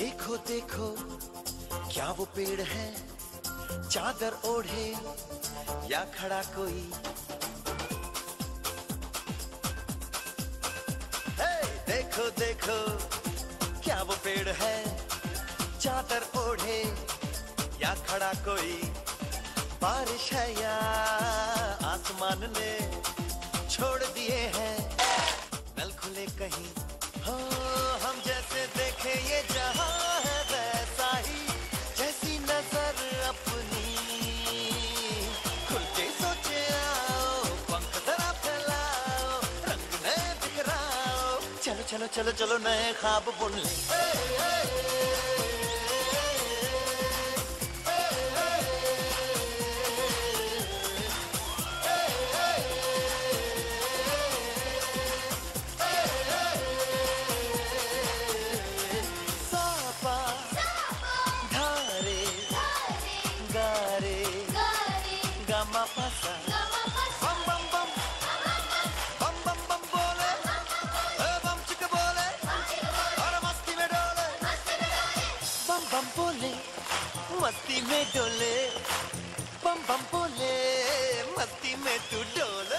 देखो देखो क्या वो पेड़ है, चादर ओढ़े या खड़ा कोई। हे देखो देखो क्या वो पेड़ है, चादर ओढ़े या खड़ा कोई। बारिश है या आसमान ने छोड़ दिए हैं नल खुले कहीं। हो हम जैसे देखे ये जहां है वैसा ही, जैसी नजर अपनी खुल के सोचे आओ, पंख जरा फैलाओ, रंग नए बिखराओ। चलो चलो चलो चलो नए ख्वाब बुन ले। मस्ती में डोले बम बम बोले, मस्ती में तू डोल रे।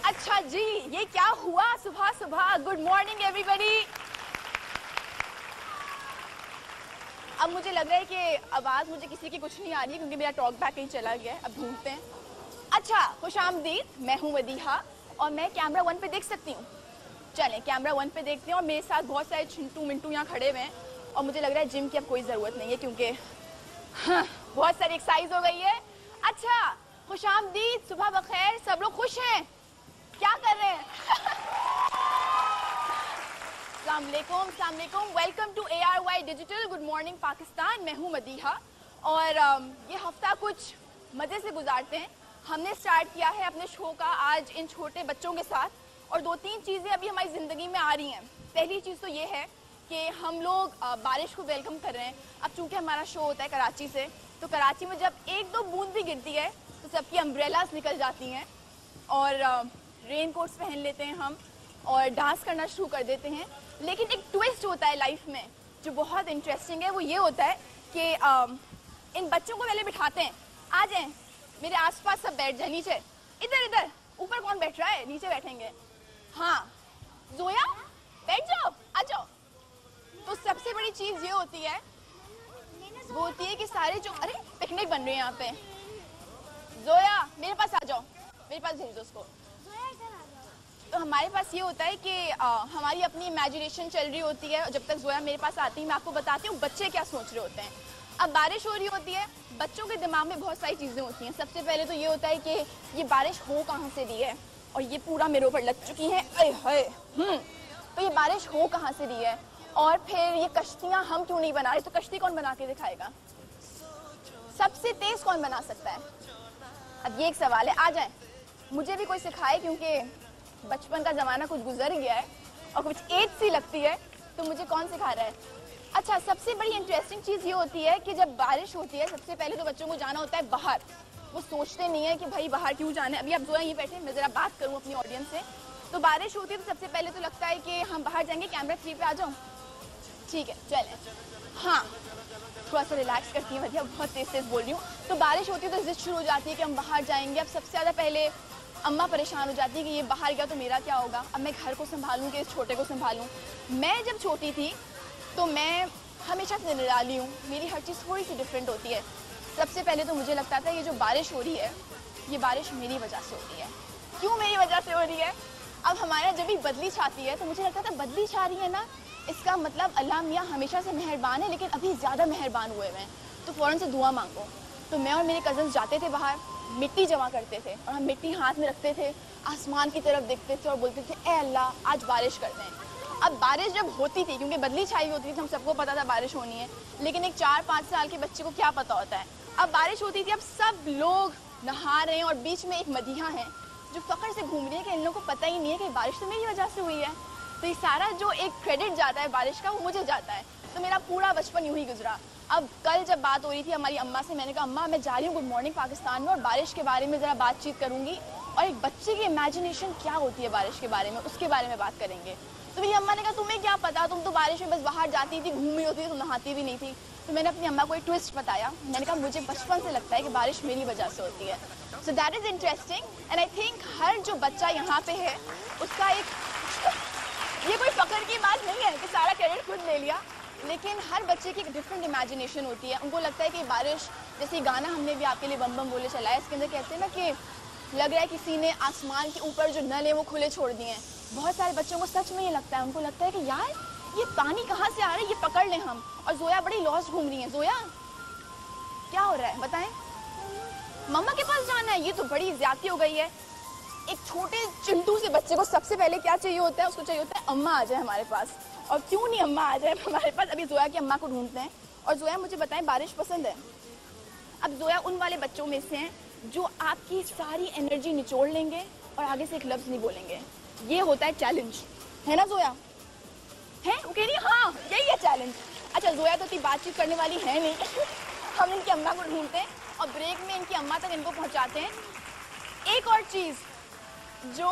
अच्छा जी, ये क्या हुआ सुबह सुबह। Good morning everybody. अब मुझे लग रहा है कि आवाज मुझे किसी की कुछ नहीं आ रही है क्योंकि मेरा टॉक बैक कहीं चला गया है। अब ढूंढते हैं। अच्छा, खुशामदीद, मैं हूँ मदीहा और मैं कैमरा 1 पे देख सकती हूँ। चलें कैमरा 1 पे देखते हैं। और मेरे साथ बहुत सारे चिंटू मिंटू यहाँ खड़े हुए हैं और मुझे लग रहा है जिम की अब कोई ज़रूरत नहीं है क्योंकि बहुत सारी एक्सरसाइज हो गई है। अच्छा, खुशामदीद, सुबह बखैर, सब लोग खुश हैं? क्या कर रहे हैं? अस्सलाम वालेकुम, welcome to ARY digital. Good morning Pakistan. मैं हूँ मदीहा और ये हफ्ता कुछ मज़े से गुजारते हैं। हमने स्टार्ट किया है अपने शो का आज इन छोटे बच्चों के साथ और 2-3 चीज़ें अभी हमारी ज़िंदगी में आ रही हैं। पहली चीज़ तो ये है कि हम लोग बारिश को वेलकम कर रहे हैं। अब चूंकि हमारा शो होता है कराची से, तो कराची में जब 1-2 बूंद भी गिरती है तो सबकी अम्ब्रेलास निकल जाती हैं और रेन कोट्स पहन लेते हैं हम और डांस करना शुरू कर देते हैं। लेकिन एक ट्विस्ट होता है लाइफ में जो बहुत इंटरेस्टिंग है। वो ये होता है कि इन बच्चों को पहले बिठाते हैं, आ जाएं मेरे आसपास, सब बैठ जाए नीचे। इधर इधर ऊपर कौन बैठ रहा है, नीचे बैठेंगे। हाँ जोया बैठ जाओ, आ जाओ। तो सबसे बड़ी चीज ये होती है, वो होती है कि सारे जो, अरे पिकनिक बन रही है यहाँ पे। जोया मेरे पास आ जाओ, मेरे पास भेज दो उसको। तो हमारे पास ये होता है कि हमारी अपनी इमेजिनेशन चल रही होती है और जब तक जोया मेरे पास आती है मैं आपको बताती हूँ बच्चे क्या सोच रहे होते हैं। अब बारिश हो रही होती है, बच्चों के दिमाग में बहुत सारी चीज़ें होती हैं। सबसे पहले तो ये होता है कि ये बारिश हो कहाँ से रही है और ये पूरा मेरे ऊपर लग चुकी है, अरे हाय। तो ये बारिश हो कहाँ से रही है और फिर ये कश्तियाँ हम क्यों नहीं बना रहे, तो कश्ती कौन बना के दिखाएगा, सबसे तेज कौन बना सकता है। अब ये एक सवाल है, आ जाए मुझे भी कोई सिखाए क्योंकि बचपन का ज़माना कुछ गुजर गया है और कुछ एज सी लगती है, तो मुझे कौन सिखा रहा है। अच्छा, सबसे बड़ी इंटरेस्टिंग चीज़ ये होती है कि जब बारिश होती है सबसे पहले तो बच्चों को जाना होता है बाहर। वो सोचते नहीं है कि भाई बाहर क्यों जाना है। अभी आप जो है ये बैठे, मैं ज़रा बात करूँ अपनी ऑडियंस से। तो बारिश होती है तो सबसे पहले तो लगता है कि हम बाहर जाएंगे। कैमरा 3 पे आ जाओ, ठीक है चलें। हाँ थोड़ा सा रिलैक्स करती है, भैया बहुत तेज तेज बोल रही हूँ। तो बारिश होती है तो जिद शुरू हो जाती है कि हम बाहर जाएंगे। अब सबसे ज़्यादा पहले अम्मा परेशान हो जाती है कि ये बाहर गया तो मेरा क्या होगा, अब मैं घर को संभालूँ कि इस छोटे को संभालूँ। मैं जब छोटी थी तो मैं हमेशा से निराली हूँ, मेरी हर चीज़ थोड़ी सी डिफरेंट होती है। सबसे पहले तो मुझे लगता था ये जो बारिश हो रही है ये बारिश मेरी वजह से हो रही है। क्यों मेरी वजह से हो रही है? अब हमारे जब भी बदली छाती है तो मुझे लगता था बदली छा रही है ना, इसका मतलब अल्लाह मियाँ हमेशा से मेहरबान है लेकिन अभी ज़्यादा मेहरबान हुए हैं, तो फ़ौरन से दुआ मांगो। तो मैं और मेरे कज़न्स जाते थे बाहर, मिट्टी जमा करते थे और हम मिट्टी हाथ में रखते थे, आसमान की तरफ देखते थे और बोलते थे ए अल्लाह आज बारिश कर दें। अब बारिश जब होती थी, क्योंकि बदली छाई होती थी, हम सबको पता था बारिश होनी है, लेकिन एक 4-5 साल के बच्चे को क्या पता होता है। अब बारिश होती थी, अब सब लोग नहा रहे हैं और बीच में एक मदीहा है जो फ़ख्र से घूम रही है कि इन लोगों को पता ही नहीं है कि बारिश तो मेरी वजह से हुई है। तो ये सारा जो एक क्रेडिट जाता है बारिश का वो मुझे जाता है। तो मेरा पूरा बचपन यूँ ही गुजरा। अब कल जब बात हो रही थी हमारी अम्मा से, मैंने कहा अम्मा मैं जा रही हूँ गुड मॉर्निंग पाकिस्तान में और बारिश के बारे में ज़रा बातचीत करूँगी और एक बच्चे की इमेजिनेशन क्या होती है बारिश के बारे में, उसके बारे में बात करेंगे। तो मेरी अम्मा ने कहा तुम्हें क्या पता, तुम तो बारिश में बस बाहर जाती थी, घूम रही होती थी, तुम नहाती भी नहीं थी। तो मैंने अपनी अम्मा को एक ट्विस्ट बताया, मैंने कहा मुझे बचपन से लगता है कि बारिश मेरी वजह से होती है। So that is interesting and I think हर जो बच्चा यहाँ पे है उसका एक ये कोई पकड़ की बात नहीं है कि सारा क्रेडिट खुद ले लिया, लेकिन हर बच्चे की एक डिफरेंट इमेजिनेशन होती है। उनको लगता है कि बारिश, जैसे गाना हमने भी आपके लिए बम बम बोले चलाया, इसके अंदर कहते हैं ना कि लग रहा है किसी ने आसमान के ऊपर जो नल है वो खुले छोड़ दिए हैं। बहुत सारे बच्चों को सच में ये लगता है, उनको लगता है कि यार ये पानी कहाँ से आ रहा है, ये पकड़ लें हम। और जोया बड़ी लॉस्ट घूम रही है। जोया क्या हो रहा है बताएं? मम्मा के पास जाना है, ये तो बड़ी ज्यादती हो गई है। एक छोटे चिंटू से बच्चे को सबसे पहले क्या चाहिए होता है? उसको चाहिए होता है अम्मा आ जाए हमारे पास। और क्यों नहीं अम्मा आ जाए हमारे पास? अभी जोया की अम्मा को ढूंढते हैं। और जोया मुझे बताएं, बारिश पसंद है? अब जोया उन वाले बच्चों में से हैं जो आपकी सारी एनर्जी निचोड़ लेंगे और आगे से एक लफ्ज नहीं बोलेंगे। ये होता है चैलेंज, है ना जोया? है? वो कह रही है हाँ यही है चैलेंज। अच्छा जोया तो इतनी बातचीत करने वाली है नहीं हम इनकी अम्मा को ढूंढते हैं और ब्रेक में इनकी अम्मा तक इनको पहुंचाते हैं। एक और चीज़ जो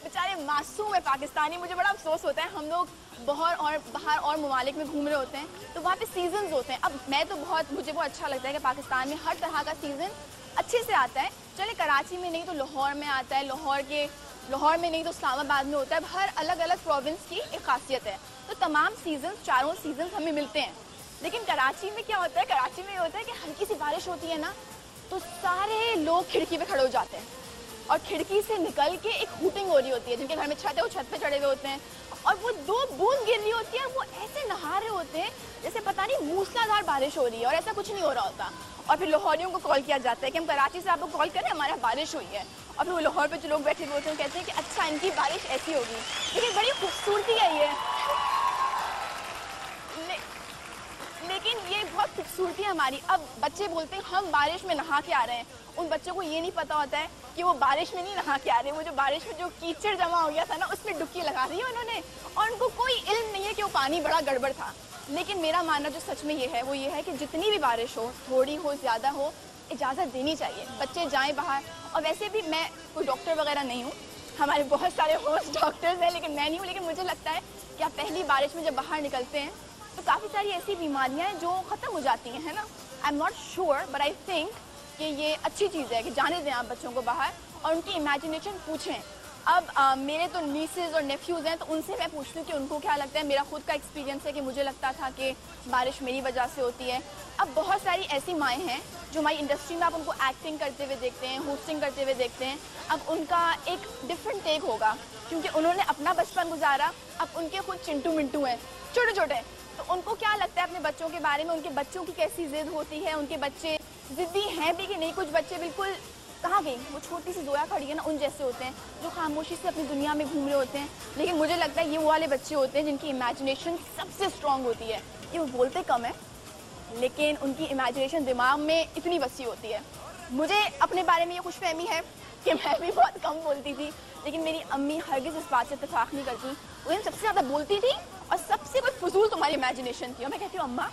बेचारे मासूम है पाकिस्तानी, मुझे बड़ा अफसोस होता है, हम लोग बाहर और ममालिक में घूम रहे होते हैं तो वहाँ पे सीजन्स होते हैं। अब मैं तो मुझे बहुत अच्छा लगता है कि पाकिस्तान में हर तरह का सीज़न अच्छे से आता है। चले कराची में नहीं तो लाहौर में आता है, लाहौर में नहीं तो इस्लामाबाद में होता है। हर अलग अलग प्रोविंस की एक खासियत है। तो तमाम सीजन, चारों सीजन हमें मिलते हैं। लेकिन कराची में क्या होता है? कराची में ये होता है कि हल्की सी बारिश होती है ना तो सारे लोग खिड़की पे खड़े हो जाते हैं और खिड़की से निकल के एक हूटिंग हो रही होती है। जिनके घर में छत है वो छत पे चढ़े हुए होते हैं और वो 2 बूंद गिर रही होती है, वो ऐसे नहा रहे होते हैं जैसे पता नहीं मूसलाधार बारिश हो रही है और ऐसा कुछ नहीं हो रहा होता। और फिर लाहौरियों को कॉल किया जाता है कि हम कराची से आपको कॉल करें, हमारे यहाँ बारिश हुई है। और फिर वो लाहौर पे जो लोग बैठे हुए होते हैं कहते हैं कि अच्छा इनकी बारिश ऐसी होगी। लेकिन बड़ी खूबसूरती है ये लेकिन ये बहुत खूबसूरती है हमारी। अब बच्चे बोलते हैं हम बारिश में नहा के आ रहे हैं, उन बच्चों को ये नहीं पता होता है कि वो बारिश में नहीं नहा के आ रहे, वो जो बारिश में जो कीचड़ जमा हो गया था ना उसमें डुबकी लगा दी है उन्होंने और उनको कोई इल्म नहीं है कि वो पानी बड़ा गड़बड़ था। लेकिन मेरा मानना जो सच में ये है वो ये है कि जितनी भी बारिश हो, थोड़ी हो ज़्यादा हो, इजाज़त देनी चाहिए, बच्चे जाएँ बाहर। और वैसे भी मैं कोई डॉक्टर वगैरह नहीं हूँ, हमारे बहुत सारे होस्ट डॉक्टर्स हैं लेकिन मैं नहीं हूँ। लेकिन मुझे लगता है कि आप पहली बारिश में जब बाहर निकलते हैं तो काफ़ी सारी ऐसी बीमारियां हैं जो ख़त्म हो जाती हैं, है ना? I am not sure but I think कि ये अच्छी चीज़ है कि जाने दें आप बच्चों को बाहर और उनकी इमेजिनेशन पूछें। अब मेरे तो नीसेस और नेफ्यूज़ हैं तो उनसे मैं पूछती हूँ कि उनको क्या लगता है। मेरा खुद का एक्सपीरियंस है कि मुझे लगता था कि बारिश मेरी वजह से होती है। अब बहुत सारी ऐसी माएँ हैं जो हमारी इंडस्ट्री में आप उनको एक्टिंग करते हुए देखते हैं, होस्टिंग करते हुए देखते हैं। अब उनका एक डिफरेंट टेक होगा क्योंकि उन्होंने अपना बचपन गुजारा। अब उनके खुद चिंटू मिंटू हैं, छोटे छोटे, तो उनको क्या लगता है अपने बच्चों के बारे में, उनके बच्चों की कैसी जिद होती है, उनके बच्चे जिद्दी हैं भी कि नहीं। कुछ बच्चे बिल्कुल कहाँ गई वो छोटी सी जोया खड़ी है ना, उन जैसे होते हैं जो खामोशी से अपनी दुनिया में घूम रहे होते हैं। लेकिन मुझे लगता है ये वो वाले बच्चे होते हैं जिनकी इमेजिनेशन सबसे स्ट्रांग होती है। ये वो बोलते कम है लेकिन उनकी इमेजिनेशन दिमाग में इतनी वसी होती है। मुझे अपने बारे में ये खुशफहमी है कि मैं भी बहुत कम बोलती थी लेकिन मेरी अम्मी हरगिज़ इस बात से इत्तेफाक नहीं करती। वो सबसे ज़्यादा बोलती थी और सबसे कोई फजूल तुम्हारी इमेजिनेशन थी। और मैं कहती हूँ अम्मा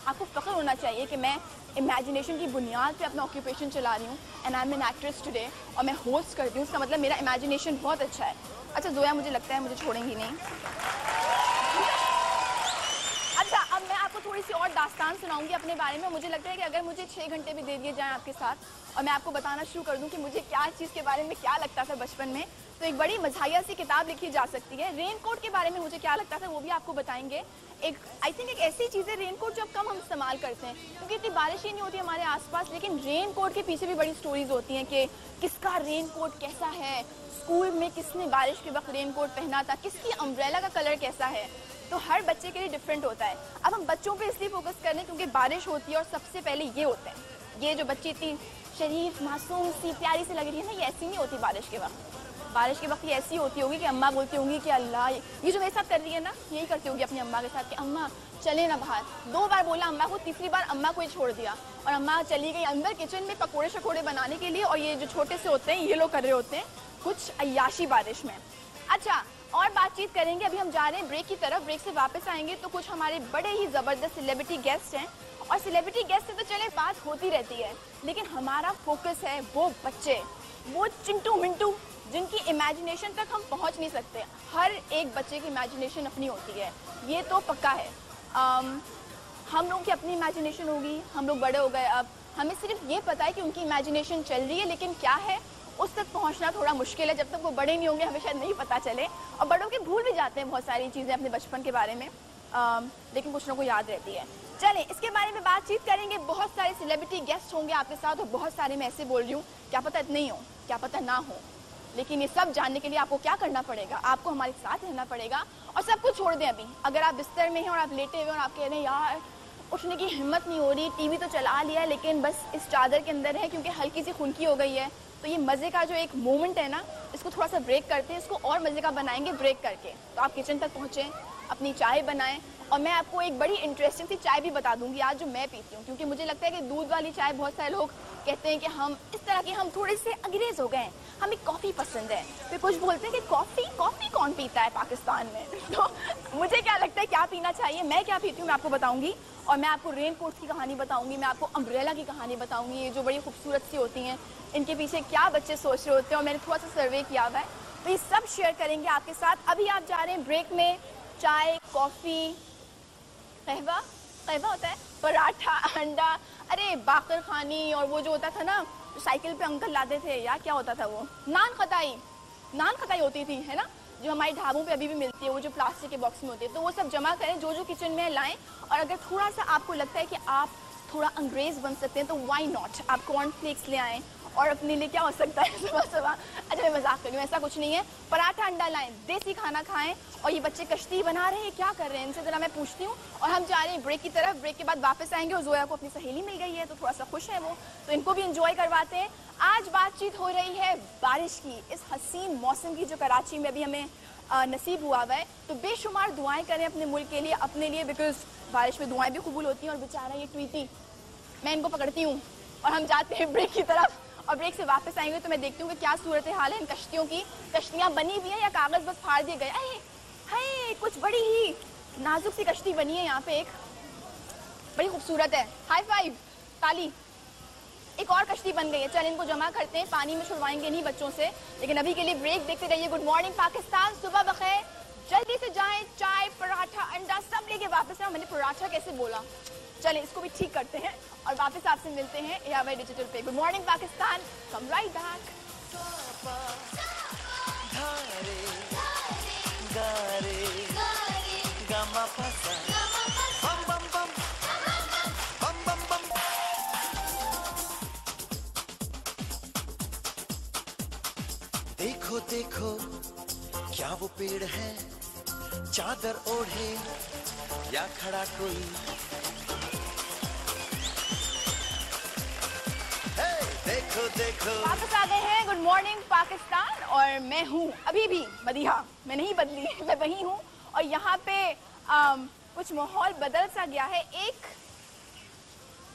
आपको फ़ख्र होना चाहिए कि मैं इमेजिनेशन की बुनियाद पे अपना ऑक्यूपेशन चला रही हूँ and I am an actress today और मैं होस्ट करती हूँ। इसका मतलब मेरा इमेजिनेशन बहुत अच्छा है। अच्छा जोया मुझे लगता है मुझे छोड़ेंगी नहीं। अच्छा अब मैं आपको थोड़ी सी और दास्तान सुनाऊंगी अपने बारे में। मुझे लगता है कि अगर मुझे 6 घंटे भी दे दिए जाएं आपके साथ और मैं आपको बताना शुरू कर दूं कि मुझे क्या चीज़ के बारे में क्या लगता था बचपन में, तो एक बड़ी मज़ाहिया सी किताब लिखी जा सकती है। रेन कोट के बारे में मुझे क्या लगता था वो भी आपको बताएंगे। एक आई थिंक एक ऐसी चीज़ है रेन कोट जो अब कम हम इस्तेमाल करते हैं क्योंकि इतनी बारिश ही नहीं होती हमारे आसपास। लेकिन रेन कोट के पीछे भी बड़ी स्टोरीज होती हैं कि किसका रेन कोट कैसा है, स्कूल में किसने बारिश के वक्त रेन कोट पहना था, किसकी अम्ब्रेला का कलर कैसा है। तो हर बच्चे के लिए डिफरेंट होता है। अब हम बच्चों पे इसलिए फोकस कर रहे हैं क्योंकि बारिश होती है और सबसे पहले ये होते हैं, ये जो बच्ची इतनी शरीफ मासूम सी प्यारी सी लग रही है ना, ये ऐसी नहीं होती बारिश के वक्त। बारिश के वक्त ये ऐसी होती होगी कि अम्मा बोलती होंगी कि अल्लाह ये जो मेरे साथ कर रही है ना, यही करती होगी अपनी अम्मा के साथ कि अम्मा चले ना बाहर। 2 बार बोला अम्मा को, तीसरी बार अम्मा को ही छोड़ दिया और अम्मा चली गई अंदर किचन में पकोड़े शकोड़े बनाने के लिए। और ये जो छोटे से होते हैं ये लोग कर रहे होते हैं कुछ अय्याशी बारिश में। अच्छा और बातचीत करेंगे, अभी हम जा रहे हैं ब्रेक की तरफ। ब्रेक से वापस आएंगे तो कुछ हमारे बड़े ही ज़बरदस्त सेलिब्रिटी गेस्ट हैं और सेलिब्रिटी गेस्ट से तो चले बात होती रहती है लेकिन हमारा फोकस है वो बच्चे, वो चिंटू मिंटू जिनकी इमेजिनेशन तक हम पहुंच नहीं सकते। हर एक बच्चे की इमेजिनेशन अपनी होती है, ये तो पक्का है। हम लोगों की अपनी इमेजिनेशन होगी, हम लोग बड़े हो गए, अब हमें सिर्फ ये पता है कि उनकी इमेजिनेशन चल रही है, लेकिन क्या है उस तक पहुंचना थोड़ा मुश्किल है। जब तक वो बड़े नहीं होंगे हमें शायद नहीं पता चले, और बड़ों के भूल भी जाते हैं बहुत सारी चीज़ें अपने बचपन के बारे में, लेकिन कुछ लोगों को याद रहती है। चलें इसके बारे में बातचीत करेंगे। बहुत सारे सेलिब्रिटी गेस्ट होंगे आपके साथ, और बहुत सारे मैं ऐसे बोल रही हूँ, क्या पता इतने ही हो, क्या पता ना हो, लेकिन ये सब जानने के लिए आपको क्या करना पड़ेगा, आपको हमारे साथ रहना पड़ेगा और सब कुछ छोड़ दें। अभी अगर आप बिस्तर में हैं और आप लेटे हुए और आप कह रहे हैं यार उठने की हिम्मत नहीं हो रही, टीवी तो चला लिया लेकिन बस इस चादर के अंदर है क्योंकि हल्की सी खुनकी हो गई है, तो ये मज़े का जो एक मोमेंट है ना, इसको थोड़ा सा ब्रेक करते हैं, इसको और मज़े का बनाएंगे ब्रेक करके। तो आप किचन तक पहुँचें, अपनी चाय बनाएं, और मैं आपको एक बड़ी इंटरेस्टिंग सी चाय भी बता दूंगी आज जो मैं पीती हूँ, क्योंकि मुझे लगता है कि दूध वाली चाय बहुत सारे लोग कहते हैं कि हम इस तरह के हम थोड़े से अंग्रेज हो गए हैं, हमें कॉफ़ी पसंद है। फिर कुछ बोलते हैं कि कॉफ़ी कौन पीता है पाकिस्तान में। तो मुझे क्या लगता है क्या पीना चाहिए, मैं क्या पीती हूँ मैं आपको बताऊँगी, और मैं आपको रेन कोट की कहानी बताऊँगी, मैं आपको अम्ब्रेला की कहानी बताऊँगी, ये जो बड़ी खूबसूरत सी होती हैं इनके पीछे क्या बच्चे सोच रहे होते हैं, और मैंने थोड़ा सा सर्वे किया हुआ है, तो ये सब शेयर करेंगे आपके साथ। अभी आप जा रहे हैं ब्रेक में, चाय, कॉफ़ी, कहवा होता है, पराठा, अंडा, अरे बाकर खानी, और वो जो होता था ना साइकिल पे अंकल लाते थे, यार क्या होता था वो, नान खताई होती थी, है ना, जो हमारे ढाबों पे अभी भी मिलती है, वो जो प्लास्टिक के बॉक्स में होती है। तो वो सब जमा करें, जो किचन में लाएं, और अगर थोड़ा सा आपको लगता है कि आप थोड़ा अंग्रेज बन सकते हैं तो वाई नॉट, आप कॉर्नफ्लेक्स ले आएँ, और अपने लिए क्या हो सकता है सुबह, अच्छा मैं मजाक कर रही हूँ, ऐसा कुछ नहीं है, पराठा अंडा लाएं, देसी खाना खाएं। और ये बच्चे कश्ती बना रहे हैं, क्या कर रहे हैं, इनसे जरा मैं पूछती हूँ। और हम जा रहे हैं ब्रेक की तरफ, ब्रेक के बाद वापस आएंगे, और जोया को अपनी सहेली मिल गई है तो थोड़ा सा खुश है वो, तो इनको भी इंजॉय करवाते हैं। आज बातचीत हो रही है बारिश की, इस हसीन मौसम की जो कराची में अभी हमें नसीब हुआ है। तो बेशुमार दुआएं करें अपने मुल्क के लिए, अपने लिए, बिकॉज बारिश में दुआएं भी कबूल होती हैं। और बेचारा ये ट्वीटी, मैं इनको पकड़ती हूँ और हम जाते हैं ब्रेक की तरफ, और ब्रेक से वापस आएंगे तो मैं देखती हूँ कि क्या सूरत हाल है इन कश्तियों की, कश्तियाँ बनी हुई हैं या कागज़ बस फाड़ दिए गए। है कुछ बड़ी ही नाजुक सी कश्ती बनी है यहाँ पे, एक बड़ी खूबसूरत है, हाई फाइव, ताली। एक और कश्ती बन गई है, चल इनको जमा करते हैं, पानी में छुड़वाएंगे नहीं बच्चों से, लेकिन अभी के लिए ब्रेक देखते रहिए। गुड मॉर्निंग पाकिस्तान, सुबह बखैर, जल्दी से जाएं, चाय, पराठा, अंडा सब लेके वापस आओ। मैंने पराठा कैसे बोला, चले इसको भी ठीक करते हैं और वापस आपसे मिलते हैं ARY डिजिटल पे। गुड मॉर्निंग पाकिस्तान, कम राइट बैक। देखो देखो क्या वो पेड़ है, चादर ओढ़े या खड़ा कोई, देखो देखो। वापस आ गए हैं गुड मॉर्निंग पाकिस्तान, और मैं हूँ अभी भी मदीहा, मैं नहीं बदली, मैं वही हूँ। और यहाँ पे कुछ माहौल बदल सा गया है। एक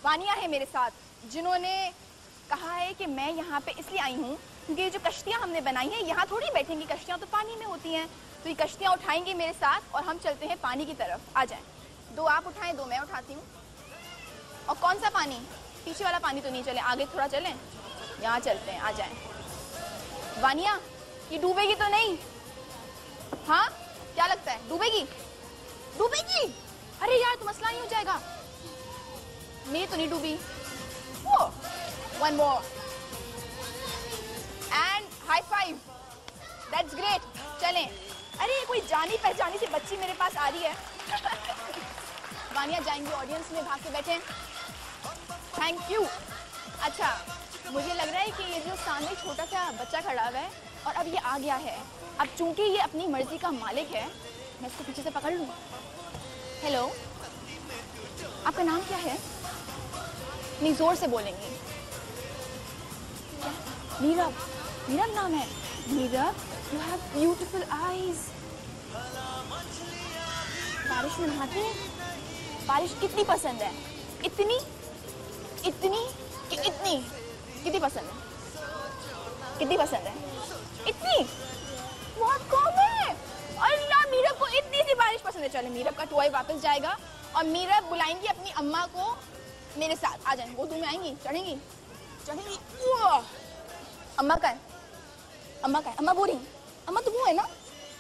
वानिया है मेरे साथ जिन्होंने कहा है कि मैं यहाँ पे इसलिए आई हूँ क्योंकि ये जो कश्तियाँ हमने बनाई हैं, यहाँ थोड़ी बैठेंगी, कश्तियाँ तो पानी में होती हैं, तो ये कश्तियाँ उठाएंगे मेरे साथ और हम चलते हैं पानी की तरफ। आ जाएं, दो आप उठाएं, दो मैं उठाती हूँ। और कौन सा पानी, पीछे वाला पानी तो नहीं, चले आगे थोड़ा चलें, यहाँ चलते हैं, आ जाएं। वानिया ये डूबेगी तो नहीं, हाँ क्या लगता है, डूबेगी? डूबेगी? अरे यार तो मसला ही हो जाएगा। मेरी तो नहीं डूबी। One more and high five, that's great. चलें। अरे कोई जानी पहचानी सी बच्ची मेरे पास आ रही है। वानिया जाएंगी ऑडियंस में, भाग के बैठे। Thank you. अच्छा मुझे लग रहा है कि ये जो सामने छोटा सा बच्चा खड़ा हुआ है और अब ये आ गया है, अब चूंकि ये अपनी मर्जी का मालिक है, मैं इसको पीछे से पकड़ लूँ। हेलो, आपका नाम क्या है? नहीं जोर से बोलेंगी। नीरव, नीरव नाम है। Nirav, you have beautiful eyes. बारिश में नहाते हैं? बारिश कितनी पसंद है? इतनी इतनी कि इतनी? कितनी पसंद है? कितनी पसंद है? इतनी? बहुत कम है। अल्लाह, मीरब को इतनी सी बारिश पसंद है। चले मीरब का टॉय वापस जाएगा और मीरब बुलाएंगी अपनी अम्मा को मेरे साथ। आ जाएंगे, गोदू में आएंगी, चढ़ेंगी चढ़ेंगी। अम्मा का है, अम्मा का है, अम्मा वो रही, अम्मा तो वो है ना,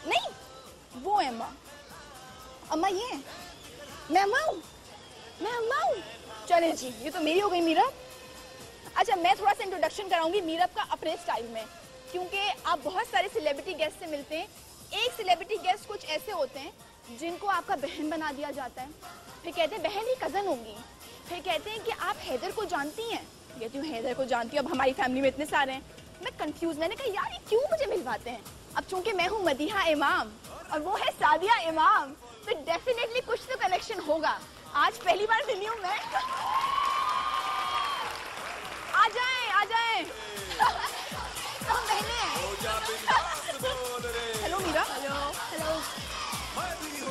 नहीं वो है अम्मा, अम्मा ये है, मैं अम्मा हूँ, मैं अम्मा हूँ। चले जी, ये तो मेरी हो गई मीरब। अच्छा, मैं थोड़ा सा इंट्रोडक्शन कराऊंगी मीरब का अपने स्टाइल में, क्योंकि आप बहुत सारे सेलिब्रिटी गेस्ट से मिलते हैं। एक सेलिब्रिटी गेस्ट कुछ ऐसे होते हैं जिनको आपका बहन बना दिया जाता है, फिर कहते हैं बहन ही कजन होंगी, फिर कहते हैं कि आप हैदर को जानती हैं, कहती हूँ हैदर को जानती हूँ, अब हमारी फैमिली में इतने सारे हैं। मैं कंफ्यूज, मैंने कहा यार ये क्यों मुझे मिलवाते हैं। अब चूंकि मैं हूँ मदीहा इमाम और वो है सादिया इमाम, तो डेफिनेटली कुछ तो कनेक्शन होगा। आज पहली बार मिली हूँ मैं। आ जाएं, आ जाएं। सब बहने हैं। हेलो मीरा। Hello hello.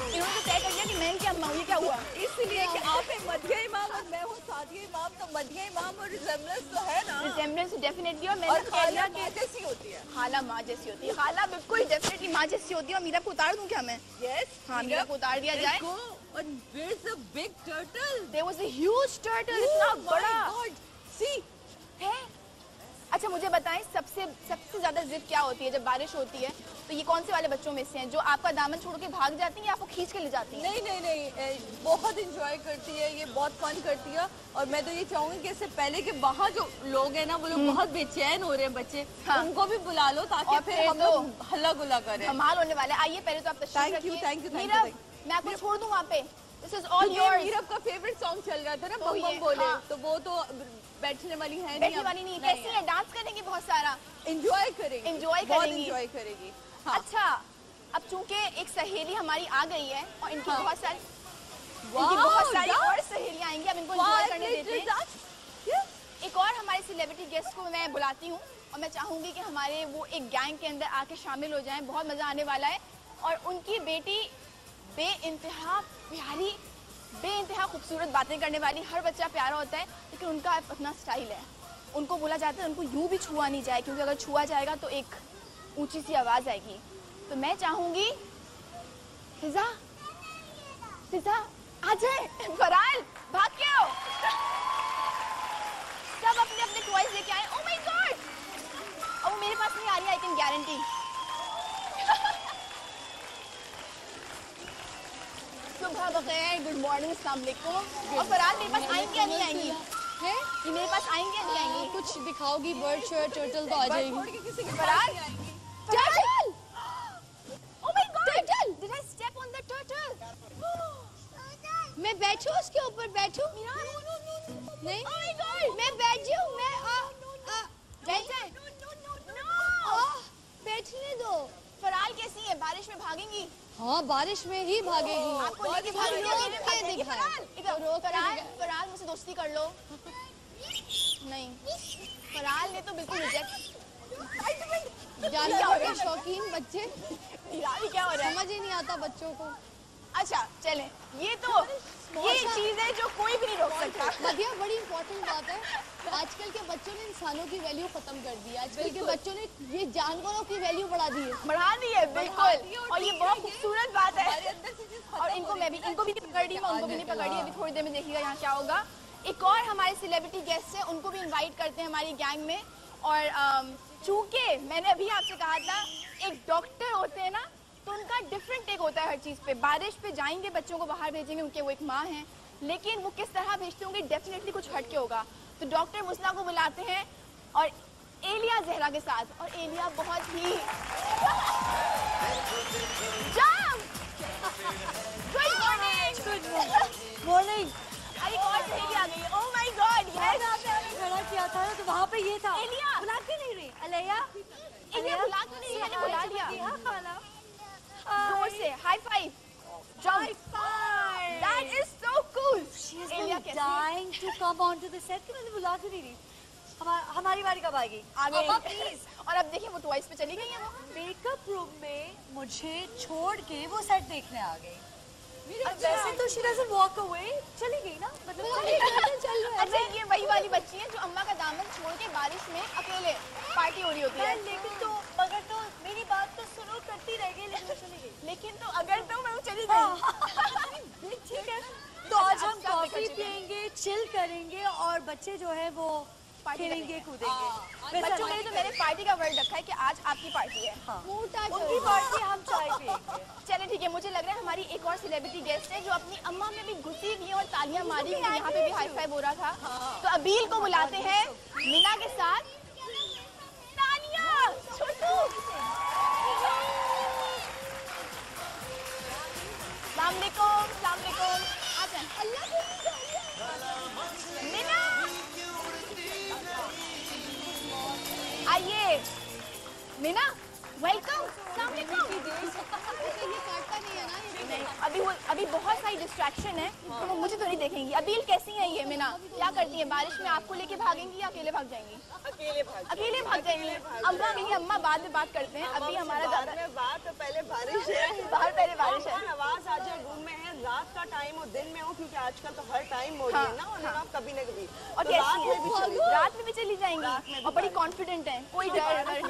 इन्होंने तो तय कर लिया कि मैं इनकी अम्मा हूँ, ये क्या हुआ? इसलिए कि आप हैं मदीहा इमाम और मैं हूँ सादिया इमाम, तो मदीहा इमाम और रिजेम्बलेंस तो है ना। रिजेम्बलेंस डेफिनेटली, और मैंने कह खाला दिया माँ जैसी होती है। खाला माँ जैसी होती है, खाला बिल्कुल डेफिनेटली माँ जैसी होती है। और मीरा को उतार दूं क्या मैं? यस, हाँ, मीरा को उतार दिया जाए। And where's the big turtle? There was a huge turtle, इतना बड़ा See, है। अच्छा मुझे बताएं, सबसे ज्यादा जिद क्या होती है जब बारिश होती है? तो ये कौन से वाले बच्चों में से हैं जो आपका दामन छोड़ के भाग जाती हैं या आपको खींच के ले जाती हैं? नहीं, बहुत इंजॉय करती है, ये बहुत फन करती है। और मैं तो ये चाहूंगी कि इससे पहले कि वहाँ जो लोग हैं ना, वो लोग बहुत बेचैन हो रहे हैं बच्चे, हाँ। उनको भी बुला लो ताकि और फिर हम लोग हल्ला गुल्ला करें। धमाल होने वाला है। आइए पहले तो आप तशरीफ रखिए। Thank you. मीरब, मैं आपको छोड़ दूं वहाँ पे। This is all yours। Meerab का फेवरेट सॉन्ग चल रहा था ना, तो बम ये, बम बोले, हाँ। तो वो तो बैठने वाली है नहीं। बैठने वाली नहीं, कैसी है? डांस करेंगी बहुत सारा, एंजॉय करेंगी, एंजॉय बहुत करेंगी, एंजॉय करेगी। हाँ। अच्छा, अब चूंकि एक सहेली हमारी आ गई है और इनकी हाँ। बहुत सारी वाह, और सहेलियां आएंगी, अब इनको एंजॉय करने देते हैं। एक और हमारे सेलिब्रिटी गेस्ट को मैं बुलाती हूँ और मैं चाहूंगी कि हमारे वो एक गैंग के अंदर आके शामिल हो जाएं, बहुत मजा आने वाला है। और उनकी बेटी बेइंतहा प्यारी, बेइंतहा खूबसूरत बातें करने वाली, हर बच्चा प्यारा होता है लेकिन उनका अपना स्टाइल है। उनको बोला जाता है उनको यूं भी छुआ नहीं जाए, क्योंकि अगर छुआ जाएगा तो एक ऊंची सी आवाज आएगी। तो मैं चाहूंगी फिजा, फिजा आ जाए। फराल भाग के आओ, सब अपने अपने टॉयज लेके आए। ओह माय गॉड, अब वो मेरे पास नहीं आ रही, आई कैन गारंटी। सुबह बखैर, गुड मॉर्निंग, अस्सलाम वालेकुम। और फराल मेरे पास आएंगी या नहीं आएंगी? है? ये मेरे पास आएंगे या नहीं आएंगी? कुछ दिखाओगी? बर्ड शर्ट टर्टल तो आ जाएगी। फराल, turtle! Oh my God! Turtle! Did I step on the turtle? मैं बैठूं उसके ऊपर? बैठूं? नहीं? Oh my God! मैं बैठ जाऊं? मैं बैठ जाए? बैठने दो। फराल कैसी है? बारिश में भागेंगी? हाँ, बारिश में ही भागेगी। आपको लेके भागेंगी, रोक मेरे के भाग जाएंगी। दिखाए। फराल, इधर। रोक के फराल, दिखाए। फराल मुझसे दोस्ती कर लो। नहीं, फराल ने तो बिल्कुल रिजेक्ट। जानवर के शौकीन बच्चे, ये क्या हो रहा है? समझ ही नहीं आता बच्चों को। अच्छा चले, ये चीज है जो कोई भी नहीं रोक सकता। मदिया, बड़ी इंपॉर्टेंट बात है, आजकल के बच्चों ने इंसानों की वैल्यू खत्म कर दी है। आजकल के बच्चों ने ये जानवरों की वैल्यू बढ़ा दी है। बढ़ा दी है बिल्कुल, और ये बहुत खूबसूरत बात है। और इनको भी नहीं पकड़ रही, मैं उनको भी नहीं पकड़ रही। अभी थोड़ी देर में देखिएगा यहाँ क्या होगा। एक और हमारे सेलिब्रिटी गेस्ट हैं, उनको भी इनवाइट करते हैं हमारी गैंग में। और चूंकि मैंने अभी आपसे कहा था एक डॉक्टर होते हैं ना, तो उनका डिफरेंट टेक होता है हर चीज पे। बारिश पे जाएंगे, बच्चों को बाहर भेजेंगे, उनके वो एक माँ हैं, लेकिन वो किस तरह भेजते होंगे डेफिनेटली कुछ हटके होगा। तो डॉक्टर मुस्ना को बुलाते हैं और एलिया जहरा के साथ। और एलिया बहुत ही जाम। Good morning. Good morning. अरे कौन सी एलिया आ गई है? Oh my god, yes. खड़ा किया था तो वहाँ पे ये था। एलिया बुला के नहीं रही अलैया, एलिया बुला क्यों नहीं? मैंने बुला लिया। खाला। जोर से high five. High five. That is so cool. She has Aliya been कैसी? dying to come onto the set कि मैंने बुला क्यों नहीं रही? हमारी बारी कब आएगी? आ गई प्लीज। और अब देखिए वो ट्वाइस पे चली गई है वो। मेकअप रूम में मुझे छोड़ के वो सेट देखने आ गई। वैसे तो she doesn't walk away, चली गई ना, मतलब चल रहा है। अच्छा, ये वही वाली बच्ची है जो अम्मा का दामन छोड़ के बारिश में अकेले पार्टी हो रही होती है। लेकिन तो मगर तो मेरी बात तो सुनो, करती रह गई लेकिन चली गई। लेकिन तो अगर तो मैं चली गई। ठीक है, तो आज हम कॉफी पियेंगे, चिल करेंगे और बच्चे जो है वो पार्टी खेलेंगे कूदेंगे। बच्चों के लिए तो मैंने पार्टी का वर्ड रखा है कि आज आपकी पार्टी है। उनकी पार्टी हम चाय पिएंगे। चले ठीक है, मुझे लग रहा है हमारी एक और सेलिब्रिटी गेस्ट है जो अपनी अम्मा में भी घुसी हुई है और तालियां मारी हुई है। यहाँ पे भी हाई फाइव हो रहा था। तो अबील को बुलाते हैं मीना के साथ। तालियां छोटू। सलाम अलैकुम। आ जाए मीना, आइए मीना, वेलकम। सलाम अलैकुम। ये काटता नहीं है ना ये? नहीं, अभी बहुत सारी डिस्ट्रैक्शन है तो वो मुझे तो नहीं देखेंगी। अबील कैसी है ये मीना, क्या करती है? बारिश में आपको लेके भागेंगी या अकेले भाग जाएंगी? अकेले भाग जाएंगी। अम्मा नहीं, अम्मा बाद में बात करते हैं, अभी हमारा ज्यादा बात तो पहले बारिश है। बाहर पहले बारिश है। आवाज आज रूम में है, रात का टाइम हो दिन में हो, क्योंकि आजकल तो हर टाइम हो रही है ना, और कभी न कभी। और तो कैसी है? रात में भी चली जाएंगी और बड़ी कॉन्फिडेंट है, कोई डर नहीं,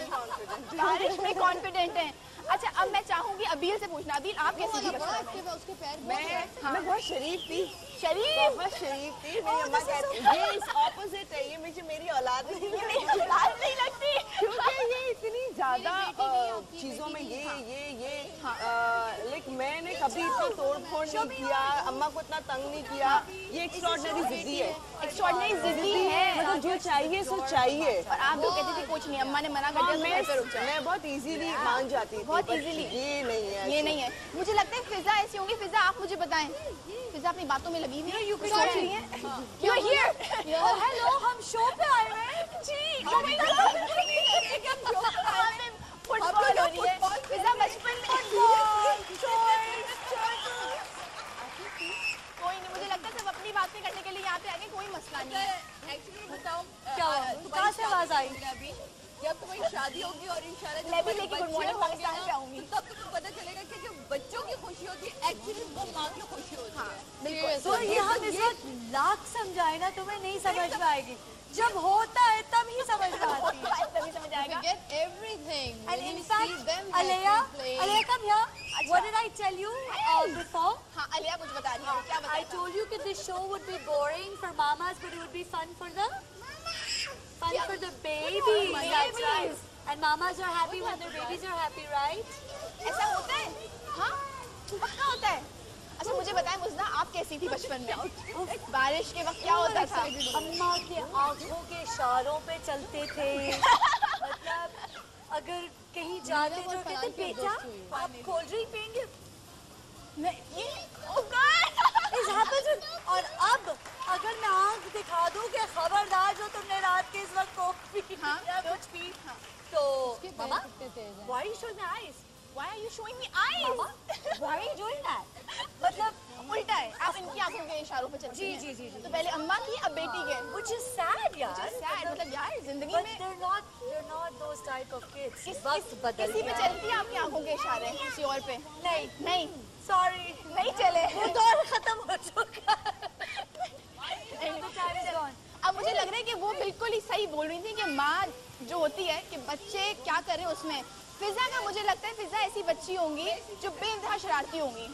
बारिश में कॉन्फिडेंट है। अच्छा, अब मैं चाहूंगी अबील से पूछना, अबील आप कैसी थी बचपन में? उसके पैर मैं बहुत शरीफ थी, शरीफ। बहुत शरीफ थी। मेरी अम्मा कहती है ये इस ऑपोजिट है, ये मुझे मेरी औलाद नहीं है, नहीं लगती क्योंकि ये इतनी ज्यादा चीजों में ये लेकिन मैंने कभी इतना तोड़ फोड़ नहीं किया, अम्मा को इतना तंग नहीं किया। ये एक्स्ट्राऑर्डिनरी जिद्दी है, एक्स्ट्राऑर्डिनरी जिद्दी है। मतलब जो चाहिए सो चाहिए। और आप तो कहती थी कुछ नहीं, अम्मा ने मना कर दिया तो रुक जाओ। मैं बहुत इजीली मान जाती थी, बहुत इजीली। ये नहीं है, ये नहीं है। मुझे लगता है फिजा ऐसी होंगी। फिजा आप मुझे बताएं, फिजा अपनी बातों में लगी हुई है, सोच रही है। You are here. हेलो, हम शो पे आए हैं जी। Oh my God. फुटबॉल हो रही है। फिजा बचपन में कोई नहीं, मुझे लगता है सब अपनी बातें करने के लिए यहाँ पे आगे, कोई मसला नहीं है। एक्चुअली बताओ क्या कहाँ से आवाज आई? अभी जब तुम्हारी शादी होगी और इंशाल्लाह मैं भी लेके गुड मॉर्निंग पाकिस्तान पे आऊंगी, तब तुम्हें पता चलेगा कि जो बच्चों की खुशी होती है एक्चुअली वो माँ की खुशी होती है। बिल्कुल। तो ये हम इस वक्त लाख समझाए ना, तुम्हें नहीं समझ में आएगी। जब होता है तब ही समझ में आती है। तभी समझ आएगा। Get everything. And When in you fact, see them Alea, playing. Alea, come here. What did I tell you before? हाँ, अलिया कुछ बता रही है, क्या बता I told you that this show would be boring for mamas, but it would be fun for the babies. That's right. And mamas are happy when their babies are happy, right? ऐसा होता है? हाँ, पक्का होता है। अच्छा मुझे बताएं मुज़ना, आप कैसी थी बचपन में? बारिश के वक्त क्या होता था? अम्मा के आंखों के इशारों पे चलते थे। मतलब अगर कहीं जाते तो कहते बेटा आप कोल्ड ड्रिंक पियेंगे? नहीं, oh God! This happens. और अब अगर मैं आंख दिखा दूं कि खबरदार जो तुमने रात के इस वक्त कोक पी हाँ, या कुछ पी, तो मामा why are you showing my eyes? Why are you showing me eyes? Why are you doing that? मतलब उल्टा है, आप इनकी आंखों के इशारों पे चलती हैं। जी। तो पहले अम्मा की, अब बेटी के। Which is sad, यार। Sad, मतलब यार जिंदगी But में they're not those type of kids. वक्त बदल किसी पे गया। चलती है आपकी आंखों के इशारे, किसी और पे? नहीं, Sorry, नहीं चले। वो दौर खत्म हो चुका है। नहीं, time is gone. अब मुझे लग रहा है कि वो बिल्कुल ही सही बोल रही थी कि माँ जो होती है कि बच्चे क्या कर रहे हैं उसमें। फिजा का मुझे लगता है फिजा ऐसी बच्ची होंगी जो बेइंतहा शरारती होंगी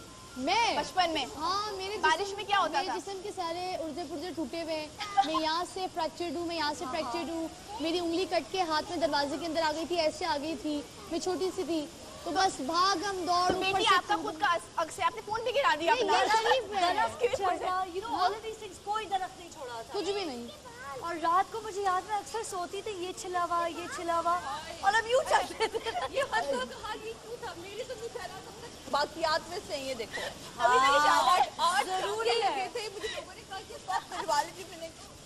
मैं बचपन में। हाँ, मेरे बारिश में क्या होता मेरे था? जिस्म के सारे उर्जे पुर्जे टूटे हुए हैं। मैं यहाँ से फ्रैक्चर्ड हूँ, मैं यहाँ से फ्रैक्चर्ड हूँ। मेरी उंगली कट के हाथ में दरवाजे के अंदर आ गई थी, ऐसे आ गई थी। मैं छोटी सी थी तो बस भागम दौड़ ऊपर बेटी से आपका खुद का अक्स है, आपने फोन भी गिरा दिया नहीं, अपना। ये शरीफ है। दरख्त चढ़ना, you know all of these things, कोई दरख्त नहीं छोड़ा था। कुछ भी नहीं। और रात को मुझे याद में अक्सर सोती थी, ये छिलावा और अब यूं चलते थे। ये मतलब कहा कि तू था मेरी तो मुझे लगा तब तक बाकियात में से ये देखो। अभी तक इजाजत आज जरूरी है। लगे थे, मुझे लोगों ने कहा कि सब परिवार की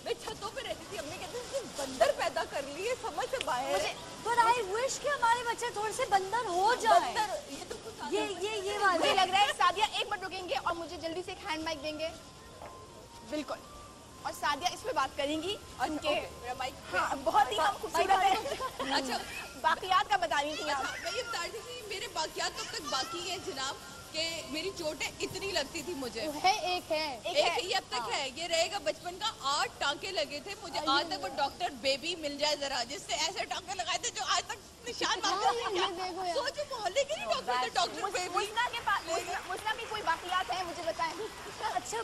मैं छतों पे रहती थी, अम्मी कहती थी बंदर पैदा कर लिए, समझ से बाहर है। But I wish कि हमारे बच्चे थोड़े से बंदर हो जाएं। बंदर ये तो कुछ ये वाला। मुझे लग रहा है सादिया एक मिनट रुकेंगे और मुझे जल्दी से एक हैंड माइक देंगे। बिल्कुल। और सादिया इस पे बात करेंगी उनके मेरा माइक हाँ, बहुत ही हम खूबसूरत है। अच्छा बाकियात का बता रही थी आप। मैं ये बता रही थी मेरे बाकियात तब तक बाकी है जनाब कि मेरी चोटें इतनी लगती थी मुझे। है एक है एक ये अब तक है, ये रहेगा बचपन का। 8 टांके लगे थे मुझे आज तक। वो डॉक्टर बेबी मिल जाए जरा, जिससे ऐसे टांके लगाए थे जो आज तक निशान ये देखो यार। सोचो मोहल्ले के ही डॉक्टर थे, डॉक्टर बेबी। मुस्ना की कोई बाकियात है मुझे बताएं। अच्छा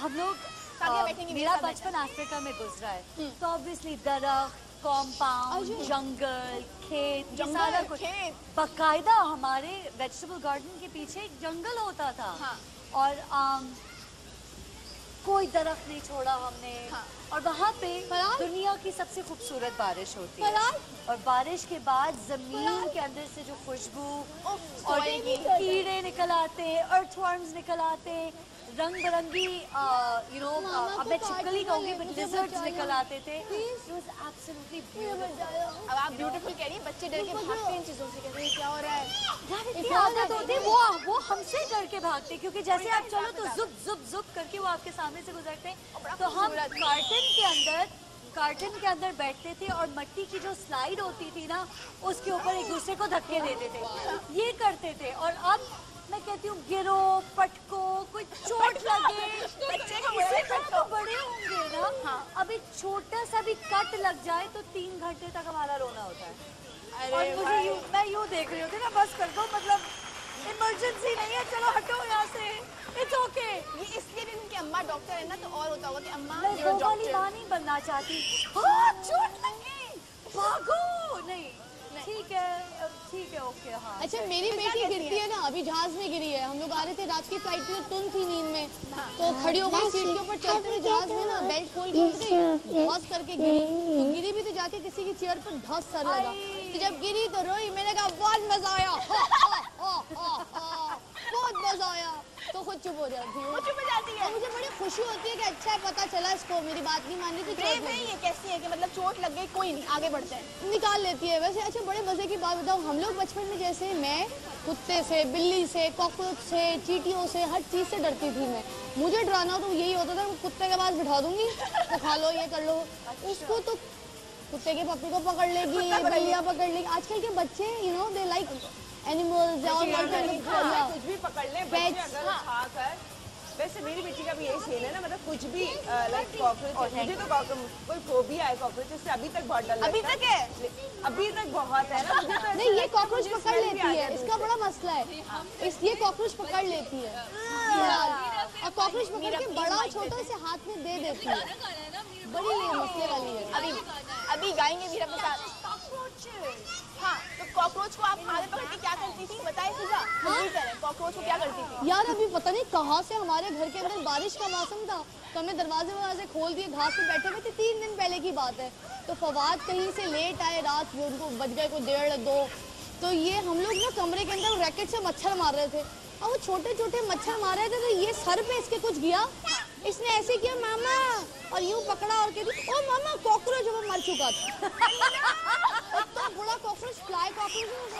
हम लोग बैठेंगे, मेरा बचपन अफ्रीका में गुजरा है, तो ऑब्वियसली दरख्त, कॉम्पाउंड, जंगल, खेत, ये सारा कुछ। बाकायदा हमारे वेजिटेबल गार्डन के पीछे एक जंगल होता था। हाँ। और कोई दरख्त नहीं छोड़ा हमने। हाँ। और वहाँ पे दुनिया की सबसे खूबसूरत बारिश होती है, और बारिश के बाद जमीन के अंदर से जो खुशबू और कीड़े निकल आते, अर्थवर्म्स निकल आते, रंग बिरंगी अब मैं छिपकली कहूँगी बट लिजर्ड्स निकल आते थे। It was absolutely beautiful। अब आप ब्यूटीफुल कह रही हैं, बच्चे डर के भागते हैं इन चीजों से, कहते हैं क्या हो रहा है। यार इतनी आदत होती है, वो हमसे डर के भागते, क्योंकि जैसे आप चलो तो जुप जुप जुप करके वो आपके सामने से गुजरते हैं। तो हम कार्टन के अंदर बैठते थे और मिट्टी की जो स्लाइड होती थी ना, उसके ऊपर एक दूसरे को धक्के देते थे, ये करते थे। और अब मैं कहती हूँ गिरो, पटको, कोई चोट लगे, बच्चे तो बड़े होंगे ना। हाँ। अभी छोटा सा भी कट लग जाए तो 3 घंटे तक हमारा रोना होता है। और मुझे मैं यूँ देख रही होती ना, बस कर दो, मतलब इमरजेंसी नहीं है, चलो हटो यहाँ से, इट्स ओके। ये इसलिए भी उनकी अम्मा डॉक्टर है ना, तो और होता होगा कि अम्मा मैं वो वाली माँ नहीं बनना चाहती। हाँ, चोट लगी, भागो। नहीं, ठीक है, ओके। हाँ। अच्छा, मेरी बेटी गिरती है ना, अभी जहाज में गिरी है। हम लोग आ रहे थे रात की फ्लाइट में, तुम थी नींद में, तो खड़ी हो गई सीट के ऊपर, चलते हुए जहाज में ना बेल्ट खोल के धस करके गिरी। तो गिरी भी तो जाके किसी की चेयर पर धस सर लगा। तो जब गिरी तो रोई, मैंने कहा बहुत मजा आया, बहुत मजा आया। तो खुद चुप हो जाती है, चुप हो जाती है। मुझे बड़ी खुशी होती है कि अच्छा पता चला इसको, मेरी बात नहीं मान रही थी। ये कैसी है कि मतलब चोट लग गई, कोई नहीं, आगे बढ़ते हैं, निकाल लेती है। वैसे अच्छा, बड़े मजे की बात बताऊं, हम लोग बचपन में जैसे मैं कुत्ते से, बिल्ली से, कॉकरोच से, चींटियों से, हर चीज से डरती थी। मैं मुझे डराना तो यही होता था, कुत्ते के पास बिठा दूंगी तो खा लो, ये कर लो। उसको तो कुत्ते के पप्पी को पकड़ लेगी, बिल्लियाँ पकड़ लेगी। आजकल के बच्चे दे लाइक एनिमल्स और कुछ भी पकड़ ले बच्चे अगर खाकर। वैसे मेरी बेटी का भी यही सीन है ना, मतलब कुछ भी लाइक कॉकरोच। मुझे तो कोई फोबिया है कॉकरोच से, अभी तक बहुत डर लगता है। अभी तक है, अभी तक बहुत है ना। मुझे तो नहीं, ये कॉकरोच पकड़ लेती है, इसका बड़ा मसला है। ये कॉकरोच पकड़ लेती है और कॉकरोच पकड़ के बड़ा छोटा से हाथ में दे देती है। बड़ी मसले वाली है। अभी गाएंगे मीरा के साथ। हाँ, तो कॉकरोच को आप हाथ में पकड़ के क्या करती थी, बताए फिजा? कॉकरोच को क्या करती थी? यार अभी पता नहीं कहाँ से हमारे घर के अंदर बारिश का मौसम था, तो हमने दरवाजे खोल दिए, घास पे बैठे हुए थे। 3 दिन पहले की बात है। तो फवाद कहीं से लेट आए रात में, उनको बज गए को 1:30-2। तो ये हम लोग ना कमरे के अंदर रैकेट से मच्छर मार रहे थे, और वो छोटे छोटे मच्छर मार रहे थे। तो ये सर पे इसके कुछ गया, इसने ऐसे किया मामा, और यूं पकड़ा और कहती ओ मामा कॉकरोच, वो मर चुका था। इतना बड़ा कॉकरोच, फ्लाई कॉकरोच।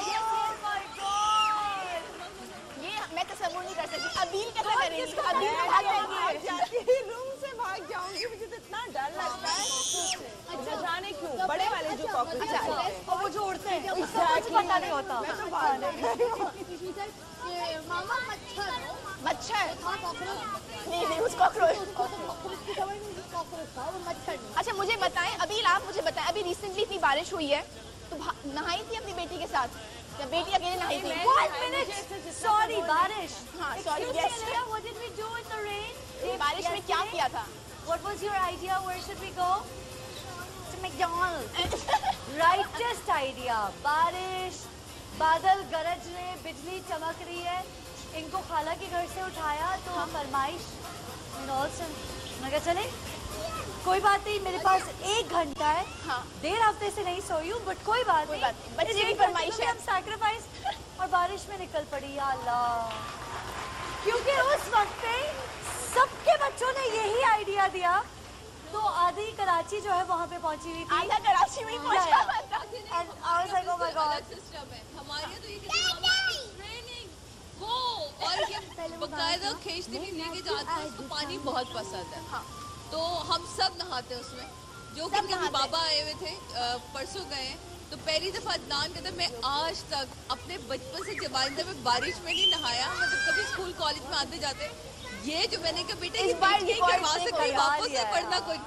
ये मैं तसव्वुर नहीं कर सकती। अबील कैसे करेंगी? अबील तो भाग जाएंगी, रूम से भाग जाऊंगी। मुझे तो इतना डर लगता है, अच्छा जाने क्यों। बड़े वाले जो कॉकरोच और वो जो उड़ते हैं, उसका कुछ पता नहीं होता। मैं तो भाग मामा मच्छर था, कॉकरोच नहीं, उस कॉकरोच। कॉकरोच था, वो मच्छर। अच्छा मुझे बताएं, अबील आप मुझे बताएं, अभी रिसेंटली इतनी बारिश हुई है, तो नहाई थी अपनी बेटी के साथ या बेटी अकेले नहाई थी? 1 minute, सॉरी, बारिश। हाँ, sorry, yes. What did we do in the rain? बारिश में क्या किया था? What was your idea? Where should we go? To McDonald's. Rightest idea. बारिश, बादल गरज रहे, बिजली चमक रही है। इनको खाला के घर से उठाया तो फरमाइश, मैं कहा चले कोई बात नहीं, मेरे पास 1 घंटा है। हाँ। 1.5 हफ्ते से नहीं सोई हूँ, बट कोई बात नहीं, बच्चे की फरमाइश है। हम सैक्रिफाइस। और बारिश में निकल पड़ी, या अल्लाह, क्योंकि उस वक्त पे सबके बच्चों ने यही आइडिया दिया। तो आधी कराची जो है वहाँ पे पहुँची हुई थी, आधा कराची में ही पहुंचा था। And I was like, oh my God. System है हमारे, तो ये ट्रेनिंग वो, और ये बकायदा खींचती भी लेके जाते हैं। उसको पानी बहुत पसंद है। हाँ, तो हम सब नहाते हैं उसमें। जो कि मेरे बाबा आए हुए थे, परसों गए, तो पहली दफा अदनान कहता मैं आज तक अपने बचपन से जवानी तक बारिश में नहीं नहाया। मतलब कभी स्कूल कॉलेज में आते जाते, ये जो मैंने कहा बेटा इस बार करवा सकते, वापस से पढ़ना कोई।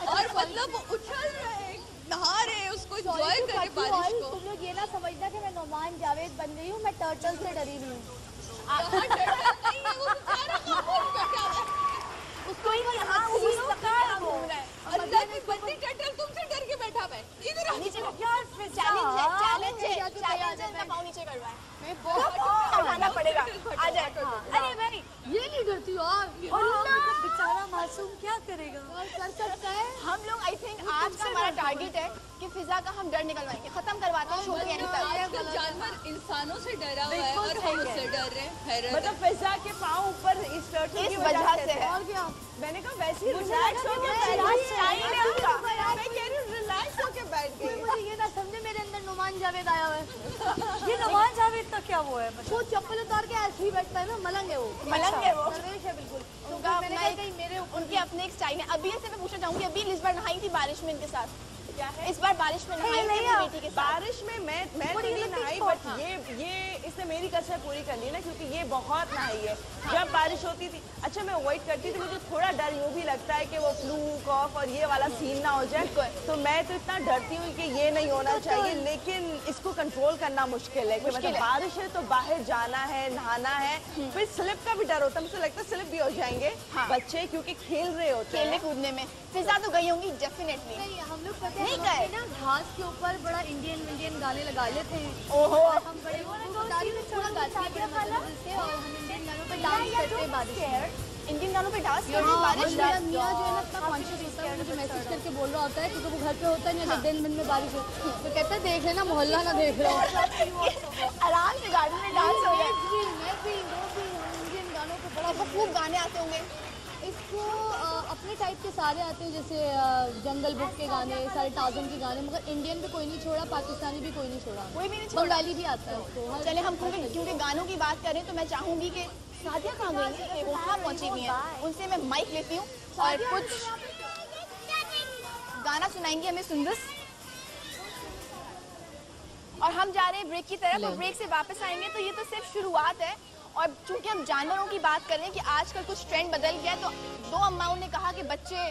और मतलब वो उछल रहे, नहा रहे, उसको एंजॉय कर रहे बारिश को। तुम लोग ये ना समझना कि मैं नोमान जावेद बन गई हूँ, मैं टर्टल से डरी हुई हूँ। उसको ही नहीं, हाँ उसी लगा घूम रहा है। अल्लाह की बंदी टटल तुमसे डर के बैठा है। इधर आओ। नीचे यार चैलेंज है मैं पाँव नीचे करवाए। मैं बहुत हटाना पड़ेगा। आ जाए। अरे भाई ये नहीं करती यार। बेचारा मासूम क्या करेगा? कर सकता है। हम लोग आई थिंक आज का हमारा टारगेट है कि फिजा का हम डर निकलवाएंगे, खत्म करवाते हैं शो के एंड तक। आजकल जानवर इंसानों से डरा हुआ है और हम उससे डर रहे हैं। हैरत है। मतलब फिजा के पाँव ऊपर इस टर्टल की वजह से है। और क्या? मैंने कहा वैसे ही रिलैक्स होके बैठ मैं कह रही हूँ रिलैक्स होके बैठ गई। मुझे ये ना समझे मेरे अंदर नुमान जावेद आया हुआ है। ये नुमान जावेद का क्या वो है? वो चप्पल उतार के ऐसे ही बैठता है ना, मलंग है वो। मलंग है वो। दरवेश है बिल्कुल। उनका मैंने अपना कहा एक कहीं मेरे उनके अपने एक स्टाइल है। अभी से मैं पूछना चाहूंगी, अभी इस बार नहाई थी बारिश में इनके साथ? क्या है? इस बार बारिश में नहाई थी अपनी बेटी के साथ? बारिश में मैं तो नहीं नहाई, बट ये इसने मेरी कसर पूरी कर ली ना, क्योंकि ये बहुत नहाई है। जब बारिश होती थी, अच्छा मैं अवॉइड करती थी, मुझे थोड़ा डर यूँ भी लगता है कि वो फ्लू कॉफ और ये वाला सीन ना हो जाए, तो मैं तो इतना डरती हूँ कि ये नहीं होना चाहिए, लेकिन इसको कंट्रोल करना मुश्किल है कि मतलब बारिश है तो बाहर जाना है, नहाना है, फिर स्लिप का भी डर होता है। मुझे लगता है स्लिप भी हो जाएंगे बच्चे, क्योंकि खेल रहे होते हैं। खेलने कूदने में फिजा तो गई होंगी डेफिनेटली। नहीं, हम लोग पता है नहीं हम गए। अपने ना घास के ऊपर बड़ा इंडियन गाने लगा लेते हैं। ओहो। और हम बड़े बता रही हूँ थोड़ा गाते हैं बड़े मजे से, और हम इंडियन गानों पे डांस करते हैं बारिश में। इंडियन गानों पे डांस करते हाँ, बारिश मेरा में। मियाँ जो है ना इतना कॉन्शियस होता है, मुझे मैसेज करके बोल रहा होता है क्योंकि वो घर पे होता है नहीं, अगर दिन में बारिश हो तो कहता है देख लेना मोहल्ला ना देख रहा हो। आराम से गार्डन में डांस हो गया। मैं भी इंडियन गानों पे बड़ा आपको खूब गाने आते होंगे। इसको अपने टाइप के सारे आते हैं, जैसे जंगल बुक के गाने, सारे टार्ज़न के गाने, मगर इंडियन भी कोई नहीं छोड़ा, पाकिस्तानी भी कोई नहीं छोड़ा, कोई भी नहीं छोड़ा। बंगाली भी आता है उसको। चले हम क्योंकि गानों की बात करें तो मैं चाहूंगी कि सादिया कहाँ गई है, वो कहाँ पहुंची हुई हैं, उनसे मैं माइक लेती हूँ और कुछ गाना सुनाएंगी हमें सुंदस। और हम जा रहे हैं ब्रेक की तरफ, और ब्रेक से वापस आएंगे तो ये तो सिर्फ शुरुआत है। और चूंकि हम जानवरों की बात कर रहे हैं कि आजकल कुछ ट्रेंड बदल गया है, तो दो अम्माओं ने कहा कि बच्चे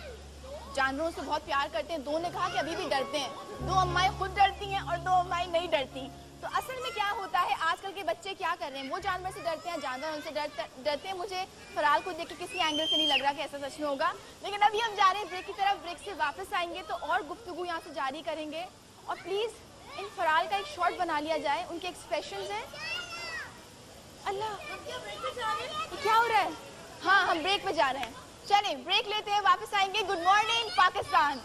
जानवरों से बहुत प्यार करते हैं, दो ने कहा कि अभी भी डरते हैं। दो अम्माएं खुद डरती हैं और दो अम्माएं नहीं डरती। तो असल में क्या होता है, आजकल के बच्चे क्या कर रहे हैं, वो जानवर से डरते हैं, जानवर उनसे डरते हैं। मुझे फराल को देख के किसी एंगल से नहीं लग रहा कि ऐसा सच में होगा। लेकिन अभी हम जा रहे हैं ब्रेक की तरफ, ब्रेक से वापस आएंगे तो और गुफ्तगू यहाँ से जारी करेंगे। और प्लीज इन फराल का एक शॉट बना लिया जाए, उनके एक्सप्रेशंस हैं। अल्लाह क्या हो रहा है? हाँ हम ब्रेक पे जा रहे हैं, चलें ब्रेक लेते हैं, वापस आएंगे। Good morning Pakistan.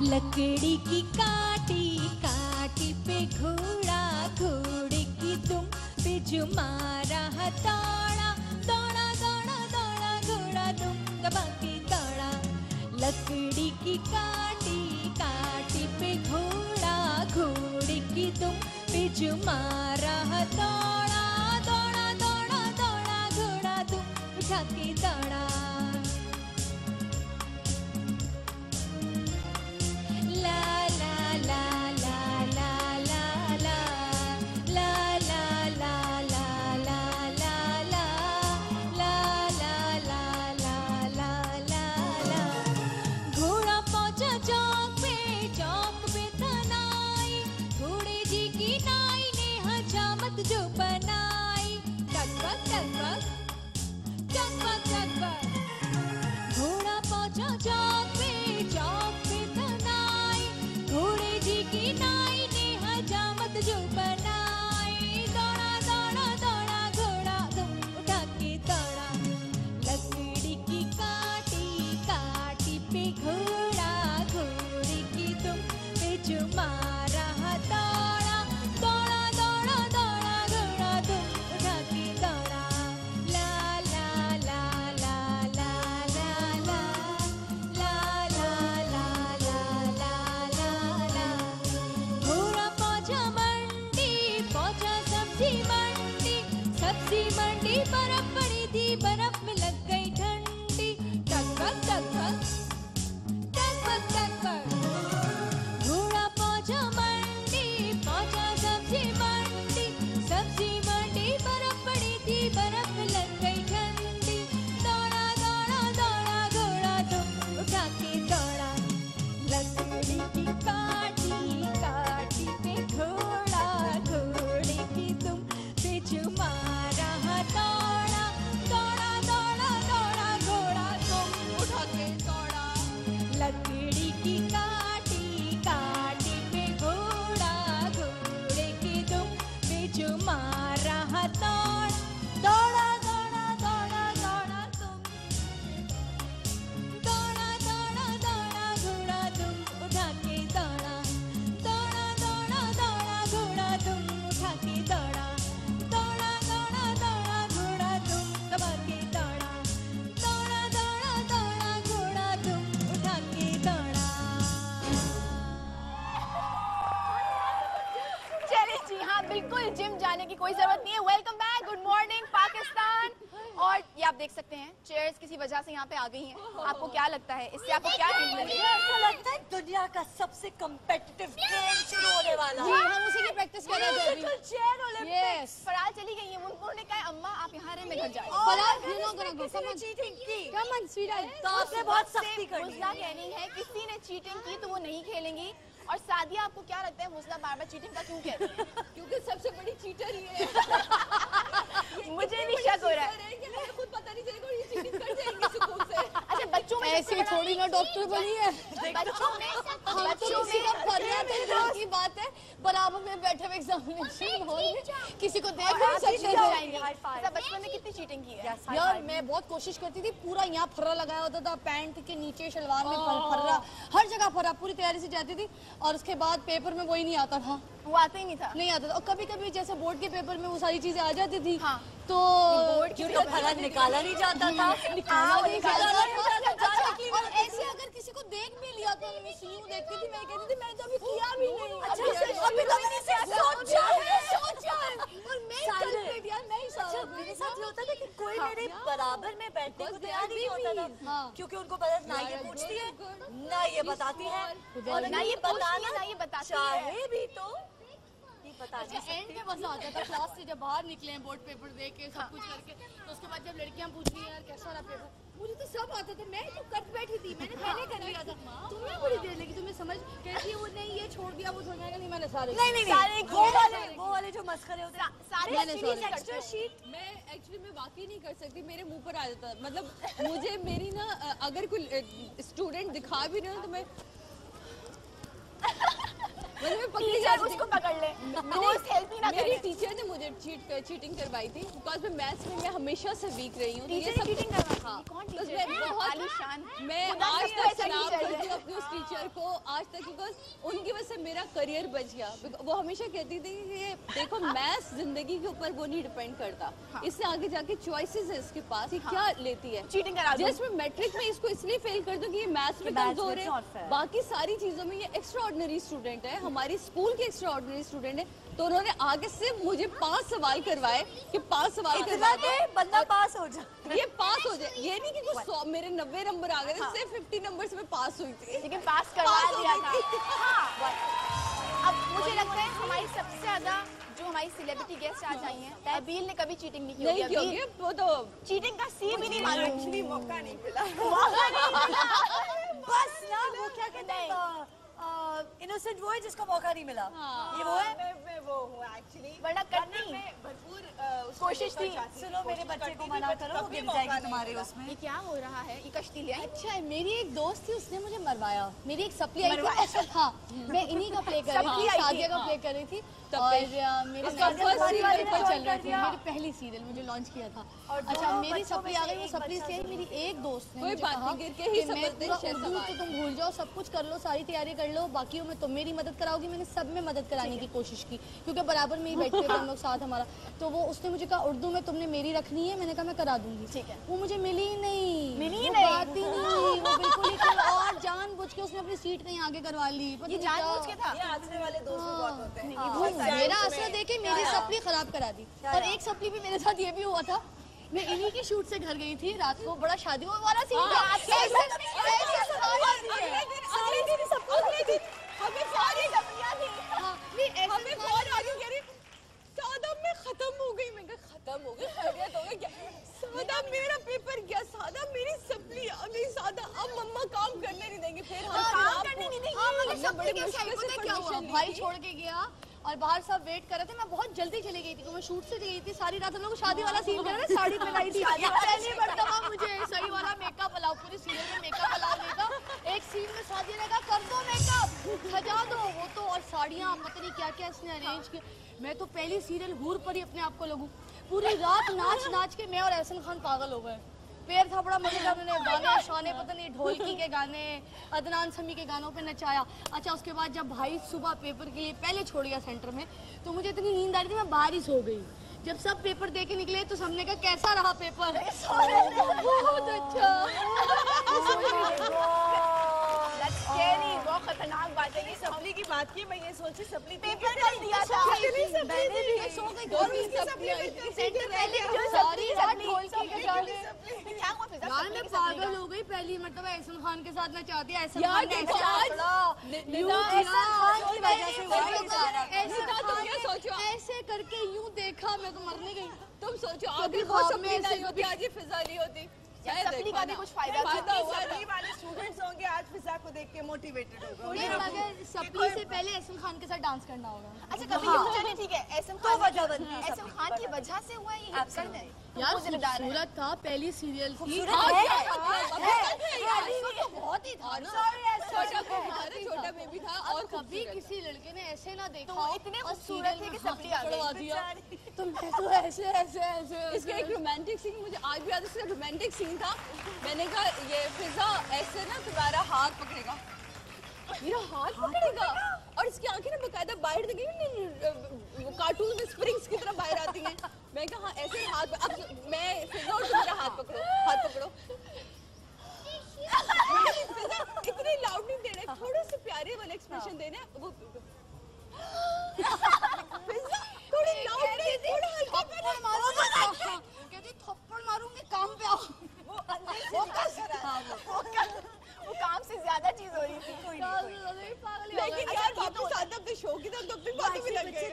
लकड़ी की काटी काटी पे घोड़ा, घोड़े की दुम पे जुमारा हथौड़ा, दौड़ा दौड़ा दौड़ा घोड़ा दुम दबा के दौड़ा। लकड़ी की काटी काटी पे घोड़ा, घोड़े की दुम पे जुमारा हथौड़ा, दौड़ा दौड़ा दौड़ा घोड़ा दुम उठा के दौड़ा। जो बनाई टकबक टकबक टकबक टकबक, घोड़ा पहुंचा चौक पे तनाई, घोड़े जी की नाई ने हजामत जो बनाई, दौड़ा दौड़ा दौड़ा घोड़ा दुम उठा के दौड़ा। लकड़ी की काटी काटी पे घोड़ा, घोड़े की दुम पे जुमारा हथौड़ा, दौड़ा दौड़ा दौड़ा घोड़ा बिल्कुल जिम जाने की कोई जरूरत नहीं है। Welcome back, good morning Pakistan. और ये आप देख सकते हैं चेयर्स किसी वजह से यहाँ पे आ गई हैं। आपको क्या लगता है इससे आपको क्या हैंडल है? ऐसा लगता है दुनिया का सबसे कम्पिटिटिव गेम शुरू होने वाला जी, है। हम उसी की प्रैक्टिस कर रहे थे अभी। Chair Olympics. यस। फराल चली गई है, उन्होंने कहा अम्मा आप यहाँ रहे मैं घर जाए। फराल, you know, किसी ने चीटिंग की come on, sweetheart. तो आपने बहुत सख्ती कर दी। मुस्ला कह रही है किसी ने चीटिंग की तो वो नहीं खेलेंगी। और सादिया आपको क्या लगता है मुस्ला बार बार चीटिंग का क्यों कह रही है? क्योंकि सबसे बड़ी चीटर ही है। मुझे नहीं शक हो रहा है। खुद पता नहीं चलेगा ये चीटिंग कर जाएंगे सुकून से। अच्छा बच्चों में ऐसे थोड़ी ना डॉक्टर बनी है। बच्चों में की बात है, बराबर में बैठे हुए एग्जामिनेशन हॉल में किसी को देख हाँ, नहीं सकते जाएंगे। अच्छा बचपन में कितनी चीटिंग की है? यार मैं बहुत कोशिश करती थी, पूरा यहाँ फर्रा लगाया होता था, पैंट के नीचे शलवार में फर्रा, हर जगह फर्रा, पूरी तैयारी से जाती थी। और उसके बाद पेपर में वही नहीं आता था, वो आता ही नहीं था। नहीं आता था। और कभी कभी जैसे बोर्ड के पेपर में वो सारी चीजें आ जाती थी, हाँ। तो बोर्ड क्यों तो फला निकाला नहीं जाता था। निकाला नहीं जाता था। और ऐसे अगर किसी को देख भी लिया तो मैं यूं देखती थी, मैं कहती थी मैं तो अभी किया भी नहीं। अच्छा, अभी तो मैंने सिर्फ सोचा है। और मैं कल्प्रिट यार, मैं ही अच्छा, सारा मेरे साथ ये होता था कि कोई मेरे बराबर में बैठने को तैयार नहीं होता था, क्योंकि उनको पता ना ये पूछती है ना ये बताती है, और ना ये बताना ना ये बताती है। चाहे भी तो ये बता नहीं एंड में मजा आता था क्लास से जब बाहर निकले हैं बोर्ड पेपर दे के सब कुछ करके, तो उसके बाद जब लड़कियां पूछ रही हैं यार कैसा रहा पेपर, मुझे तो सब आता था, मैं तो कर बैठी थी, मैंने पहले कर लिया था। तुम्हें बड़ी देर लगी, तुम्हें समझ कैसी वो नहीं ये छोड़ दिया वो छोड़ जाएगा, नहीं मैंने सारे नहीं वो वाले जो मस्खरे होते हैं सारे एक्स्ट्रा शीट मैं एक्चुअली मैं वाकई नहीं कर सकती, मेरे मुंह पर आ जाता। मतलब मुझे मेरी ना अगर कोई स्टूडेंट दिखा भी रहे हो तो मैं मैं पकड़ी टीचर उसको पकड़ ले, दोस्त हेल्प ही ना मेरी करे। टीचर ने मुझे चीटिंग करवाई थी, बिकॉज मैं मैथ्स में मैं हमेशा से वीक रही हूँ। टीचर ने चीटिंग करवाई? हाँ, कौन तो टीचर? मैं बहुत आलीशान। मैं खुदा आज सबको तक ऐसा सलाम टीचर करती है। हूँ अपने उस टीचर को आज तक, बिकॉज उनकी वजह से मेरा करियर बच गया। वो हमेशा कहती थी कि ये देखो मैथ्स जिंदगी के ऊपर वो नहीं डिपेंड करता, इससे आगे जाके चॉइसेस है इसके पास, ये क्या लेती है चीटिंग करा दो। जस्ट मैं मैट्रिक में इसको इसलिए फेल कर दूं कि ये मैथ्स में कमजोर है, बाकी सारी चीजों में ये एक्स्ट्रा ऑर्डिनरी स्टूडेंट है, हमारी स्कूल के एक्स्ट्रा ऑर्डिनरी स्टूडेंट है। तो उन्होंने आगे से मुझे 5 सवाल करवाए कि 5 सवाल करवा दे बंदा पास हो जाए, ये पास हो जाए। ये नहीं कि कुछ 100 मेरे 90 नंबर आ गए थे, सिर्फ 50 नंबर से मैं पास हुई थी, लेकिन पास करवा पास हो दिया गई था। थी। हाँ। अब मुझे लगता है हमारी सबसे ज्यादा जो हमारी सेलिब्रिटी गेस्ट आज आई हैं, अबील ने कभी चीटिंग नहीं की नहीं होगी। क्योंकि वो तो चीटिंग का सी भी नहीं मालूम। एक्चुअली मौका नहीं मिला। बस ना वो क्या कहते हैं इनोसेंट वो है जिसको मौका नहीं मिला, ये वो है। मैं वो हूँ एक्चुअली, वरना करनी भरपूर कोशिश थी। सुनो मेरे बच्चे को मना करो, वो गिर जाएगी तुम्हारे उसमें। ये क्या हो रहा है? ये कश्ती ले आई? अच्छा मेरी एक दोस्त थी उसने मुझे मरवाया, मेरी एक सप्ली आई थी। हाँ मैं इन्हीं का प्ले कर रही थी, सादिया का प्ले कर रही थी। और मेरे फर्स्ट सीरियल पर चल रही थी, मेरी पहली सीरियल मुझे लॉन्च किया था। अच्छा मेरी सप्ली आ गई, वो सप्ली से आई मेरी एक दोस्त ने कोई मुझे बात कहा नहीं, गिर के ही कि मैं समझते हैं पूरा शेर उर्दू तो तुम भूल जाओ, सब कुछ कर लो, सारी तैयारी कर लो, बाकी में तुम मेरी मदद कराओगी। मैंने सब में मदद कराने की कोशिश की क्योंकि बराबर में ही बैठते थे हम लोग साथ हमारा। तो वो उसने मुझे कहा उर्दू में तुमने मेरी रखनी है, मैंने कहा मैं करा दूंगी। ठीक है। वो मुझे मिली ही नहीं, मिली ही वो नहीं। बात ही नहीं, वो बिल्कुल ही कोई और जानबूझ के उसने अपनी सीट कहीं आगे करवा ली। पता ये नहीं जानबूझ क्या। के था? ये आजकल वाले दोस्त भी बहुत होते हैं। वो मेरा आसरा देके मेरी सप्ली खराब करा दी। और एक सप्ली भी मेरे साथ ये भी हुआ था, मैं इन्हीं के शूट से घर गई थी रात को, बड़ा शादी वाला सीन था। हमें सारी सपनियां थी, हमें फोन आ गई कह रही सादा में खत्म हो गई। मैं कहा खत्म हो गई, खैरियत हो गई क्या? सादा मेरा पेपर गया, सादा मेरी सप्ली आ गई, सादा अब मम्मा काम करने नहीं देंगे। फिर हम काम करने नहीं देंगे। हाँ, मगर हमने सब बड़ी ठीक है, मुश्किल साइड से में क्या हुआ? permission ली भाई थी। छोड़ के गया और बाहर सब वेट कर रहे थे। मैं बहुत जल्दी चली गई थी क्योंकि मैं शूट से गई थी, सारी रात हम लोग शादी वाला सीन कर रहे थे, साड़ी पहनाई थी। पहली मर्तबा मुझे सही वाला मेकअप अलाउ, पूरी सीरियल में मेकअप अलाउ नहीं था। एक सीन में शादी ने कहा कर दो मेकअप, सजा दो, वो तो और साड़ियाँ पता नहीं क्या क्या इसने अरेंज किया। मैं तो पहली सीरियल हूर पर ही अपने आप को लगूं, पूरी रात नाच नाच के मैं और एहसन खान पागल हो गए। पैर था बड़ा मजेदार, उन्होंने गाने शाने पता नहीं ढोलकी के गाने, अदनान समी के गानों पे नचाया। अच्छा उसके बाद जब भाई सुबह पेपर के लिए पहले छोड़ गया सेंटर में, तो मुझे इतनी नींद आ रही थी मैं बाहर ही सो गई। जब सब पेपर दे के निकले तो सबने कहा कैसा रहा पेपर? बहुत अच्छा। बहुत खतरनाक बात बात है। ये सपली की बात की, मैं ये सोची सपली पेपर कर दिया था। मैंने भी सो गई यार, मैं पागल हो गई। पहली मरतबा एहसन खान के साथ मैं चाहती हूँ एहसन खान ने ऐसे करके यूं देखा, मैं तो मरने गई। तुम सोचो अगर वो सपनी नहीं होती आज ये फिजा नहीं होती। सपली का भी कुछ फायदा हुआ। सपली वाले स्टूडेंट्स होंगे आज फिजा को देख के मोटिवेटेड होंगे। मगर सपली से पहले एहसन खान के साथ डांस करना होगा। अच्छा कभी ये चलिए ठीक है, एहसन खान की वजह से हुआ ये कर दें यार खूबसूरत था, पहली सीरियल थी, बहुत ही था ना। छोटा बेबी था और कभी किसी लड़के ने ऐसे ना देखा, तो इतने खूबसूरत थे कि सपली आ गई। तुमने तो ऐसे ऐसे ऐसे इसका एक रोमांटिक सीन मुझे आज भी याद है। इसका रोमांटिक सीन था, मैंने कहा ये फिजा ऐसे ना तुम्हारा हाथ पकड़ेगा, मेरा हाथ पकड़ेगा, और इसकी आंखें ना बकायदा बाहर देखी, कार्टून में स्प्रिंग्स की तरह बाहर आती हैं। मैं कहा हाँ ऐसे हाथ, अब मैं फिजा और तुम मेरा हाथ पकड़ो, हाथ पकड़ो। फिजा इतनी लाउड नहीं दे रहे, थोड़े से प्यारे वाले एक्सप्रेशन दे रहे हैं वो। फिजा थोड़ी लाउड नहीं, थोड़ा हल्का कहती थप्पड़ मारूंगी, काम पे आओ। वो काम से ज्यादा चीज हो रही थी। लेकिन यार वापस आते अपने शो की तरफ, अपनी बातों में लग गए।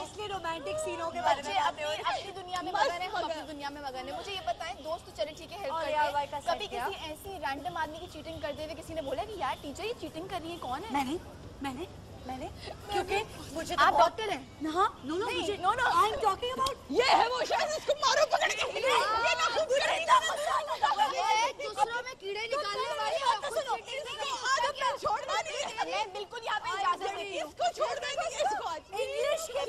इसलिए रोमांटिक सीनों के बारे में अपनी दुनिया में मगन है, हम अपनी दुनिया में मगन है। मुझे ये बताएं, दोस्त तो चले ठीक है हेल्प करते हैं, कभी किसी ऐसी रैंडम आदमी की चीटिंग करते हुए किसी ने बोला कि यार टीचर ये चीटिंग कर रही है, कौन है? मैंने क्योंकि मुझे आप डॉक्टर हैं? हाँ, नो मुझे no I am talking about ये है वो, शायद इसको मारो पकड़ के। ये ना दूसरों में कीड़े निकालने वाली छोड़ना नहीं, मैं बिल्कुल यहाँ पे इजाजत देती हूँ। इसको छोड़ना नहीं, इसको आज इंग्लिश के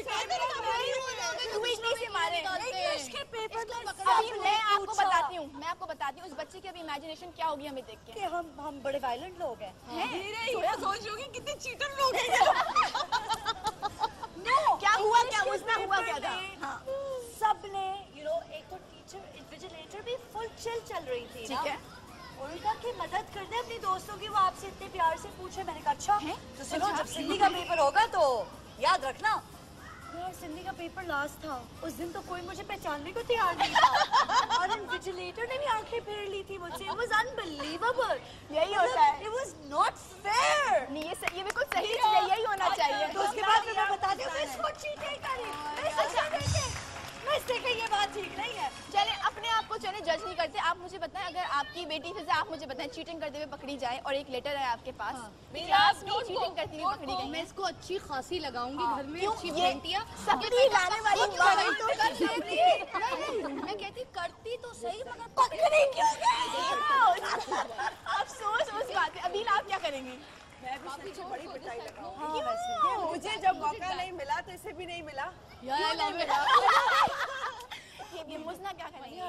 इंग्लिश के पेपर अभी मैं आपको बताती हूँ उस बच्चे की अभी इमेजिनेशन क्या होगी हमें देख के। कि हम बड़े वायलेंट लोग हैं। सोच रही कितने चीटर लोग हैं। क्या हुआ, क्या उसमें हुआ क्या था? सबने एक तो टीचर इन्विजिलेटर भी फुल चिल चल रही थी ना, ठीक है। उनका की मदद कर दे अपनी दोस्तों की, वो आपसे इतने प्यार से पूछे। मैंने कहा अच्छा तो सुनो, जब सिंधी का पेपर होगा तो याद रखना। यार सिंधी का पेपर लास्ट था उस दिन, तो कोई मुझे पहचानने को तैयार नहीं था और इन्विजिलेटर ने भी आंखें फेर ली थी मुझसे। It was unbelievable। यही होता है। It was not fair। नहीं ये बिल्कुल सही चीज है, यही होना चाहिए। तो उसके बाद मैं बता दूं मैं इसको चीटिंग करी, मैं इससे कहीं ये बात ठीक नहीं है। चले अपने आप को चले जज नहीं करते। आप मुझे बताएं, अगर आपकी बेटी फिजा आप मुझे बताएं चीटिंग करते हुए पकड़ी जाए और एक लेटर है आपके पास, क्लास में चीटिंग करती हुई पकड़ी गई, मैं इसको अच्छी खासी लगाऊंगी घर में, अच्छी पेंटियां सबकी लाने वाली मैं कहती करती तो सही मगर पकड़ी क्यों गई? अफसोस उस बात पे। अभी आप क्या करेंगे? मैं भी सच में बड़ी पिटाई लगाऊंगी। मुझे जब मौका नहीं मिला तो इसे भी नहीं मिला। ये मुझना क्या करेंगे?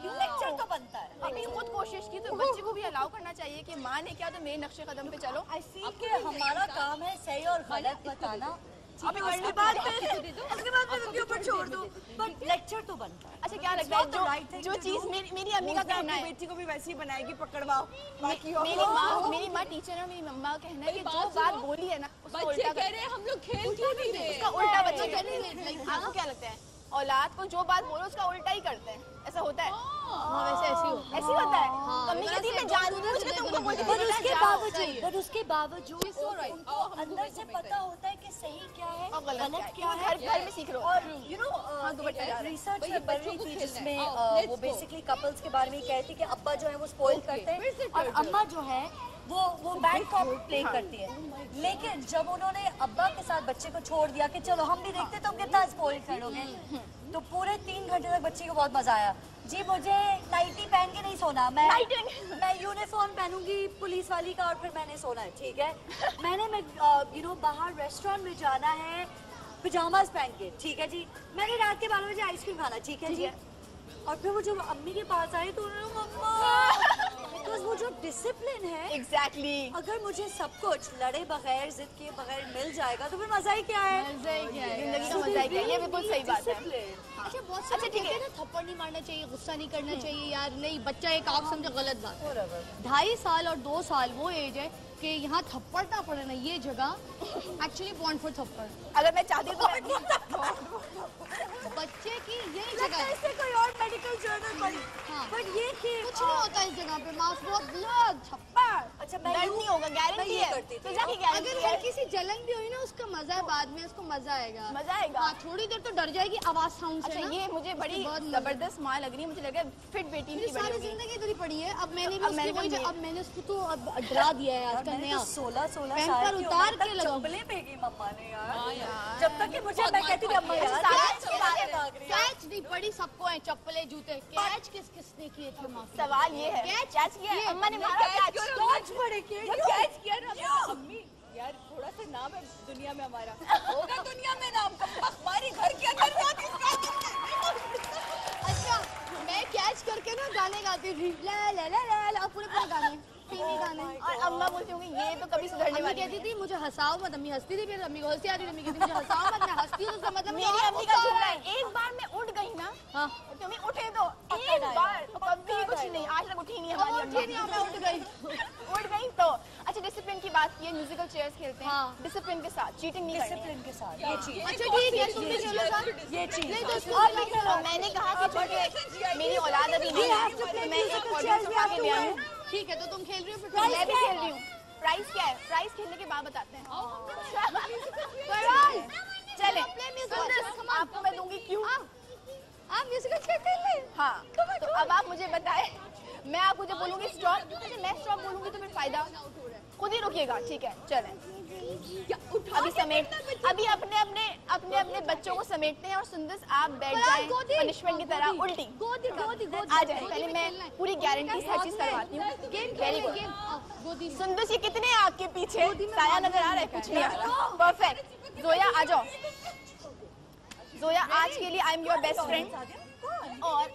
लेक्चर तो बनता है। अभी खुद कोशिश की तो बच्चे को भी अलाउ करना चाहिए कि माँ ने क्या तो मेरे नक्शे कदम पे चलो। हमारा काम है सही और गलत बताना। अभी उसके बाद उनके ऊपर छोड़ दो, बट लेक्चर तो बनता है। अच्छा क्या लगता है जो चीज मेरी अम्मी का कहना है, बेटी को भी वैसे ही बनाएगी, पकड़वाओ। मेरी माँ टीचर है, मेरी मम्मा का कहना है कि जो बात बोली है ना उसको उल्टा कह रहे हैं, हम लोग खेल क्यों नहीं रहे? उसका उल्टा बच्चे कह रहे हैं। आपको क्या लगता है? औलाद को जो बात बोलो उसका उल्टा ही करते हैं, ऐसा होता है? वैसे ऐसी होता है। मम्मी कहती है मैं जानबूझ के तुमको बोलती हूँ, पर उसके बावजूद उनको अंदर से पता होता है कि सही क्या है और गलत क्या है। घर में सीख रहे हो। और रिसर्च में पढ़ रही थी जिसमें वो बेसिकली कपल्स के बारे में कहती है कि अब्बा जो है वो स्पॉइल करते हैं और अम्मा जो है वो बैड कॉप प्ले करती है। लेकिन जब उन्होंने अब्बा के साथ बच्चे को छोड़ दिया कि चलो हम भी देखते तो हम कितना स्पॉइल करोगे, तो पूरे 3 घंटे तक बच्चे को बहुत मजा आया। जी मुझे नाइटी पहन के नहीं सोना, मैं यूनिफॉर्म पहनूंगी पुलिस वाली का और फिर मैंने सोना है, ठीक है। मैंने बाहर रेस्टोरेंट में जाना है पिजामाज पहन के, ठीक है जी। मैंने रात के 12 बजे आइसक्रीम खाना, ठीक है जी। और फिर वो जब अम्मी के पास आई तो बिकॉज वो जो डिसिप्लिन है एग्जैक्टली, अगर मुझे सब कुछ लड़े बगैर जिद किए बगैर मिल जाएगा तो फिर मजा ही क्या है? जिंदगी का मजा ही क्या है? ये बिल्कुल सही बात है। अच्छा बहुत अच्छा ठीक है ना, थप्पड़ नहीं मारना चाहिए, गुस्सा नहीं करना चाहिए यार, नहीं बच्चा एक आप समझो गलत बात। 2.5 साल और 2 साल वो एज है कि यहाँ थप्पड़ ना पड़े ना, ये जगह एक्चुअली पॉइंट फॉर थप्पड़। अगर मैं चाहती हूँ तो बच्चे की यही जगह है। इससे कोई और मेडिकल जर्नल पढ़ी। हाँ। बट ये कि कुछ नहीं होता इस जगह पे, माउस बहुत ब्लड थप्पड़। अच्छा दर्द नहीं होगा, गारंटी है। तो जाके गारंटी अगर है। हल्की सी जलन भी हुई ना, उसका मजा है बाद में, उसको मजा आएगा। मजा आएगा। हाँ, थोड़ी देर तो डर जाएगी आवाज साउंड से अच्छा ना। ये मुझे बड़ी बहुत मजा- जबरदस्त माँ लग रही है, मुझे लग रहा है फिट बेटी मेरी की बड़ी सारी होगी। जिंदगी इधर ही पड़ी है। अब मैंने भी अब उसकी मैंने वही भी- अब मैंने उसको तो अब डरा दिया है आजकल नया। 16 पैंट साल पर की उतार उम्र के तक लगाओ। चप्पलें फेंकी मम्मा ने यार। हाँ यार। जब तक कि मुझे मैं कहती थी अम्मा यार कैच नहीं पड़ी सबको है, चप्पले जूते। कैच किसने किए थे माफी? सवाल ये है कैच किया है? अम्मा ने मारा कैच। कैच पड़े के कैच किया ना अम्मी यार, थोड़ा सा नाम है दुनिया में हमारा, होगा दुनिया में नाम का, हमारी घर के अंदर जाती अच्छा, मैं कैच करके ना गाने गाती थी, ला ला ला ला ला, पूरे पूरे गाने, टीवी गाने। और अम्मा बोलती होंगी ये तो कभी सुधरने अम्मी वाली कहती नहीं है। थी मुझे हंसाओ मत, अम्मी हंसती थी, फिर अम्मी को हंसी आती थी, अम्मी कहती मुझे हंसाओ मत, मैं हंसती हूँ तो उसका मतलब मेरी और अम्मी का गुस्सा सुनना है। है, एक बार मैं उठ गई ना, हाँ, तुम्हें उठे दो एक बार, कभी कुछ नहीं, आज तक उठी नहीं हमारी उठी नहीं, अम्मा। मैं उठ गई। उठ गई तो अच्छा। डिसिप्लिन की बात की है, म्यूजिकल चेयर्स खेलते हैं हाँ। डिसिप्लिन के साथ, चीटिंग नहीं करनी है। डिसिप्लिन के साथ ये चीज अच्छा ठीक है, तुम भी खेलो साथ। ये चीज नहीं तो उसको और मैंने कहा कि चूंकि मेरी औलाद अभी नहीं है तो मैं एक ऑडियंस उठा के ले आई हूँ। ठीक है, तो तुम खेल रही हो, फिर मैं भी खेल रही हूँ। प्राइस क्या है? प्राइस खेलने के बाद बताते हैं। चले सुंदर, आपको मैं दूंगी क्यों? आप म्यूजिकल चेयर खेल ले। हाँ, तो अब आप मुझे बताएं, मैं आपको जब बोलूंगी स्टॉप, मैं स्टॉप बोलूंगी तो फिर फायदा खुद ही रुकिएगा, ठीक है? चलें। अभी समेट, अभी अपने अपने बच्चों को समेटते हैं और सुंदर आप बैठ जाएं पनिशमेंट की तरह उल्टी गोदी गोदी गोदी आ जाए। पहले मैं पूरी गारंटी से हर चीज करवाती हूँ। Very good. गोदी सुंदर ये कितने हैं आपके पीछे? साया नजर आ रहा है? कुछ नहीं आ रहा। परफेक्ट। जोया आ जाओ। जोया आज के लिए I am your best friend और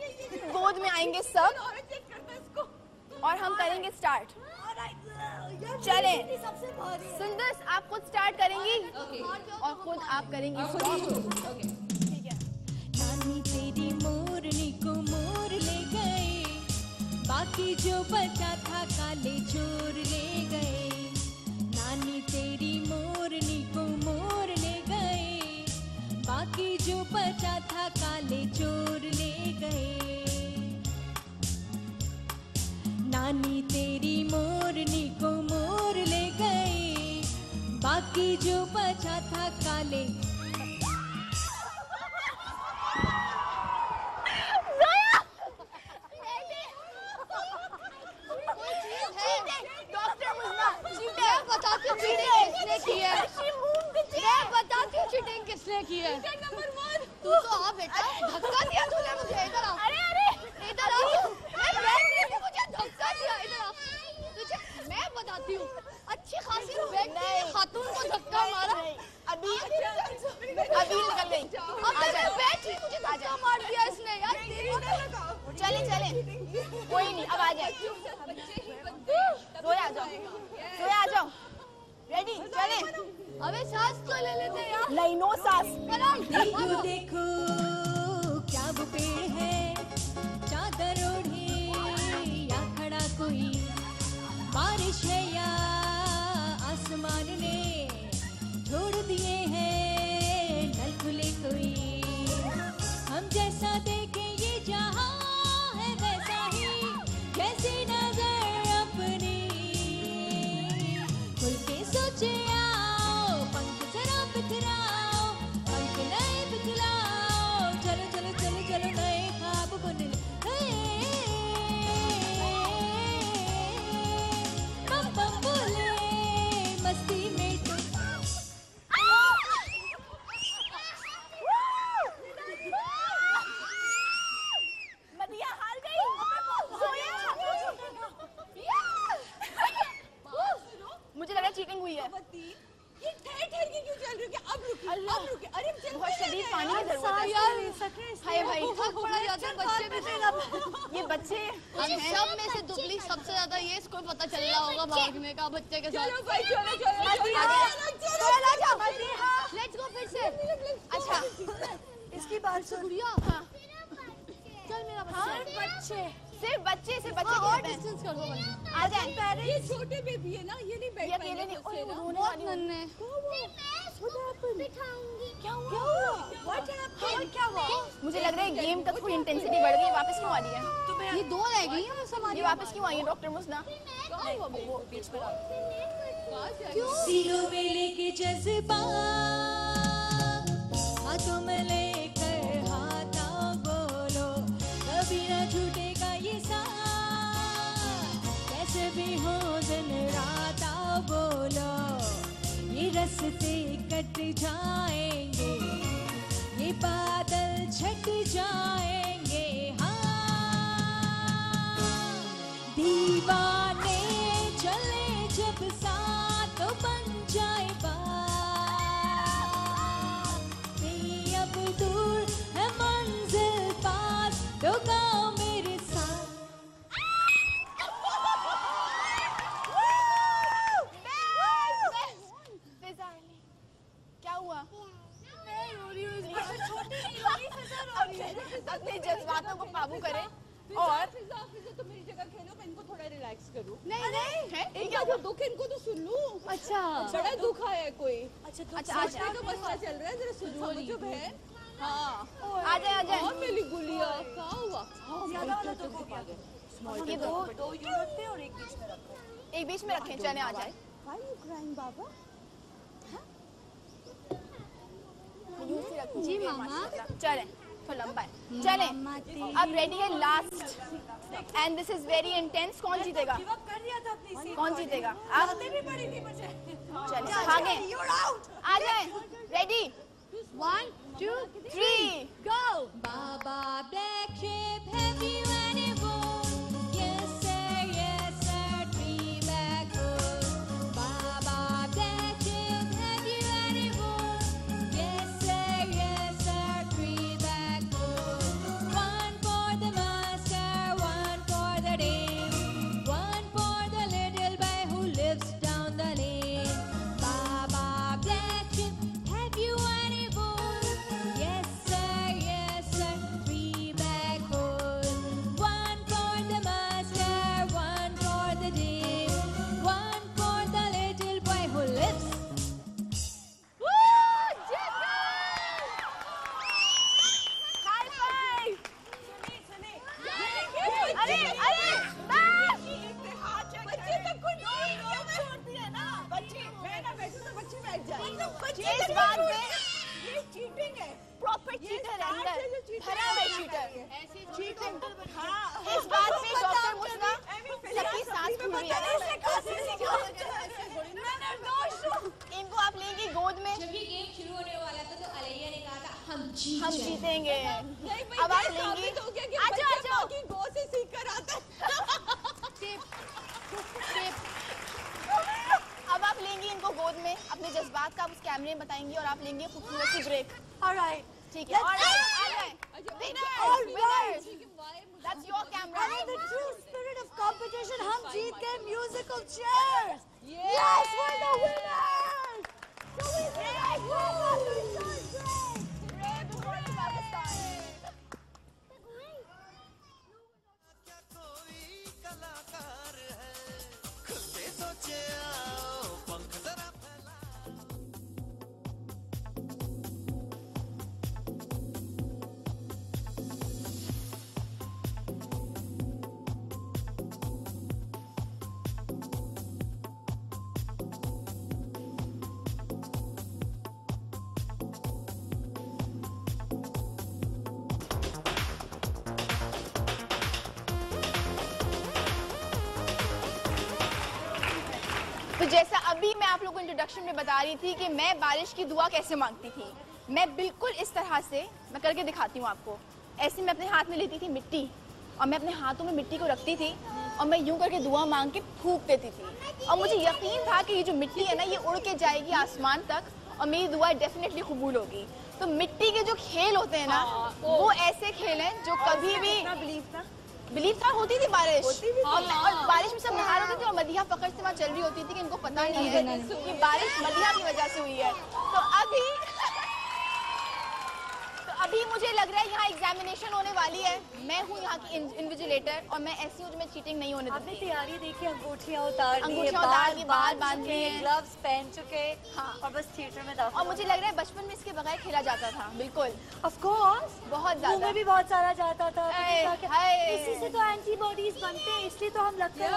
गोद में आएंगे सब और हम करेंगे स्टार्ट। चले सुंदर, आप खुद स्टार्ट करेंगी और खुद आप करेंगी स्टॉप। ठीक है। नानी तेरी मोरनी को मोर ले गए, बाकी जो बचा था काले चोर ले गए। नानी तेरी मोरनी को मोर ले गए, बाकी जो बचा था काले चोर ले गए। नानी तेरी मोरनी को मोर ले गए, बाकी जो बचा था काले। डॉक्टर मुन्ना, मैं बताती हूँ चीटिंग किसने की है। मैं बताती हूँ चीटिंग किसने की है। तू तो आ बेटा, धक्का दिया तूने मुझे, इधर आ। अरे इधर आ। मैं बैठ रही थी, मुझे धक्का दिया, इधर आ। तुझे मैं बताती हूँ, अच्छी खासी बैठ के खातून को धक्का मारा। अभी निकल गई। अब मैं बैठ रही, मुझे धक्का मार दिया इसने यार। चले कोई नहीं, अब आ जाए। जोया आ जाओ, जोया आ जाओ। रेडी? चले। अबे सांस तो ले लेते यार। नहीं, नो सांस। देखो देखो क्या वो पेड़ है, चादर ओढ़े या खड़ा कोई। बारिश है या आसमान ने छोड़ दिए हैं नल खुले कोई। हम जैसा देखें ये जहां है वैसा ही, जैसी नजर अपनी। खुल के सोचे आओ, पंख जरा बिखराओ, पंख नए बिखराओ। चलो चलो चलो चलो नए ख्वाब बुन ले। बम बम बोले मस्ती में तो। मदिया हार गई। मुझे लगा चीटिंग हुई है। ये ठहर ठहर के क्यों चल रही हो? अब रुकी। अरे बहुत शदीद पानी की जरूरत है। हाय भाई, थक पड़ा जाता है बच्चे भी। ये बच्चे हम सब में से दुबली सबसे ज्यादा ये इसको पता चल रहा होगा भागने का बच्चे के साथ। चलो भाई, चलो लेट्स गो फिर से। अच्छा इसकी बात सुन। गुड़िया, हाँ चल मेरा बच्चा। बच्चे सिर्फ बच्चे से बच्चे और खेलते हैं। डिस्टेंस कर दो बल्कि। आ जाए। ये छोटे बेबी है ना, ये नहीं बैठ ये अकेले नहीं, पाएंगे ओह, ना। रोने बहुत वाली हो। नन्हे। क्या हुआ? क्या हुआ? मुझे लग रहा है गेम का थोड़ी इंटेंसिटी बढ़ गई, वापस क्यों आ रही है? ये 2 रह गई हैं बस हमारी। ये वापस क्यों आई है डॉक्टर मुस्ना? दिलों में लेके जज्बा हाथों में लेकर हाथ आओ बोलो, कभी ना छूटेगा ये साथ, कैसे भी हो दिन रात आओ बोलो, ये रास्ते कट जाएंगे, ये बादल छट जाएंगे, हाँ दीवाने चले जब साथ तो बन जाए बात, नहीं अब दूर है मंजिल पास, तो गाओ मेरे साथ। क्या हुआ? अपने जज्बातों को काबू करें और तो मेरी जगह खेलो, मैं इनको थोड़ा रिलैक्स करूँ। नहीं है क्या हुआ? दुख इनको तो सुन लूं। अच्छा बड़ा दुख है कोई। अच्छा अच्छा सोचने का मसला चल रहा है, जरा समझो बहन। हाँ आ जाए आ जाए। और मेरी गुलिया क्या हुआ? ज्यादा वाला दुख हो गया। ये दो यूं रखते हैं और एक बीच में रखते हैं। एक बीच में रखें, चले आ जाए। Why you crying, बाबा? जी मामा। चले तो लंबा है, चले अब रेडी है last and this is very intense. कौन जीतेगा? गिव अप कर दिया था अपनी सीट। कौन जीतेगा? आप आते भी पड़ी थी मुझे। चले भागे, आ जाए। Ready 1 2 3 go। Baba Black Sheep, have you any wool? Yes sir, 3 bag full. Baba Black Sheep, have you any wool? Yes sir, 3 bag full. One for the master, one for the dame, one for the little boy who lives down the lane. Baba Black Sheep, have you any wool? Yes sir, 3 bag full. One for the master, one for the dame, one for the little boy who lives. High five. अरे अरे बच्चे तक को नहीं छोड़ती है ना। बच्चे मैं ना बैठूं तो बच्चे बैठ जाए। इस बात पे ये चीटिंग है। प्रॉपर चीटर है अंदर, भरा हुआ चीटर। चीटिंग। हाँ। इस बात पे डॉक्टर मुस्ना सबकी सांस फूल रही है। इनको आप लेंगी गोद में? जब ये गेम शुरू होने वाला था तो अलैया ने कहा था हम हम जीतेंगे। अब आप लेंगी? आजो आजो। गो से सीख कर आता अब आप लेंगी इनको गोद में, अपने जज्बात का आप उस कैमरे में बताएंगी और आप लेंगे खूबसूरत सी ब्रेक। Alright. ठीक है? That's your camera. And in the true spirit of competition, हम जीत गए musical chairs. Yes, we're the winners. So we did क्या कोई कलाकार है, खुल के सोचे आओ, पंख जरा फैला। तो जैसा अभी मैं आप लोगों को इंट्रोडक्शन में बता रही थी कि मैं बारिश की दुआ कैसे मांगती थी, मैं बिल्कुल इस तरह से मैं करके दिखाती हूँ आपको। ऐसे मैं अपने हाथ में लेती थी मिट्टी और मैं अपने हाथों में मिट्टी को रखती थी और मैं यूं करके दुआ मांग के फूंक देती थी और मुझे यकीन था कि ये जो मिट्टी है ना ये उड़ के जाएगी आसमान तक और मेरी दुआ डेफिनेटली कबूल होगी। तो मिट्टी के जो खेल होते हैं ना वो ऐसे खेल हैं जो कभी भी बिलीव था होती थी बारिश और बारिश में सब नहा रहे थे और मदीहा फखर से वहाँ चल रही होती थी कि इनको पता नहीं है कि बारिश मदीहा की वजह से हुई है। तो अभी मुझे लग रहा है यहाँ एग्जामिनेशन होने वाली है। मैं हूँ यहाँ की इन्विजिलेटर और मैं ऐसी हूँ जो मैं चीटिंग नहीं होने आपने देती। तैयारी देखी, अंगूठियाँ उतार दी, अंगूठियाँ उतार दी, बाल बांध लिए, ग्लव्स पहन चुके, हाँ। और बस थिएटर में दाखिल। और मुझे लग रहा है बचपन में इसके बगैर खेला जाता था। बिल्कुल, ऑफ कोर्स, बहुत मुंह ज्यादा। में भी बहुत सारा जाता था। हाय। इसी से तो एंटीबॉडीज बनते हैं, इसलिए तो हम लगते हैं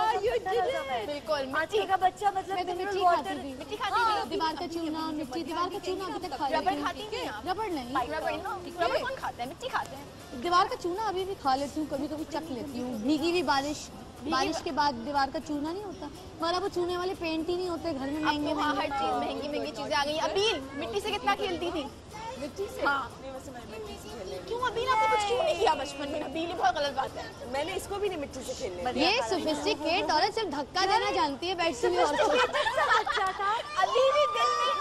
बिल्कुल। आजकल का बच्चा मतलब मैं तो mineral मिट्टी water- खाती थी। मिट्टी खाती थी। दीवार का चूना, मिट्टी, दीवार का चूना अभी तक खा लेती रबड़ हूँ। खाती थी आप? रबड़ नहीं, रबड़ कौन खाता है? मिट्टी खाते हैं। दीवार का चूना अभी भी खा लेती हूँ, कभी कभी चख लेती हूँ। भीगी हुई बारिश के बाद दीवार का चूना नहीं होता, हमारा वो चूने वाले पेंट ही नहीं होते घर में, महंगे अब तो वहाँ हर महंगे। चीज महंगी महंगी चीजें आ गई। अबील मिट्टी से कितना खेलती थी? मिट्टी से हाँ। क्यों अबील आपने कुछ क्यों नहीं किया बचपन में? अबील ये बहुत गलत बात है। मैंने इसको भी नहीं मिट्टी से खेलने दिया। ये सोफिस्टिकेट औरत सिर्फ धक्का देना जानती है बेड से भी और कुछ। बच्चा था। अभी भी दिल में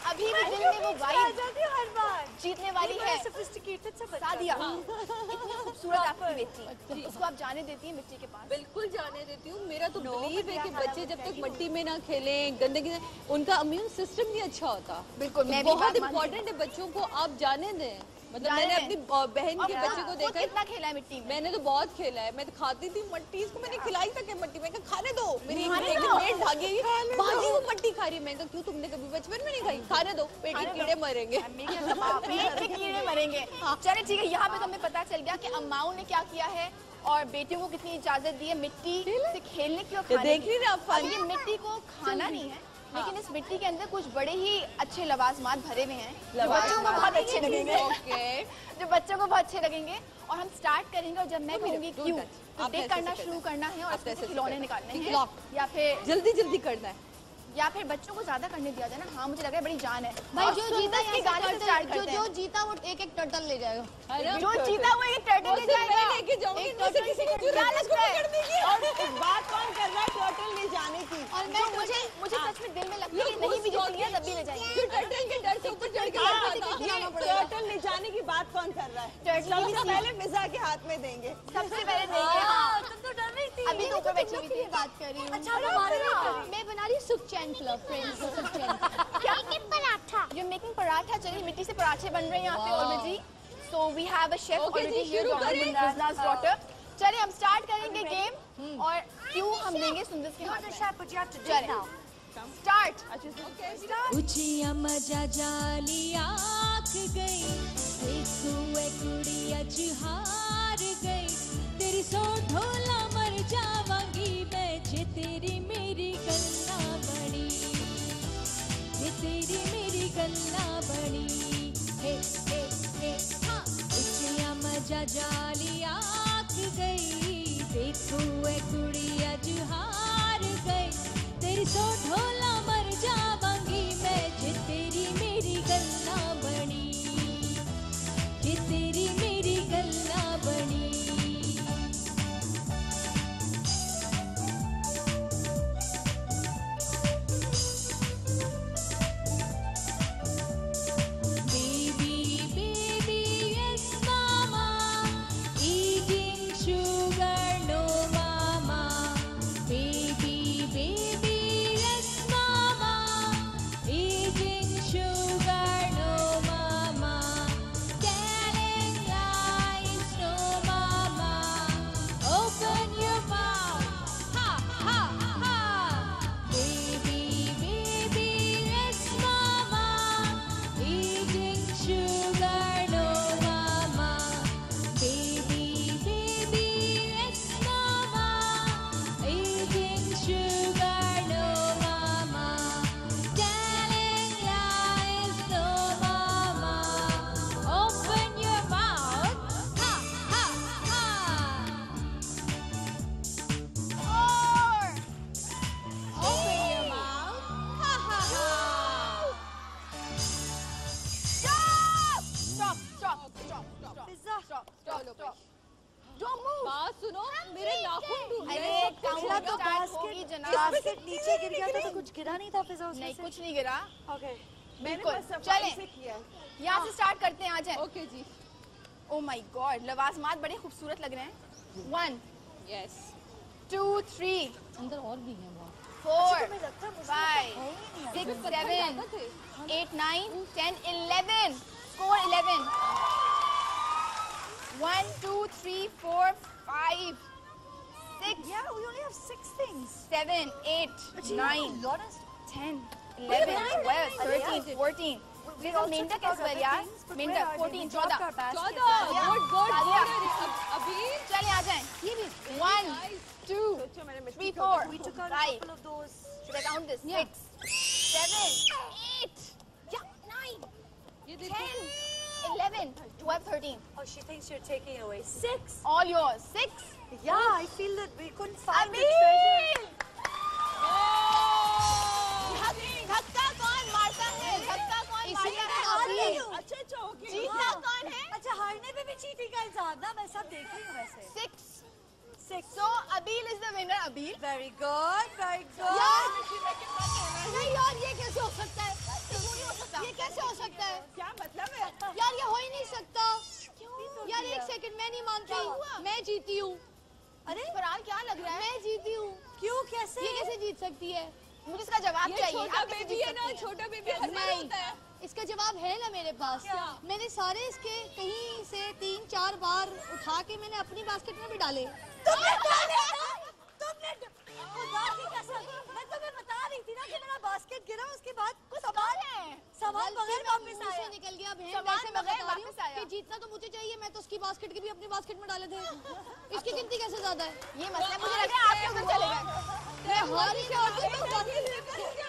अभी भी दिल में वो वाइब हर बार जीतने वाली है। सोफिस्टिकेटेड सा बच्चा सादिया इतनी खूबसूरत आपकी बेटी, उसको आप जाने देती हैं मिट्टी के पास? बिल्कुल जाने देती हूँ। मेरा तो बिलीव है कि बच्चे जब तक मिट्टी में ना खेलें, गंदगी से, उनका इम्यून सिस्टम नहीं अच्छा होता। बिल्कुल, मैं भी बहुत बात मानती इम्पोर्टेंट है बच्चों को आप जाने दें। मतलब जाने मैंने दें। अपनी बहन के बच्चे को खुद देखा है, कितना खेला है मिट्टी में? मैंने तो बहुत खेला है। मैं तो खाती थी मट्टी, इसको मैंने खिलाई तक है मट्टी। मैं कहा खाने दो, मेरी खाने एक दो। मेड भागी भागी वो मट्टी खा रही है। मैं कहा क्यों, तुमने कभी बचपन में नहीं खाई? खाने दो, पेट के कीड़े मरेंगे। पेट के कीड़े मरेंगे। चले ठीक है, यहाँ पे तो हमें पता चल गया कि अम्माओं ने क्या किया है और बेटियों को कितनी इजाजत दी है मिट्टी से खेलने की और खाने देख की। रही ना आप और ये मिट्टी को खाना नहीं है, लेकिन इस मिट्टी के अंदर कुछ बड़े ही अच्छे लवाजमात भरे हुए हैं जो बच्चों को बहुत अच्छे लगेंगे। जो बच्चों को बहुत अच्छे लगेंगे। और हम स्टार्ट करेंगे और जब मैं कहूँगी क्यों तो टिक करना शुरू करना है और उसमें से खिलौने निकालने हैं या फिर जल्दी जल्दी करना है या फिर बच्चों को ज्यादा करने दिया जाए ना। हाँ मुझे लग रहा है बड़ी जान है भाई और जो सुंदर जीता के गाने से स्टार्ट करते हैं। जो जीता वो एक टर्टल ले जाएगा। जो जीता वो एक टर्टल ले जाएगा। मैं लेके जाऊंगी, एक जैसे turtle किसी को क्या लगता है? और बात कौन कर रहा है टर्टल ले जाने की? और मैं मुझे सच में दिल में लगता है कि नहीं भी जीतेंगे तब भी ले जाएंगे। जो टर्टल के डर से ऊपर चढ़ के बैठा था। ये टर्टल ले जाने की बात कौन कर रहा है? टर्टल की भी सबसे पहले मिजा के हाथ में देंगे। सबसे पहले देंगे। हाँ तुम तो डर रही थी। अभी तो ऊपर बैठी हुई थी बात कर रही हूँ। अच्छा, अब हमारे लिए कर रही मैं बना रही हूँ सुखचैन क्लब फ्रेंड्स को सुखचैन। क्या पराठा? You're making paratha. चलिए मिट्टी से पराठे बन रहे हैं यहाँ पे already. So we have a chef already here, Dr. daughter. चलिए हम स्टार्ट करेंगे गेम और क्यों हम देंगे सुंदर के हाथ में। चलिए स्टार्ट। उचिया मजा जाली आख गई, एक कुड़िया हार गई, तेरी सो ढोला मर जावांगी मैं, जे तेरी मेरी गल्ला बनी, जे तेरी मेरी गल्ला बनी। हे हे हे हाँ। उचिया मजा जाली आख गई, देखो ए कुड़िया हार गई, तेरी सो ढोला मर जावांगी मैं, जे तेरी मेरी गल्ला बनी, जे तेरी मेरी गल्ला बनी। Baby, baby, yes mama, eating sugar no mama. Baby, baby, yes mama, eating sugar no mama. Telling lies no mama. Open your mouth, ha ha ha. Baby, baby, yes mama, eating sugar no mama. Baby, baby, yes mama, eating sugar no mama. Telling lies no mama. Open your mouth, ha ha ha. Open your mouth, ha ha ha. Don't move. बात सुनो, मेरे नाखून टूट अरे गए। पिछला तो होगी जनाब। बास्केट नीचे गिर गया था तो कुछ गिरा नहीं था फिजा उसमें नहीं से? कुछ नहीं गिरा। ओके। मैंने बिल्कुल। बस सफाई चलें। से किया। यहाँ से स्टार्ट करते हैं। आ जाए। Okay ji, oh my god, लवाजमात बड़े खूबसूरत लग रहे हैं। 1 यस। 2 3 अंदर और भी है बहुत। 4 तुम्हें लगता है मुझे 5 6 7 8 9 10 11 score 11 1 2 3 4 5 6 Yeah, we only have 6 things. 7 8 9 lot of 10 11 12 13 14 We're all मेंढक talking इस बार about यार other things, but मेंढक where are they? 14 We dropped 14 our baskets. 14 good good तालियां। अभी चले आ जाएं ये भी 1 2 सोचो मैंने 3 मिट्टी 4 We took out a 5 couple of those. should I count this 6 7 8 9 ये 10 देखो 11 12 13 Oh, she thinks you're taking away 6. all yours 6 Yeah, I feel that we couldn't find the treasure. धक्का कौन मारता है धक्का कौन इसीलिए मारता तो है आप ही अच्छा अच्छा ओके जीतता कौन है अच्छा, हारने पे भी चीटिंग का इल्जाम ना, मैं सब देख रही हूँ वैसे. 6 so Abil is the winner Abil Very good, very good. नहीं यार ये कैसे हो सकता है ये कैसे हो सकता है क्या मतलब है यार ये हो ही नहीं सकता यार एक सेकंड मैं नहीं मानती मैं जीती हूँ अरे फरहान क्या लग रहा है मैं जीती हूँ क्यों, कैसे? ये कैसे जीत सकती है मुझे इसका जवाब ये चाहिए छोटा आप कैसे बेबी जीत है ना सकती हैं? छोटा बेबी हर बार नहीं होता है इसका जवाब है ना मेरे पास क्या? मैंने सारे इसके कहीं से 3-4 बार उठा के मैंने अपनी बास्केट में भी डाले तुमने खुदा की कसम, मैं तुम्हें बता रही थी ना कि मेरा बास्केट गिरा, उसके बाद सवाल है सामान बगैर वापस मुंह से आया. निकल गया बहन सामान वैसे मैं बगैर बता रही हूँ वापस आया। कि जीतना तो मुझे चाहिए मैं तो उसकी बास्केट के भी अपनी बास्केट में डाले थे इसकी गिनती कैसे ज्यादा है ये मसला मुझे लग रहा है आप क्यों चले गए मैं हारी ना होती तो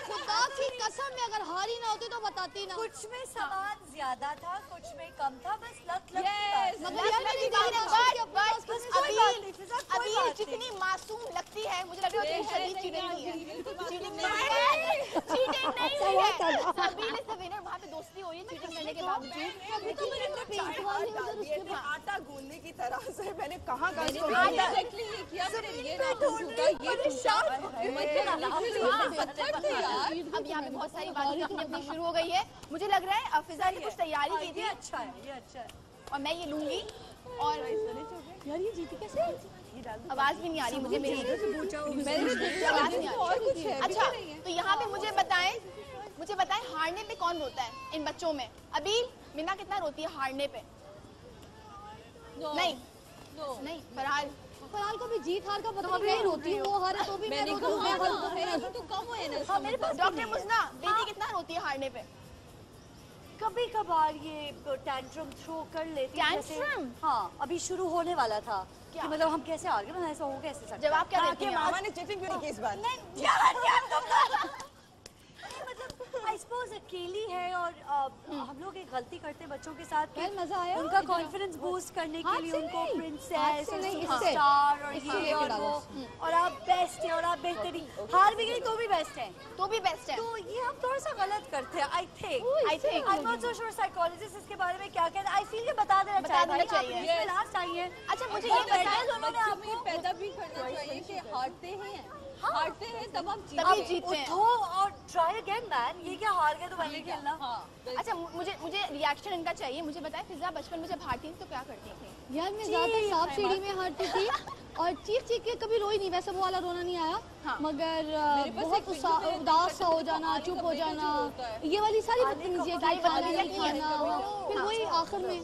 खुदा की कसम में अगर हारी ना होती तो बताती ना कुछ में सामान ज्यादा था, कुछ में कम था, बस लक की बात. मगर यार मेरी दीदी ने बात की अपनी बास्केट में कोई बात नहीं, फिजा, कोई अभी बात जितनी मासूम लगती है मुझे लग रहा है शरीर चीटिंग नहीं है चीटिंग नहीं है अबील इज द विनर वहाँ पे दोस्ती हो रही है चीटिंग करने के बावजूद आटा गूंदने की तरह से मैंने कहाँ एग्जैक्टली ये किया मैंने ये ना टूटा ये टूटा अब यहाँ पे बहुत सारी बातें अपनी अपनी शुरू हो गई है मुझे लग रहा है फिजा ने कुछ तैयारी की ये थी अच्छा है, ये अच्छा है. और मैं ये लूंगी और यार ये जीती कैसे आवाज भी नहीं आ रही मुझे मेरी आवाज नहीं आ और रही कुछ है अच्छा तो यहाँ पे मुझे बताएं हारने पे कौन रोता है इन बच्चों में अबील मिना कितना रोती है हारने पे नहीं नहीं फरहान को भी जीत हार का पता नहीं रोती हूँ वो हारे तो भी मैं रोती हूँ मैं हारूं तो मैं तो कम है ना मेरे पास डॉक्टर मुस्ना बेटी कितना रोती है हारने पे कभी कभार ये टैंट्रम थ्रो कर लेती है जैसे. Tantrum? हाँ, अभी शुरू होने वाला था कि मतलब हम कैसे हार गए, मतलब ऐसा हो कैसे सकता है? जवाब क्या देती आपके हैं मामा ने चीटिंग क्यों नहीं की इस बार मतलब आई सपोज अकेली है और हम लोग एक गलती करते हैं बच्चों के साथ यार, मजा आया? उनका कॉन्फिडेंस बूस्ट करने के हाथ लिए से उनको नहीं। प्रिंसेस हाथ से नहीं, और इससे। स्टार और इससे ये लेके और डालो। वो और आप बेस्ट हैं और आप बेहतरीन हार भी गई तो भी बेस्ट हैं. तो भी बेस्ट है तो ये हम थोड़ा सा गलत करते हैं I think. I think. I am not so sure psychologist इसके बारे में क्या कहते हैं. आई फील ये बता देना चाहिए. चाहिए। लास्ट आई है. अच्छा मुझे ये ये बताएं बताएं उन्होंने बच्चों आपको में पैदा भी करना चाहिए कि हारते हैं तब हम तभी जीते जीतते हैं उठो और ट्राई अगेन मैन. ये क्या हार गए तो वही खेलना. हाँ अच्छा मुझे रिएक्शन इनका चाहिए मुझे बताएं फिजा बचपन में जब हारती थी तो क्या करती थी यार मैं ज्यादातर सांप सीढ़ी में हारती थी और चीख के कभी रोई नहीं वैसे वो वाला रोना नहीं आया हाँ। मगर पास बहुत एक वीडियो है, उदास सा हो जिसमें जाना खाली चुप हो कपड़े का जाना जो होता है। ये वाली सारी बदतमीजियाँ की खाना बदतमीजियाँ नहीं की हैं। खाना फिर वही आखिर में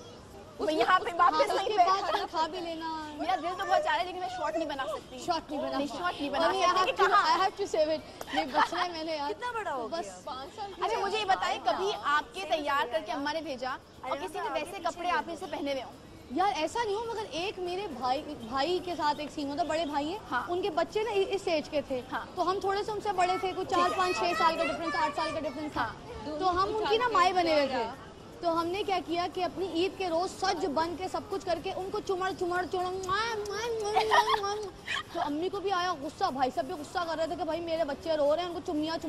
वो यहाँ पे वापस उसके नहीं बाद फिर खा भी लेना मेरा दिल तो बहुत चाह रहा है लेकिन मैं शॉर्ट नहीं बना सकती शॉट नहीं बना शॉर्ट नहीं और बना नहीं, I सकती have to- कहाँ I have to save it नहीं बचना है मैंने यार कितना बड़ा हो बस गया. 5 साल अच्छा मुझे ये बताएं कभी आपके तैयार करके अम्मा ने भेजा और किसी ने वैसे कपड़े आपने से पहने हुए हों यार ऐसा नहीं हो मगर एक मेरे भाई के साथ एक सीन होता बड़े भाई हैं हाँ। उनके बच्चे ना इस एज के थे हाँ। तो हम थोड़े से उनसे बड़े थे कुछ 4-5-6 साल का डिफरेंस 8 साल का डिफरेंस था तो हम उनकी ना माए बने हुए थे तो हमने क्या किया कि अपनी ईद के रोज सज बन के सब कुछ करके उनको चुमड़ तो अम्मी को भी आया गुस्सा भाई सब भी गुस्सा कर रहे थे कि भाई मेरे बच्चे रो रहे हैं उनको चुम्मियाँ तो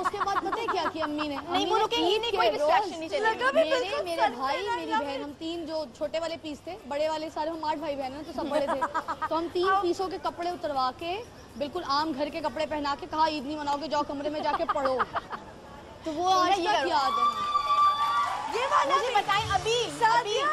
उसके बाद पता है क्या किया अम्मी ने नहीं बोलो कि ये नहीं कोई डिस्ट्रैक्शन नहीं चलेगी मेरे भाई मेरी बहन हम 3 जो छोटे वाले पीस थे बड़े वाले सारे हम 8 भाई बहन हैं तो सब बड़े थे तो हम 3 पीसों के कपड़े उतरवा के बिल्कुल आम घर के कपड़े पहना के कहा ईद नहीं मनाओगे जाओ कमरे में जाके पढ़ो तो वो आज तक याद है ये वाला मुझे बताएं अभी सादिया.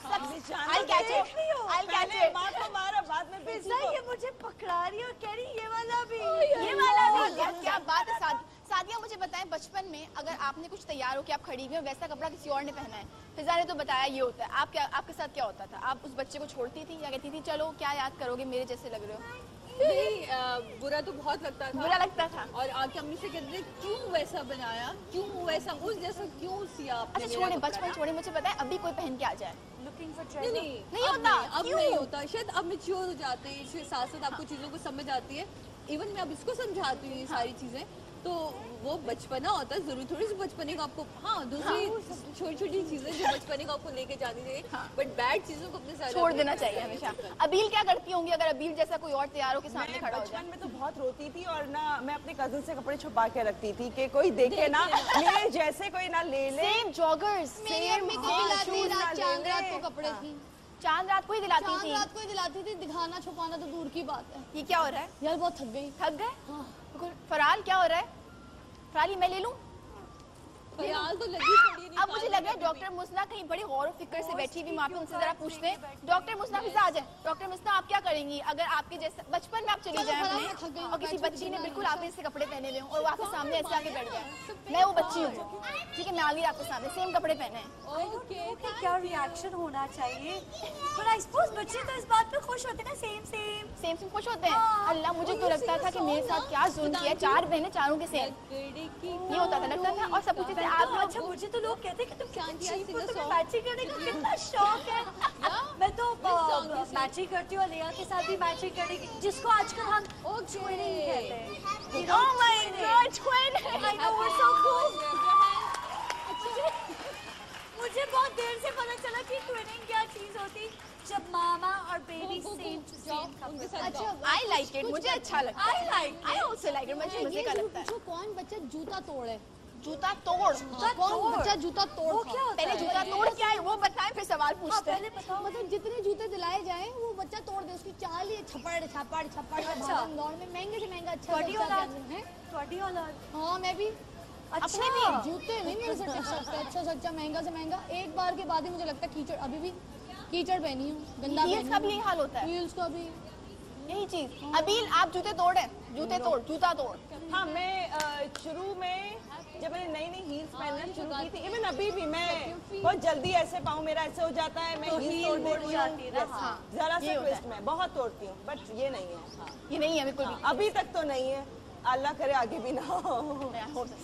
I'll catch it. पहले माँ को मारा बाद में पिज्जा ये मुझे पकड़ा रही है और कह रही ये वाला भी ये वाला भी। क्या बात है सादिया, मुझे बताएं बचपन में अगर आपने कुछ तैयार हो के आप खड़ी हुई हो, वैसा कपड़ा किसी और ने पहना है, फिजा ने तो बताया ये होता है, आपके साथ क्या होता था? आप उस बच्चे को छोड़ती थी या कहती थी चलो क्या याद करोगे, मेरे जैसे लग रहे हो? नहीं, बुरा तो बहुत लगता था। बुरा लगता था। और आके अम्मी से कहते थे क्यों वैसा बनाया, क्यों वैसा उस जैसा क्यों सिया आपने? अच्छा छोड़े बचपन छोड़े, मुझे पता है अभी कोई पहन के आ जाए लुकिंग फॉर नहीं नहीं नहीं अब होता। अब क्यों? नहीं होता, शायद अब मैच्योर हो जाते हैं, इसके साथ साथ आपको चीजों को समझ आती है। इवन मैं अब इसको समझाती हूँ ये सारी चीजें, तो वो बचपना होता है, जरूरी थोड़ी सी बचपने को आपको, हाँ दूसरी छोटी छोटी चीजें जो बचपने को आपको लेके जानी चाहिए, बट बैड चीजों को अपने साथ छोड़ देना चाहिए हमेशा। अबील क्या करती होंगी अगर अबील जैसा कोई और तैयार हो के सामने खड़ा हो जाए? बचपन में तो बहुत रोती थी और ना मैं अपने कजन से कपड़े छुपा के रखती थी कि कोई देखे ना, मेरे जैसे कोई ना ले ले। सेम जॉगर्स, मेरी अम्मी को दिलाती रात चांद रात को कपड़े थी, चांद रात को ही दिलाती चांद थी। रात को ही दिलाती थी, दिखाना छुपाना तो दूर की बात है। ये क्या हो रहा है? यार बहुत थक गई। थक गए? फराल क्या हो रहा है? फराल मैं ले लूं? ख्याल तो लगी पड़ी नहीं। अब मुझे लग रहा है डॉक्टर मुस्ना कहीं बड़ी गौर और फिक्र से बैठी हुई, वहाँ पे उनसे जरा पूछते हैं। डॉक्टर मुस्ना फिजा आ जाए। डॉक्टर मुस्ना आप क्या करेंगी अगर आपके जैसे बचपन में आप चली जाए अपने और किसी बच्ची ने बिल्कुल आपके जैसे कपड़े पहने हुए हों और वो आपके सामने ऐसे आके बैठ जाए, मैं वो बच्ची हूँ, ठीक है, मैं आ गई आपके सामने, सेम कपड़े पहने हैं, ओके क्या रिएक्शन होना चाहिए? पर आई सपोज बच्चे तो इस बात पे खुश होते हैं ना, सेम सेम खुश होते हैं। अल्लाह मुझे तो लगता था कि मेरे साथ क्या जुल्म किया, 4 बहनें चारों के सेम, ये होता था, लगता था। और सब पूछते थे आप लोग, अच्छा मुझे तो लोग कहते हैं कि तुम शांति कितनी आई cheap हो, सिंगर तुम्हें song। मैचिंग करने का कितना शौक है। मैं तो मैचिंग करती हूँ, लिया के साथ भी मैचिंग करने की, जिसको आजकल हम ट्विनिंग कहते हैं। Oh my God, twin! I know, we're so cool. मुझे बहुत देर से पता चला कि ट्विनिंग क्या चीज होती, जब मामा और बेबी सेम टू सेम उनके साथ अच्छा I like it, मुझे अच्छा लगता है। I also like it, मुझे मजे का लगता है। जो कौन बच्चा जूता तोड़े, जूता तोड़, कौन बच्चा जूता तोड़ वो क्या होता पहले है? जूता तोड़ क्या है वो बताएं, फिर सवाल पूछते हैं। पहले बताओ। मतलब जितने जूते दिलाए जाएं वो बच्चा तोड़ दे, उसकी चाल ही छप्पड़ छप्पड़ छप्पड़ अच्छा। भागम दौड़ में महंगे से महंगा अच्छा ਤੁਹਾਡੀ बच्चा औलाद क्या है। ਤੁਹਾਡੀ औलाद हाँ मैं भी अच्छा जूते नहीं मेरे से टिक सकते, अच्छा से अच्छा महंगा से महंगा, एक बार के बाद ही मुझे लगता है कीचड़, अभी भी कीचड़ पहनी हूँ, गंदा हील्स का भी यही हाल होता है, हील्स का भी। यही चीज। अबील आप जूते तोड़े, जूते तोड़, जूता तोड़। हाँ मैं शुरू में जब मैंने नई नई हील्स पहनना शुरू की थी, इवन अभी भी मैं बहुत जल्दी ऐसे पाँव मेरा ऐसे हो जाता है, मैं हील तोड़ देती हूँ, जरा सा ट्विस्ट में बहुत तोड़ती हूँ, बट ये नहीं है, ये नहीं है बिल्कुल भी। अभी तक तो नहीं है, अल्लाह करे आगे भी ना हो।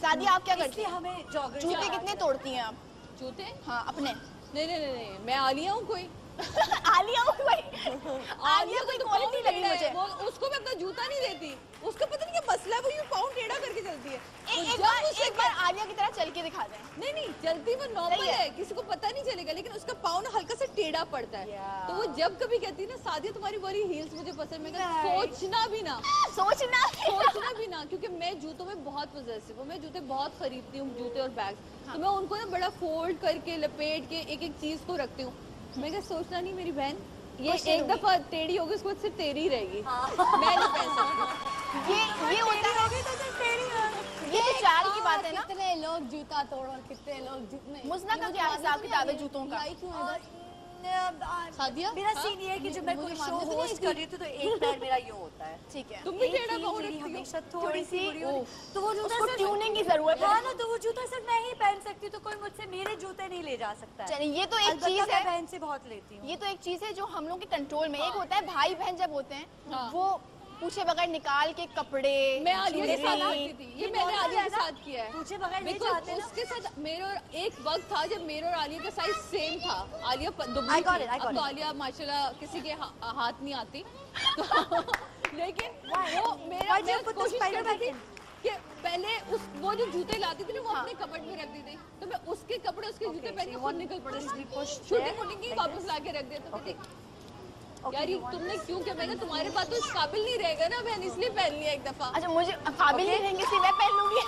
सादिया आप क्या करती इसलिए हैं? हमें जॉगर जूते कितने तोड़ती हैं आप? जूते? हाँ अपने। नहीं नहीं नहीं, मैं आलिया हूँ कोई। आलिया हूँ भाई, आलिया कोई तो क्वालिटी पाँव लगी टेढ़ा मुझे। है, वो उसको मैं अपना जूता नहीं देती, उसका पता नहीं क्या मसला है, वो यूँ पाँव टेढ़ा करके चलती है। एक बार आलिया की तरह चल के दिखा दें। नहीं नहीं, चलती वो नॉर्मल सही है। है, किसी को पता नहीं चलेगा, लेकिन उसका पाँव ना हल्का सा टेढ़ा पड़ता है। तो वो जब कभी कहती है ना सादिया तुम्हारी वाली हील्स मुझे पसंद, मैं कहती सोचना भी ना, सोचना भी ना, क्योंकि मैं जूतों में बहुत पॉजेसिव हूँ, मैं जूते बहुत खरीदती हूँ, जूते और बैग, तो मैं उनको ना बड़ा फोल्ड करके लपेट के एक एक चीज को रखती हूँ। मैं क्या सोचना नहीं मेरी बहन, ये एक दफा टेढ़ी होगी उसके बाद सिर्फ तेरी ही रहेगी, मैं नहीं पहन सकती। ये होता है, ये तो चाल की बात है ना। कितने लोग जूता तोड़ और कितने लोग जितने। मुस्ना का क्या हिसाब किताब है जूतों का? लाई क्यों है इधर? सादिया? मेरा सीन ये है कि जब मैं कोई शो होस्ट कर रही हूँ तो एक पैर मेरा यूँ होता है, ठीक है। तुम भी एक टेढ़ा हील पाँव मेरी रखती हो। हमेशा थोड़ी सी बुरी होती है। तो वो जूता उसको सिर्फ ट्यूनिंग की जरूरत हाँ है। ना, तो वो जूता सिर्फ मैं ही पहन सकती हूँ, तो कोई मुझसे मेरे जूते नहीं ले जा सकता है। चलिए ये तो एक अलबत्ता चीज मैं है, बहन से बहुत लेती हूँ। ये तो एक चीज है जो हम लोग के कंट्रोल में। एक होता है भाई बहन जब होते हैं वो पूछे बगैर निकाल के कपड़े, मैं आलिया के साथ ज्वेलरी, करती थी, ये मैंने आलिया के साथ किया है। पूछे बगैर ले बिल्कुल जाते ना। उसके साथ मेरे और एक वक्त था जब मेरे और आलिया का साइज सेम था, आलिया दुबली I got थी, it, I got अब तो it. आलिया माशाल्लाह किसी के हाथ नहीं आती, तो लेकिन वो मेरा Why do you मैं put the कोशिश spider करती back थी in? कि पहले उस वो जो जूते लाती थी ना वो अपने कपड़ में रख देते, तो मैं उसके कपड़े उसके जूते पहन के खुद निकल पड़ती थी, छोटी मोटी की वापस ला के रख देते, तो कहती यार ये तुमने क्यों किया? मैं तुम्हारे पास तो इस काबिल नहीं रहेगा ना बहन, इसलिए पहन लिया एक दफा। अच्छा मुझे काबिल नहीं रहेंगे इसलिए मैं पहन लूंगी।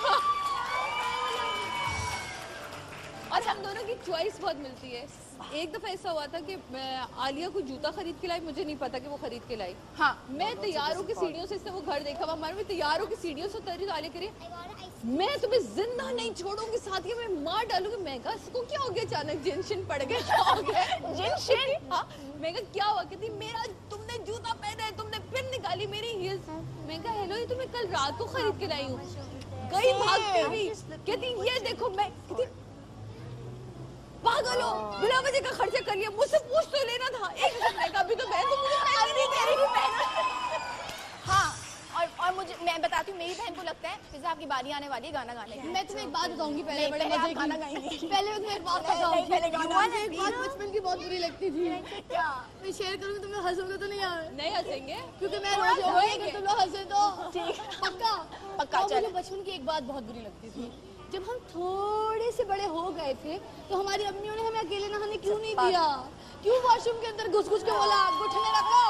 अच्छा, हम दोनों की चॉइस बहुत मिलती है। एक दफा ऐसा हुआ था कि आलिया को जूता खरीद के लाई, मुझे नहीं पता कि वो खरीद के लाई। हाँ, मैं तैयार हूँ कि सीढ़ियों से, इसने वो घर देखा हुआ, मैं तैयार हूँ कि सीढ़ियों से उतरी, तो आलिया करी मैं तुम्हें जिंदा नहीं छोड़ूंगी, साथ ही मैं मार डालूंगी। मैं कहा इसको क्या हो गया, अचानक जिनशिन पड़ गए, क्या हो गया? जिनशिन? हाँ, मैं कहा क्या हुआ? कहती मेरा तुमने जूता पहना है, तुमने फिर निकाली मेरी हील्स। मैं कहा हेलो, ये तो मैं कल रात को खरीद के लाई हूँ। गई भागती हुई, कहती ये देखो, मैं पागल हो, बिना वजह का खर्चा कर लिया, मुझसे पूछ तो लेना था। एक मिनट का भी तो मैं तो मुझे पैसे नहीं दे रही थी। हाँ, और मुझे मैं बताती हूँ, मेरी बहन को लगता है फिजा आपकी बारी आने वाली है गाना गाने की। मैं तुम्हें एक बात बताऊंगी पहले, बड़े मजे की गाना गाएंगी। पहले मैं तुम्हें एक बात बताऊंगी, मुझे एक बात बचपन की बहुत बुरी लगती थी। क्या मैं शेयर करूंगी, तुम्हें हंसोगे तो नहीं यार? नहीं हंसेंगे, क्योंकि मैं रोज होंगे, तुम लोग हंसे तो पक्का पक्का। मुझे बचपन की एक बात बहुत बुरी लगती थी, जब हम थोड़े से बड़े हो गए थे तो हमारी अम्मियों ने हमें अकेले नहाने क्यों नहीं दिया? क्यों वॉशरूम के अंदर घुस घुस के बोला घुटने रखो,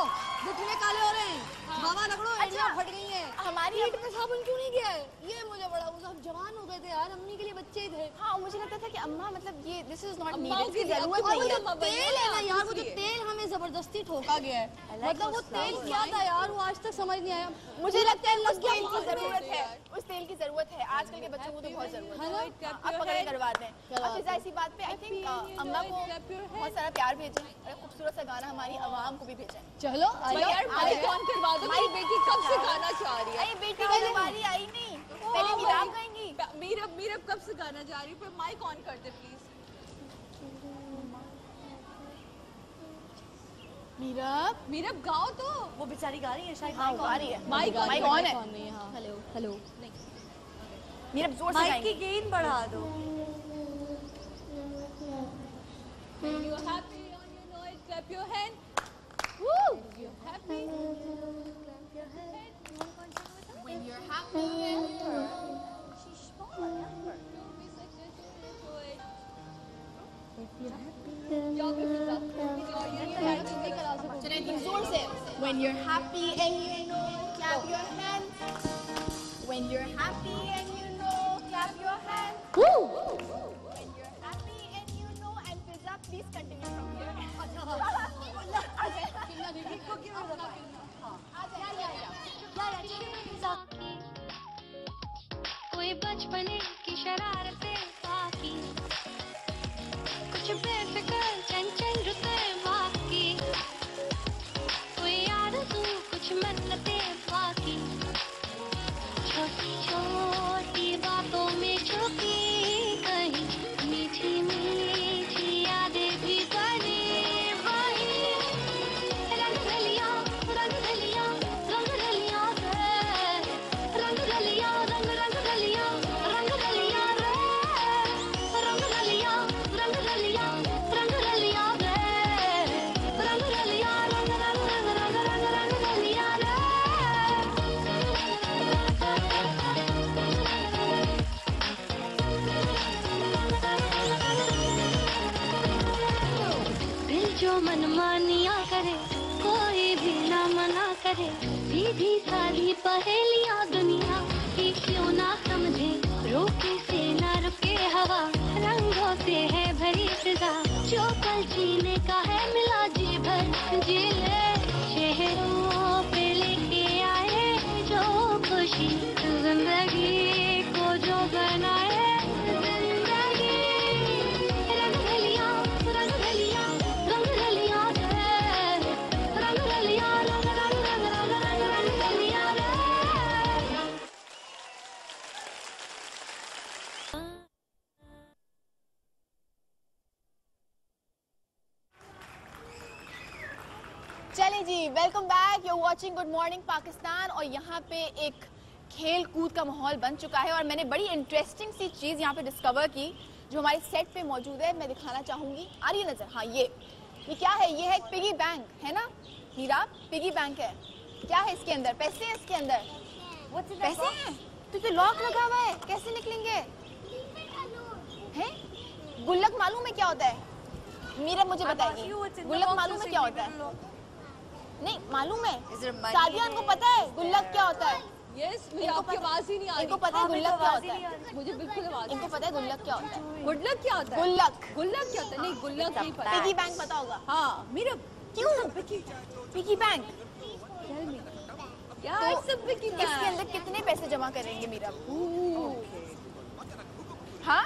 घुटने काले हो रहे हैं, हवा रगड़ो, एड़ियां फट गई हैं, हमारी पीठ पे साबुन क्यों नहीं गया है? ये मुझे बड़ा गुस्सा, हम जवान हो गए थे यार, अम्मी के लिए बच्चे थे। हाँ, मुझे लगता था कि अम्मा मतलब ये दिस इज नॉट अम्माओं नीडेड, की जरूरत आपको नहीं है। पता तेल है ना यार, वो जो तेल हमें जबरदस्ती ठोका गया है, मतलब वो तेल क्या था यार, वो आज तक समझ नहीं आया। मुझे लगता है उस तेल की जरूरत है, उस तेल की जरूरत है, आजकल के बच्चों को तो बहुत जरूरत है ना। आप पकड़े करवा दें। अब फिजा इसी बात पे आई थिंक अम्मा को बहुत सारा प्यार भेजें, खूबसूरत सा गाना हमारी आवाम को भी भेजें। चलो यार माइक ऑन करवा दो, मेरी बेटी कब से गाना चाह रही है। अरे बेटी की हमारी आई नहीं, पहले मीराब गाएंगी। मीरब कब से गाना जा रही है, पर माइक ऑन कर दे प्लीज। मीरब गाओ तो। वो बेचारी गा रही है शायद। हाँ, गा रही है, माइक माइक ऑन है। हेलो हेलो, मीरब जोर से माइक गाएंगी। की गेन बढ़ा दो। When you're happy on your noise, clap your hand. Woo! When you're happy, clap your hand. When you're happy and you're Don't be such a silly boy. जाओ फिजा, चलिए तुम जोर से। When you're happy and you know, clap your hands. When you're happy and you know, clap your hands. When you're happy and you know, and Fiza, please continue from here. कोई बचपने की शरारतें बाकी, कुछ बेफिक्र चंचल रुते बाकी, कोई आरज़ू कुछ मन्नतें बाकी, छोटी छोटी बातों में छुपी कहीं मीठी मीठी यादें भी बने वही। रंग रलिया रंग रलिया रंग रलिया रे, रंग रलिया रंग रंग रलिया रंग रलिया रे, रंग रलिया रंग रलिया रंग रलिया रे, रंग रलिया रंग रंग रंग रंग रंग रंग रलिया रे। दिल जो मनमानिया करे, कोई भी ना मना करे, सीधी सादी पहेलियां दुनिया की क्यों ना समझे, रोके से ना रुके हवा, रंगों से है भरी फिजा, जो कल जीने का है मिला जी भर जी ले, चेहरों पे लेके आए जो खुशी, जिंदगी को जो बनाए जिंदगी। रंग रलिया रंग रलिया रंग रलिया रे, रंग रलिया रंग रंग रंग रंग रंग रंग रलिया रे। चलें जी, welcome back. You watching good morning Pakistan. और यहाँ पे एक खेल कूद का माहौल बन चुका है और मैंने बड़ी इंटरेस्टिंग सी चीज़ यहाँ पे डिस्कवर की जो हमारे सेट पे मौजूद है, मैं दिखाना चाहूँगी। आ रही है नजर? हाँ, ये क्या है? ये है एक पिगी बैंक, है ना हीरा? पिगी बैंक है। क्या है इसके अंदर? पैसे हैं इसके अंदर? पैसे हैं तो लॉक लगा हुआ है, कैसे निकलेंगे? हैं? गुल्लक मालूम है क्या होता है? मीरा मुझे बताएगी, गुल्लक मालूम है क्या होता है? नहीं मालूम है? सादियान को पता है गुल्लक क्या होता है? यस, मुझे आपकी आवाज ही नहीं आ रही। इनको पता है गुल्लक क्या होता है? मुझे बिल्कुल आवाज। इनको पता है गुल्लक क्या होता है? गुल्लक क्या होता है? गुल्लक। गुल्लक क्या होता है? नहीं, गुल्लक नहीं पता। पिगी बैंक पता होगा? हाँ, मेरा क्यों? Piggy bank. क्या तो सब पिगी बैंक? इसके अंदर कितने पैसे जमा करेंगे मीरब? हाँ,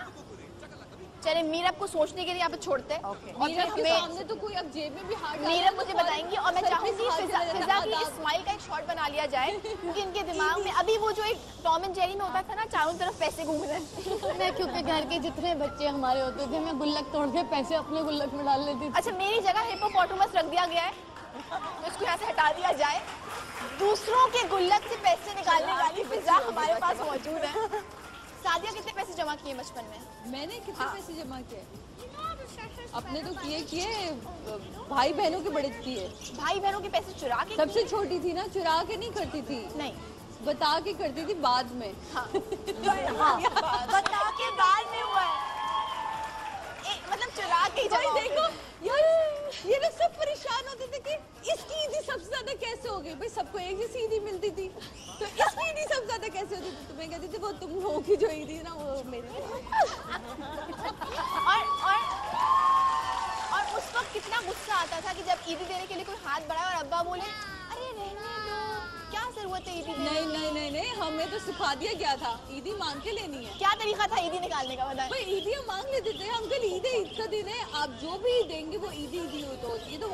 चले मीरब को सोचने के लिए यहाँ पे छोड़ते हैं। और मीरब के हमें सामने तो कोई अब जेब में भी हाथ डाले मीरब तो मुझे बहुत बताएंगी और मैं सर पे चाहूंगी हाथ फिजा चले की जाता है। स्माइल का एक शॉट बना लिया जाए, क्योंकि इनके दिमाग में अभी वो जो एक टॉम एंड जेरी में होता था ना, चारों तरफ पैसे घूम रहे हैं। मैं क्योंकि घर के जितने बच्चे हमारे होते थे, मैं गुल्लक तोड़ के पैसे अपने गुल्लक में डाल लेती थी। अच्छा, मेरी जगह हिप्पोपोटामस रख दिया गया है, तो इसको यहाँ से हटा दिया जाए। दूसरों के गुल्लक से पैसे निकालने वाली फिजा हमारे पास मौजूद है। सादिया कितने पैसे जमा किए बचपन में? मैंने कितने पैसे जमा किए? अपने तो किए भाई बहनों के बड़े किए। भाई बहनों के पैसे चुरा के? सबसे छोटी थी ना, चुरा के नहीं करती थी। नहीं, बता के करती थी बाद में। हाँ। बता के बाद में हुआ है, मतलब चुरा के ही जमा। देखो यार, ये लोग सब परेशान होते थे कि इसकी ईदी सबसे ज्यादा कैसे हो गई। भाई सबको एक जैसी ईदी मिलती थी, तो इसकी ईदी सबसे ज्यादा कैसे होती थी? तो मैं कहती थी वो तुम लोगों की जो ईदी ना वो मेरे। और उस वक्त कितना गुस्सा आता था कि जब ईदी देने के लिए कोई हाथ बढ़ाए और अब्बा बोले अरे रहने दो, क्या जरूरत है ईदी देने? नहीं, हमें तो सिखा दिया गया था ईदी मांग के लेनी है। क्या तरीका था ईदी निकालने का, बताएं? भाई ईदी हम मांग लेते थे, अंकल ईद है, ईद का दिन है, आप जो भी देंगे वो ईदी हो। तो ये तो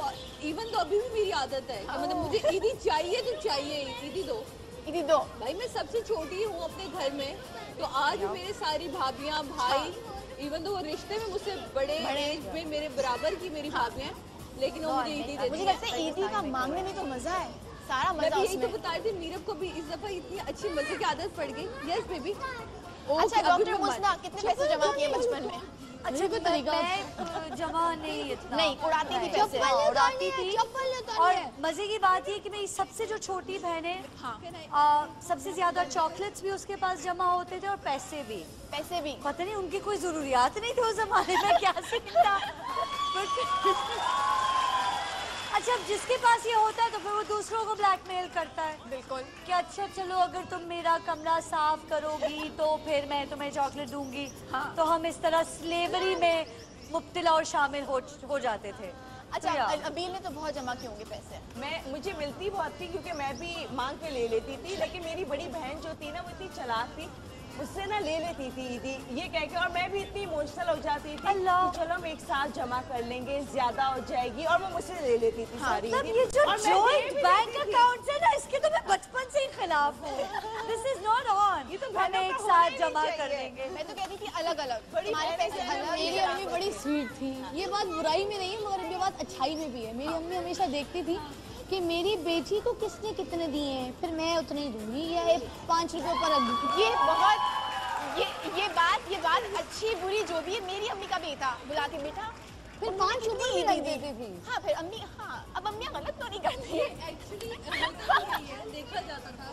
इवन तो अभी भी मेरी आदत है कि मतलब मुझे ईदी चाहिए तो चाहिए, ईदी दो, ईदी दो। भाई मैं सबसे छोटी हूँ अपने घर में, तो आज मेरे सारी भाभियाँ भाई, इवन तो वो रिश्ते में मुझसे बड़े एज में मेरे बराबर की मेरी भाभियाँ, लेकिन वो मुझे ईदी देती मुझे लगता है ईदी का मांगने में तो मजा है, सारा मैं मजा भी यही तो उसमें। बता रही थी, मीरब को भी इस दफा इतनी अच्छी मजे की आदत पड़ गई। Yes baby. अच्छा डॉक्टर मुस्ना, कितने पैसे जमा किए बचपन में? अच्छा कोई तरीका मैं जमा नहीं इतना नहीं, उड़ाती थी पैसे। उड़ाती थी। और मजे की बात ये कि मेरी सबसे जो छोटी बहन है, सबसे ज्यादा चॉकलेट्स भी उसके पास जमा होते थे और पैसे भी। पता नहीं उनकी कोई जरूरियात नहीं थी उस जमाने में, क्या सीखता। अच्छा, अब जिसके पास ये होता है तो फिर वो दूसरों को ब्लैकमेल करता है। बिल्कुल कि अच्छा चलो अगर तुम मेरा कमरा साफ करोगी तो फिर मैं तुम्हें चॉकलेट दूंगी। हाँ। तो हम इस तरह स्लेवरी में मुब्तला और शामिल हो जाते थे। अच्छा, अबील ने तो बहुत जमा किए होंगे पैसे। मुझे मिलती बहुत थी क्योंकि मैं भी मांग के ले लेती थी, लेकिन मेरी बड़ी बहन जो थी ना वो इतनी चालाक थी, उससे ना ले लेती थी ईदी ये कह के, और मैं भी इतनी इमोशनल हो जाती थी कि चलो हम एक साथ जमा कर लेंगे, ज्यादा हो जाएगी, और वो मुझसे ले लेती थी सारी ईदी। ये जो जॉइंट बैंक अकाउंट है ना, इसके तो मैं बचपन से ही खिलाफ हूँ। This is not on. ये तो हम एक साथ जमा कर लेंगे। मैं तो कहती थी अलग अलग, हमारे पैसे अलग। मेरी अम्मी बड़ी स्वीट थी, ये बात बुराई में नहीं है मगर ये बात अच्छाई में भी है। मेरी अम्मी हमेशा देखती थी कि मेरी बेटी को किसने कितने दिए हैं, फिर मैं उतने ही दूंगी, या 5 रुपए पर रख दूंगी। ये बहुत ये बात अच्छी बुरी जो भी है, मेरी अम्मी का भी था, बुला के बेटा फिर 5 रुपए भी रख देती थी। हाँ, फिर अम्मी, हाँ अब अम्मियाँ गलत तो नहीं करती है। एक्चुअली देखा जाता था,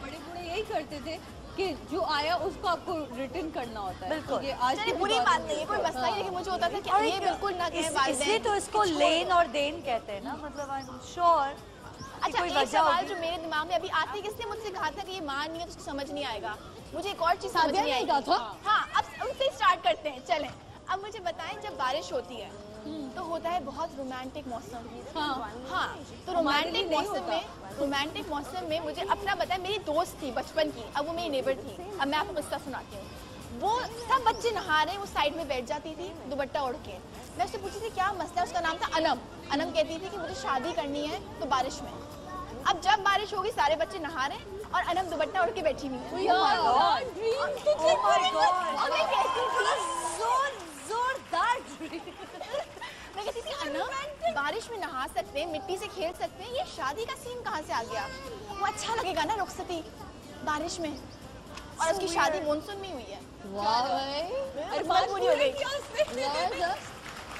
बड़े बूढ़े यही करते थे कि जो आया उसको आपको रिटर्न करना होता है। बिल्कुल। आज की बुरी बात नहीं है, कोई मसला ही, लेकिन मुझे होता था कि ये बिल्कुल ना कहें। इसलिए तो इसको लेन और देन कहते हैं ना, मतलब आई एम श्योर। अच्छा, एक सवाल जो मेरे दिमाग में अभी आती है, किसने मुझसे कहा था कि ये मान नहीं है तो उसको समझ नहीं आएगा। मुझे एक और चीज समझ नहीं आई। हाँ, अब उनसे स्टार्ट करते हैं, चलें। अब मुझे बताएं, जब बारिश होती है तो होता है बहुत रोमांटिक मौसम। हाँ, तो रोमांटिक मौसम में मुझे अपना बताएं, मेरी दोस्त थी बचपन की, अब वो मेरी नेबर थी। अब मैं आपको किस्सा सुनाती हूँ। वो सब बच्चे नहा रहे हैं, वो साइड में बैठ जाती थी दुपट्टा ओढ़ के। मैं उससे पूछी थी क्या मसला है, उसका नाम था अनम। अनम कहती थी कि मुझे शादी करनी है तो बारिश में। अब जब बारिश होगी सारे बच्चे नहा रहे हैं और अनम दुपट्टा ओढ़ के बैठी हुई है। मैं कहती थी अनम, बारिश में नहा सकते हैं, मिट्टी से खेल सकते हैं, ये शादी का सीन कहाँ से आ गया? वो अच्छा लगेगा ना रुखसती बारिश में, और उसकी शादी मानसून में हुई है। बात पूरी हो गई।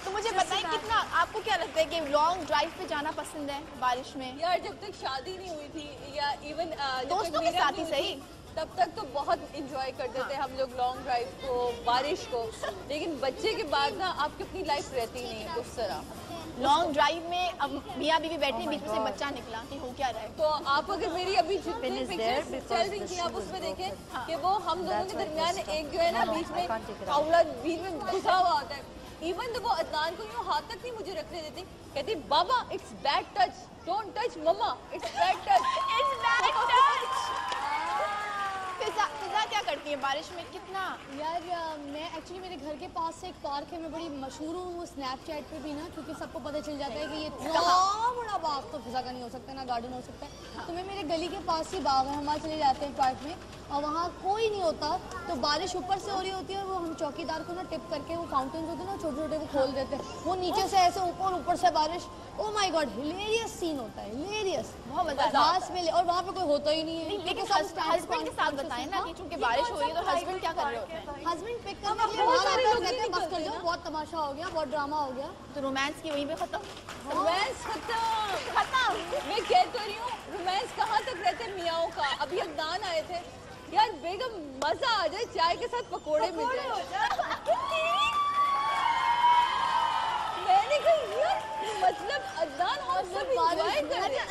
तो मुझे बताइए, कितना आपको क्या लगता है कि लॉन्ग ड्राइव पे जाना पसंद है बारिश में? यार जब तक शादी नहीं हुई थी या इवन दोस्तों के साथ ही सही, तब तक तो बहुत इंजॉय करते थे हम लोग लॉन्ग ड्राइव को, बारिश को। लेकिन बच्चे के बाद ना आपकी अपनी लाइफ रहती ही नहीं उस तरह। लॉन्ग ड्राइव में अब मियाँ बीवी बैठे, बीच में से बच्चा निकला कि हो क्या रहा है। तो आप अगर मेरी अभी जितनी पिक्चर्स चल रही थी आप उसमें देखें कि वो हम दोनों के दरमियान एक जो है ना बीच में कावड़ा बीच में घुसा हुआ होता है। इवन तो वो अदनान को यूँ हाथ तक नहीं मुझे रखने देती, कहती बाबा it's bad touch, don't touch मम्मा, it's bad touch, it's bad touch. Fiza क्या करती है बारिश में? कितना यार मैं एक्चुअली मेरे घर के पास से एक पार्क है, मैं बड़ी मशहूर हूँ स्नैपचैट पे भी ना, क्योंकि सबको पता चल जाता है कि ये इतना बड़ा बाग तो फिजा का नहीं हो सकता, ना गार्डन हो सकता है। तो मैं मेरे गली के पास ही बाग है, हम चले जाते हैं पार्क में और वहाँ कोई नहीं होता, तो बारिश ऊपर से हो रही होती है और वो हम चौकीदार को ना टिप करके वो फाउंटेन होते हैं ना छोटे छोटे, वो खोल देते हैं, वो नीचे से ऐसे ऊपर से बारिश। Oh my god, hilarious scene होता है, हिलेरियस, बहुत मजा घास में। और वहाँ पे कोई होता ही नहीं है। लेकिन हस्बैंड के साथ बताएं ना कि चूंकि बारिश हो रही है तो हस्बैंड क्या कर रहे होते हैं? हस्बैंड पिक करने के लिए वहाँ आते हैं, कहते हैं बस कर जाओ, बहुत तमाशा हो गया, बहुत ड्रामा हो गया। तो रोमांस की वहीं पे खत्म, रोमांस खत्म। मैं कह तो रही हूँ रोमांस कहाँ तक रहते मियाओं का। अभी अदनान आए थे यार, बेगम मजा आ जाए, चाय के साथ पकोड़े मिल जाए। मैंने कहा यार मतलब अदनान हम सब एंजॉय कर रहे हैं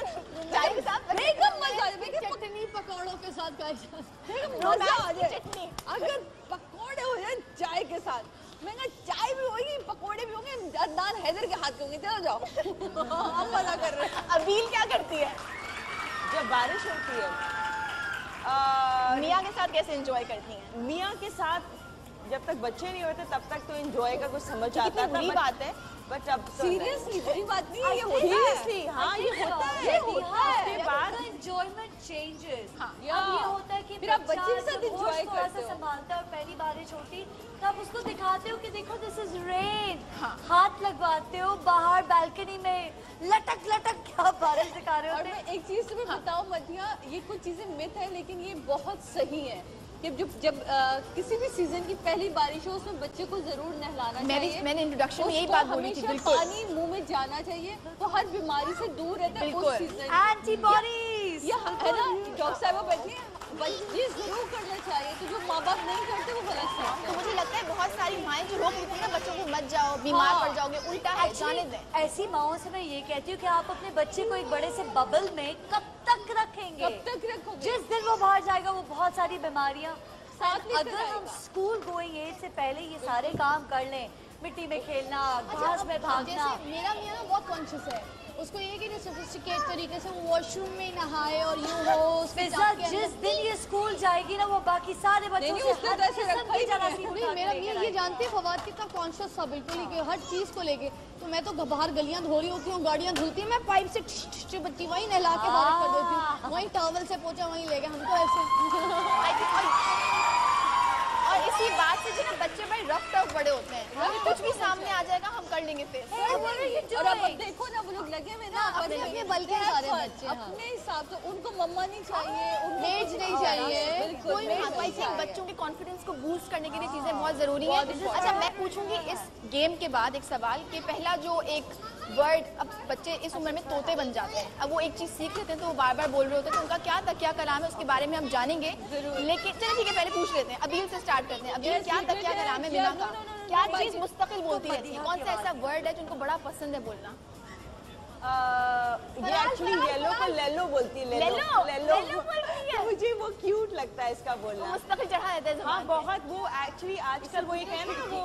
चाय के साथ, बेगम मजा आ जाए, चटनी पकौड़ों के साथ मजा आ जाए। अगर पकोड़े हो जाए चाय के साथ, मैं चाय भी होगी पकोड़े भी होंगे, अदनान हैदर के हाथ के होंगे, चलो जाओ। हम मजा कर रहे हैं। अबील क्या करती है जब बारिश होती है? मियाँ के साथ कैसे एंजॉय करती हैं? मियाँ के साथ जब तक बच्चे नहीं होते तब तक तो एंजॉय का कुछ समझ आता था। बुरी बात है, बट अब सीरियसली बुरी बात नहीं है, ये होता है। सीरियसली हाँ ये होता है, ये होता है। उसके बाद एंजॉयमेंट चेंजेस। अब ये होता है कि फिर आप बच्चे के साथ एंजॉय थोड़ा करते सा हो। संभालता है और पहली बारिश होती तब उसको दिखाते हो कि देखो दिस इज रेन, हाथ लगवाते हो बाहर बालकनी में, लटक लटक क्या बारिश दिखा रहे और होते। मैं एक चीज तुम्हें बताऊं मधिया, ये कुछ चीजें मिथ है लेकिन ये बहुत सही है कि जब किसी भी सीजन की पहली बारिश हो उसमें बच्चे को जरूर नहलाना चाहिए। मैंने इंट्रोडक्शन में यही बात बोली थी, बिल्कुल। पानी मुंह में जाना चाहिए, वो हर बीमारी से दूर रहता है उस सीजन। एंटीबॉडीज या है ना, डॉक्टर साहब बैठी है, बच्चे जरूर करना चाहिए, तो जो माँ बाप नहीं करते वो गलत करते तो हैं। मुझे लगता है बहुत सारी माएँ जो रोक देती हैं ना बच्चों को, मत जाओ बीमार पड़ जाओगे, उल्टा है, जाने दें। ऐसी माओं से मैं ये कहती हूँ कि आप अपने बच्चे को एक बड़े से बबल में कब तक रखेंगे? कब तक रखोगे? जिस दिन वो बाहर जाएगा वो बहुत सारी बीमारियां साथ लेकर अगर हम आएगा। स्कूल गोइंग एज से पहले ये सारे काम कर लें, मिट्टी में खेलना, घास में भागना। जैसे मेरा मियाँ ना बहुत कॉन्शियस है, उसको ये कि सोफिस्टिकेट तरीके से वो वॉशरूम में नहाए और यूं हो। फिजा जिस दिन ये स्कूल जाएगी ना वो बाकी सारे बच्चों नहीं, से उसने हर तो ऐसे किस्म रखा की ही नहीं है। जरासीम नहीं, उठा के मेरा लेकर मियाँ ये आएगा। जानते हैं फवाद कितना कॉन्शियस था बिल्कुल ही, कि हर चीज को लेके। तो मैं तो बाहर गलियां धो रही होती हूँ, गाड़ियां धुलती हैं, मैं पाइप से बच्ची वहीं नहला के बाहर कर देती हूँ, वहीं टॉवल से पोंछा वहीं ले गए, हमको ऐसे। और इसी बात से जो ना बच्चे बड़े रफ टफ बड़े होते हैं, कुछ भी सामने आ जाएगा हम कर लेंगे फिर। और अब देखो ना वो लोग लगे हुए ना अपने अपने बल के सारे बच्चे, हाँ। अपने हिसाब से, उनको मम्मा नहीं चाहिए, उनको मेज नहीं चाहिए, बिल्कुल कोई मेज बात नहीं नहीं, चाहिए। बच्चों के कॉन्फिडेंस को बूस्ट करने के लिए चीजें बहुत जरूरी हैं। बहुत important। अच्छा, मैं पूछूंगी इस गेम के बाद एक सवाल कि पहला जो एक वर्ड, अब बच्चे इस उम्र में तोते बन जाते हैं, अब वो एक चीज सीख लेते हैं तो वो बार बार बोल रहे होते हैं, तो उनका क्या तकिया कलाम है उसके बारे में हम जानेंगे। लेकिन चलिए ठीक है, पहले पूछ लेते हैं, अबील से स्टार्ट करते हैं। अबील, क्या तकिया कलाम है मीना का? क्या चीज मुस्तकिल बोलती रहती है? कौन सा ऐसा वर्ड है जिनको बड़ा पसंद है बोलना? ये एक्चुअली येलो को लेलो बोलती है। लेलो? लेलो लेलो बोलती है? मुझे वो क्यूट लगता है इसका बोलना। मुस्तकिल चढ़ा रहता है हाँ ज़बान पे। बहुत, वो एक्चुअली आजकल वो ये कहना ना वो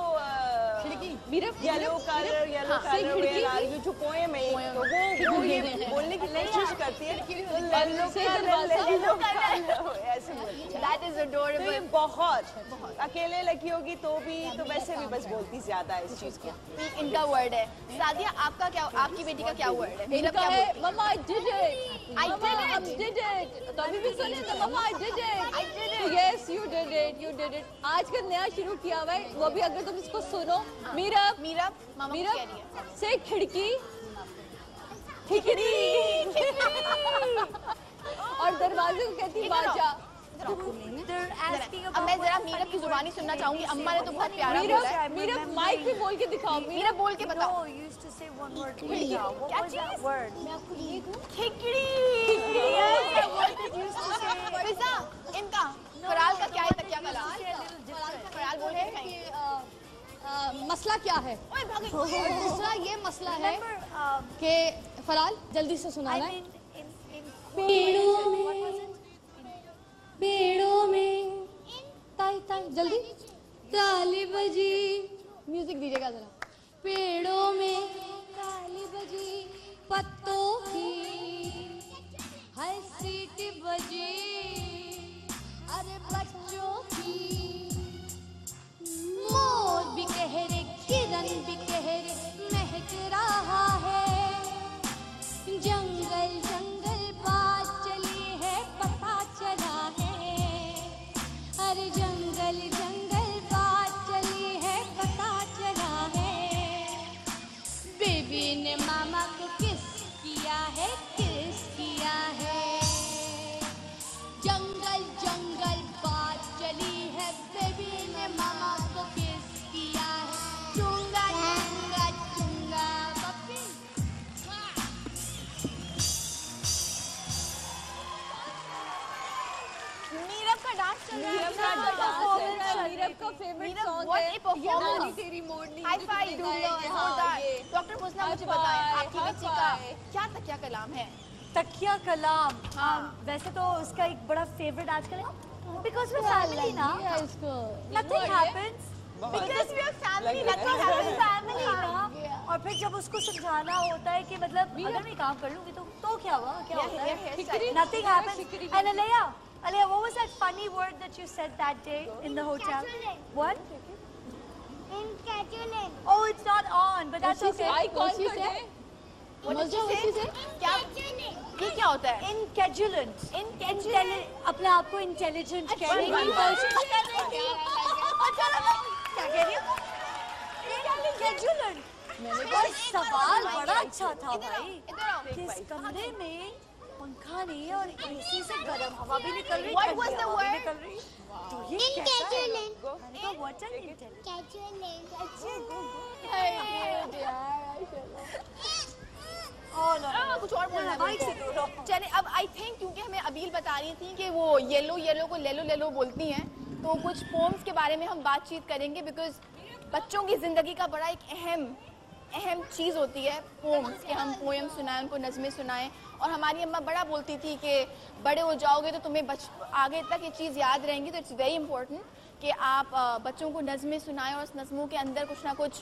खिड़की, yellow colour where are you, जो पोएम है एक, तो वो ये बोलने की कोशिश करती है, तो लेलो कलर ऐसे बोलती है। That is तो ये adorable। बहुत अकेले लगी होगी तो भी, तो वैसे भी बस बोलती ज्यादा है इस चीज को। इनका वर्ड है। सादिया, आपका क्या, आपकी बेटी का क्या वर्ड है? मीरा इनका क्या है बोलती है? मम्मा I did it, I did it. I did it। तो अभी भी सुने तो मम्मा I did it, yes you did it, you did it। आज का नया शुरू किया हुआ है, वो भी अगर तुम इसको सुनो। मीरा मामा मीरा कह रही है से खिड़की खिड़की और दरवाजे को कहती बाजा। अब मैं जरा मीरब की जुबानी सुनना चाहूंगी। अम्मा ने तो बहुत प्यारा बोला है। मीरा माइक पे बोल के दिखाओ। मीरा बोल के बताओ। क्या चीज? मैं आपको ये दूं? खिकड़ी। फिजा, इनका फराल का क्या है तकिया कलाम? फराल बोल रहे हैं कहीं? मसला क्या है? ओए भाग गई। और दूसरा ये मसला है कि फराल जल्दी से सुनाना है। पेड़ों में ताई ताई जल्दी ताली बजी, म्यूजिक दीजिएगा जरा। पेड़ों में ताली बजी, पत्तों की हर सीटी बजी, अरे बच्चों की। मोर भी कह रे, किरण भी कह रे, महक रहा है। जंगल जंगल बात चली है, पता चला है। अरे जंगल जंगल बात चली है, पता चला है। बेबी ने मामा को किस किया है, किस किया है। जंगल जंगल बात चली है, बेबी ने मामा को किस किया है। चुंगा चुंगा चुंगा पप्पी। नीरव का डांस चल रहा है। नीरव का फेवरेट सॉन्ग What है a performance. ये तेरी मोरनी हाई फाइव जोरदार। डॉक्टर मुस्ना मुझे बताएं आपकी बच्ची का क्या तकिया कलाम है? तकिया कलाम। वैसे तो उसका एक बड़ा फेवरेट आजकल है, बिकॉज वी फैमिली ना, nothing happens Because we are family, nothing nothing happens happens. family ना। और फिर जब उसको समझाना होता है कि मतलब अगर मैं काम कर लूंगी तो क्या हुआ, क्या होता है, nothing happens. And Alea, what was that funny word that you said that day in the hotel? What? Incatulant. Oh, it's not on, but that's okay. I call कर दे। क्या ये क्या होता है? Incadulant. अपने आप को इंटेलिजेंट कहने की कोशिश कर रही थी। क्या कह रही हो? Incadulant. और सवाल बड़ा अच्छा था भाई कि इस कमरे में पंखा नहीं है और एसी से गर्म हवा भी निकल रही, What was the word? निकल रही। तो ये कैसा है? मैंने कहा what an intelligent. कुछ और बोलना है। चलिए अब आई थिंक क्योंकि हमें अबील बता रही थी कि वो येलो येलो को लेलो लेलो बोलती हैं, तो कुछ पोम्स के बारे में हम बातचीत करेंगे बिकॉज बच्चों की जिंदगी का बड़ा एक अहम चीज़ होती है पोम्स, कि हम पोएम सुनाएं, उनको नज़में सुनाएं। और हमारी अम्मा बड़ा बोलती थी कि बड़े हो जाओगे तो तुम्हें आगे तक ये चीज़ याद रहेंगी, तो इट्स वेरी इंपॉर्टेंट कि आप बच्चों को नज़में सुनाएं और उस नज़मों के अंदर कुछ ना कुछ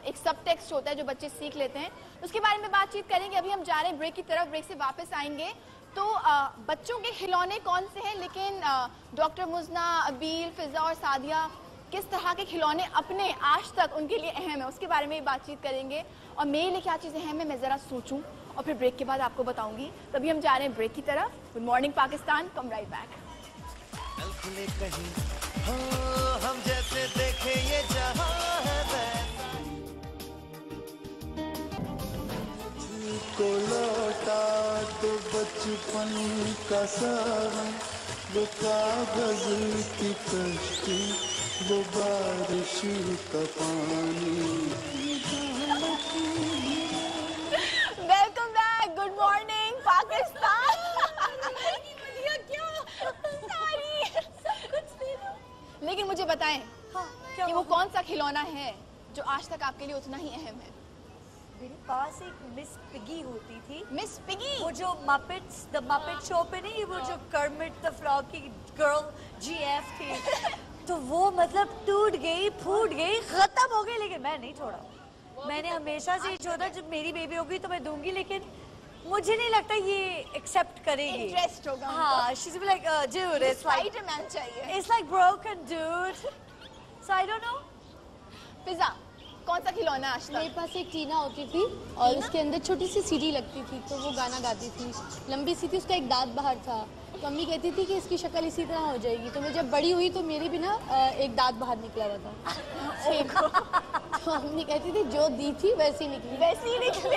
एक सब टेक्स्ट होता है जो बच्चे सीख लेते हैं, उसके बारे में बातचीत करेंगे। अभी हम जा रहे हैं ब्रेक की तरफ, ब्रेक से वापस आएंगे तो बच्चों के खिलौने कौन से हैं, लेकिन डॉक्टर मुजना, अबील, फिजा और सादिया किस तरह के खिलौने अपने आज तक उनके लिए अहम है उसके बारे में बातचीत करेंगे। और मेरे लिए क्या चीज़ें अहम है मैं ज़रा सोचूं और फिर ब्रेक के बाद आपको बताऊंगी। तभी हम जा रहे हैं ब्रेक की तरफ। गुड मॉर्निंग पाकिस्तान, कम राइट बैक। खुले कहीं हो हम जैसे देखे ये जहां है वैसा को लौटा तो बचपन का सावन, वो कागज की कश्ती, वो बारिश का पानी। Welcome back, good morning Pakistan. लेकिन मुझे बताएं कि वो कौन सा खिलौना है जो आज तक आपके लिए उतना ही अहम है? मेरे पास एक मिस पिगी होती थी। Miss piggy? वो जो द मपेट शो पे नहीं, वो जो कर्मिट द फ्रॉग की गर्ल GF थी तो वो मतलब टूट गई, फूट गई, खत्म हो गई, लेकिन मैं नहीं छोड़ा। मैंने हमेशा से सोचा जब मेरी बेबी होगी तो मैं दूंगी, लेकिन मुझे नहीं लगता ये एक्सेप्ट करेगी। इंटरेस्ट होगा। हाँ, she's like dude, it's like Spider-Man चाहिए। It's like broken dude. So I don't know. फिजा कौन सा खिलौना आज मेरे तक? पास एक टीना होती थी और उसके अंदर छोटी सी सीढ़ी लगती थी तो वो गाना गाती थी, लंबी सी थी, उसका एक दांत बाहर था। तो अम्मी कहती थी कि इसकी शक्ल इसी तरह हो जाएगी, तो मैं जब बड़ी हुई तो मेरी भी ना एक दांत बाहर निकला हुआ था। तो अम्मी कहती थी जो दी थी वैसी निकली, वैसे ही निकले।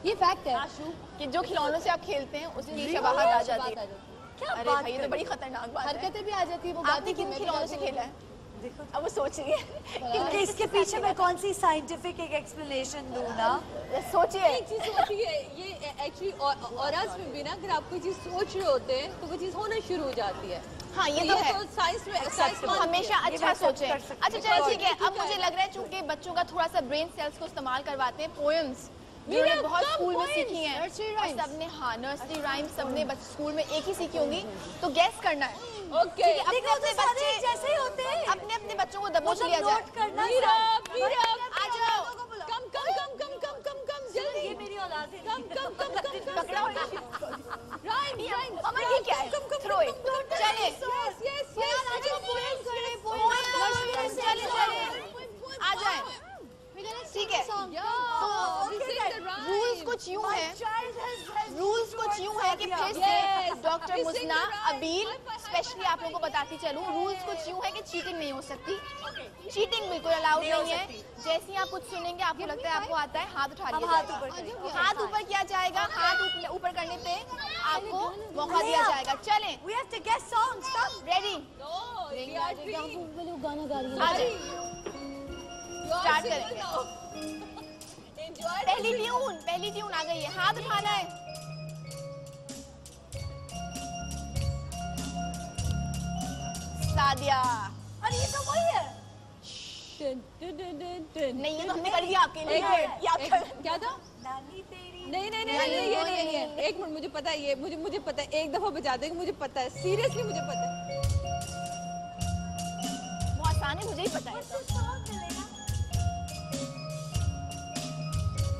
ये फैक्ट है कि जो खिलौनों से आप खेलते हैं उसकी शबाहत आ जाती है। क्या अरे बात भाई ये तो बड़ी खतरनाक बात है। हरकतें भी आ जाती है। वो आपने गाती किन थी, खिलौनों से खेला है? देखो अब वो सोच रही है कि इसके पीछे मैं कौन सी साइंटिफिक एक एक्सप्लेनेशन दूँ ना। सोचिए। एक चीज होती है ये एक्चुअली ऑरास में भी ना, अगर आप कोई चीज सोच रहे होते हैं तो वो चीज होना शुरू हो जाती है। हाँ ये तो है। साइंस में हमेशा ये अच्छा मैं सोचें। कर सकती अच्छा चलो ठीक है। अब मुझे लग रहा है चूंकि बच्चों का थोड़ा सा ब्रेन सेल्स को इस्तेमाल करवाते हैं पोएम्स, जिन्होंने बहुत स्कूल में सीखी हैं और सबने हाँ नर्सरी राइम सबने स्कूल में एक ही सीखी होंगी, तो गैस करना है। ओके अपने अपने बच्चे जैसे ही होते हैं, अपने अपने बच्चों को दबोच लिया जाए। आ जाओ, कम कम कम कम कम कम कम जल्दी, ये मेरी औलाद है। कम कम कम कम पकड़ा होगा। राइम अमर ये क्या है? Throw it. चले आ जाए, ठीक है। रूल्स कुछ यूं है, रूल्स कुछ यूं है कि फिर से डॉक्टर मुस्ना अबील स्पेशली आप लोगों को बताती चलूं, रूल्स कुछ यूं है कि चीटिंग नहीं हो सकती, चीटिंग बिल्कुल अलाउड नहीं है। जैसे ही आप कुछ सुनेंगे आपको लगता है आपको आता है, हाथ उठा लिया जाएगा, हाथ ऊपर किया जाएगा, हाथ ऊपर करने पे आपको मौका दिया जाएगा। चलें, We have to guess songs. Stop. Ready, गाना गा रही आ जाए, स्टार्ट करेंगे। पहली ट्यून आ गई है, हाथ उठाना है। सादिया, अरे ये तो वही है। नहीं ये तो हमने कर दिया आपके लिए। क्या था? नहीं नहीं नहीं ये नहीं है। एक मिनट, मुझे पता है ये, मुझे पता है, एक दफा बजा देंगे, मुझे पता है, सीरियसली मुझे पता है। वो आसान है, मुझे ही पता है।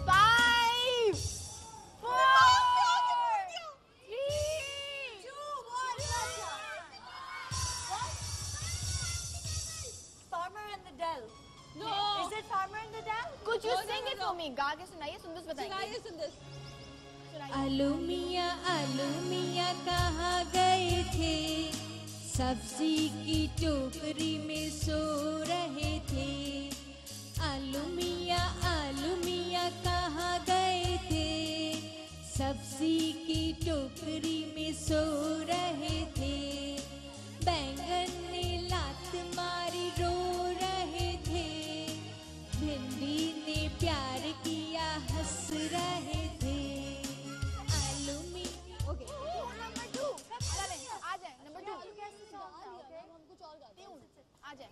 5 4 3 2 Farmer in the Dell. No. Is it Farmer in the Dell? कुछ you sing it for me, गा के सुनाइए, सुंदर बताइए। आलू मियाँ कहाँ गए थे, सब्जी की टोकरी में सो रहे थे। आलू मियाँ कहाँ गए थे, सब्जी की टोकरी में सो रहे थे। बैंगन ने लात मारी रो रहे थे, भिंडी ने प्यार किया हंस रहे थे। आलू मियाँ ओके नंबर 2 आ जाए, नंबर 2 आ जाए,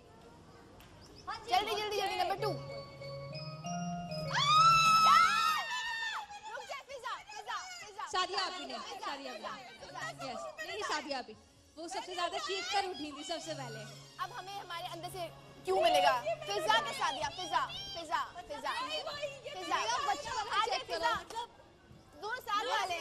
जल्दी जल्दी जल्दी, नंबर 2। सादिया आपी ने, सादिया आपी, यस, नहीं सादिया आपी, वो सबसे ज्यादा चीख कर उठी थी सबसे पहले। अब हमें हमारे अंदर से क्यों मिलेगा? फिजा के सादिया, फिजा फिजा फिजा फिजा, बच्चा आ जाए, फिजा दोनों साथ वाले।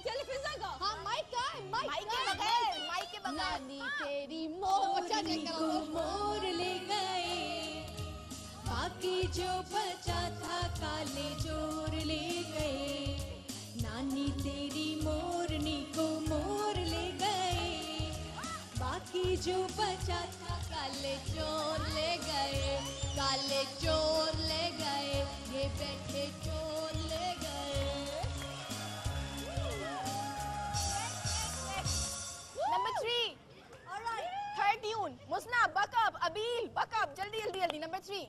चल फिजा का, हाँ माइक का है, माइक के बगैर, माइक के बगैर। नानी तेरी मोर, अच्छा चेक करो, मोर ले गए, बाकी जो बचा था काले चोर ले गए। नानी तेरी मोरनी को मोर ले गए, बाकी जो बचा था काले चोर ले गए, काले चोर ले गए, ये बैठे चोर ले गए। Number 3 third tune, मुस्ना backup, अबील backup, जल्दी जल्दी जल्दी। नंबर 3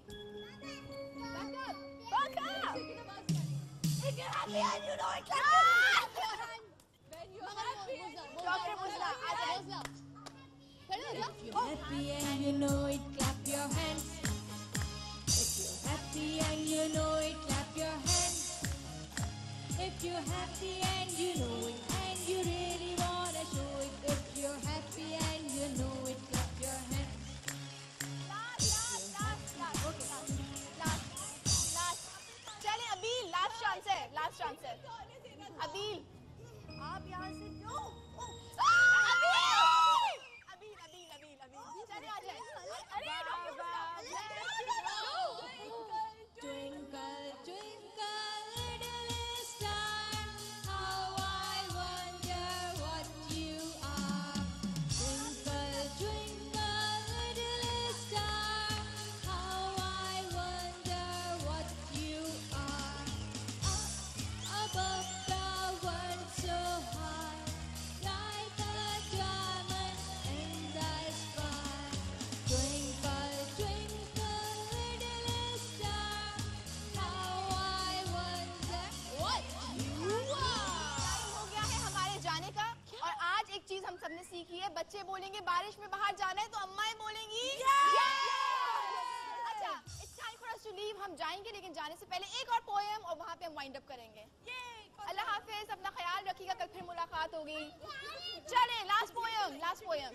डॉक्टर मुस्ना आ जाए। If you're happy and you know it, clap your hands. If you're happy and you know it, clap your hands. If you're happy and you know it, and you really wanna show it. If you're happy and you know it, clap your hands. चले अबील, last chance है, last chance है। अबील आप यहाँ से no. अबील चले आ जाए। Twinkle, twinkle, little star, how I wonder what you are. Twinkle, twinkle, little star, how I wonder what you are. Up above the world so high, like a diamond in the sky. Twinkle, twinkle, little star, how I wonder what you are. Time हो गया है हमारे जाने का, और आज एक चीज हम सबने सीखी है, बच्चे बोलेंगे बारिश में बाहर जाना है तो अम्माएं बोलेंगी अच्छा, it's time for us to leave. हम हम जाएंगे, लेकिन जाने से पहले एक और पोएम और वहाँ पे हम वाइंड अप करेंगे। अल्लाह हाफिज, अपना ख्याल रखिएगा, कल फिर मुलाकात होगी। चले लास्ट पोएम, लास्ट पोएम।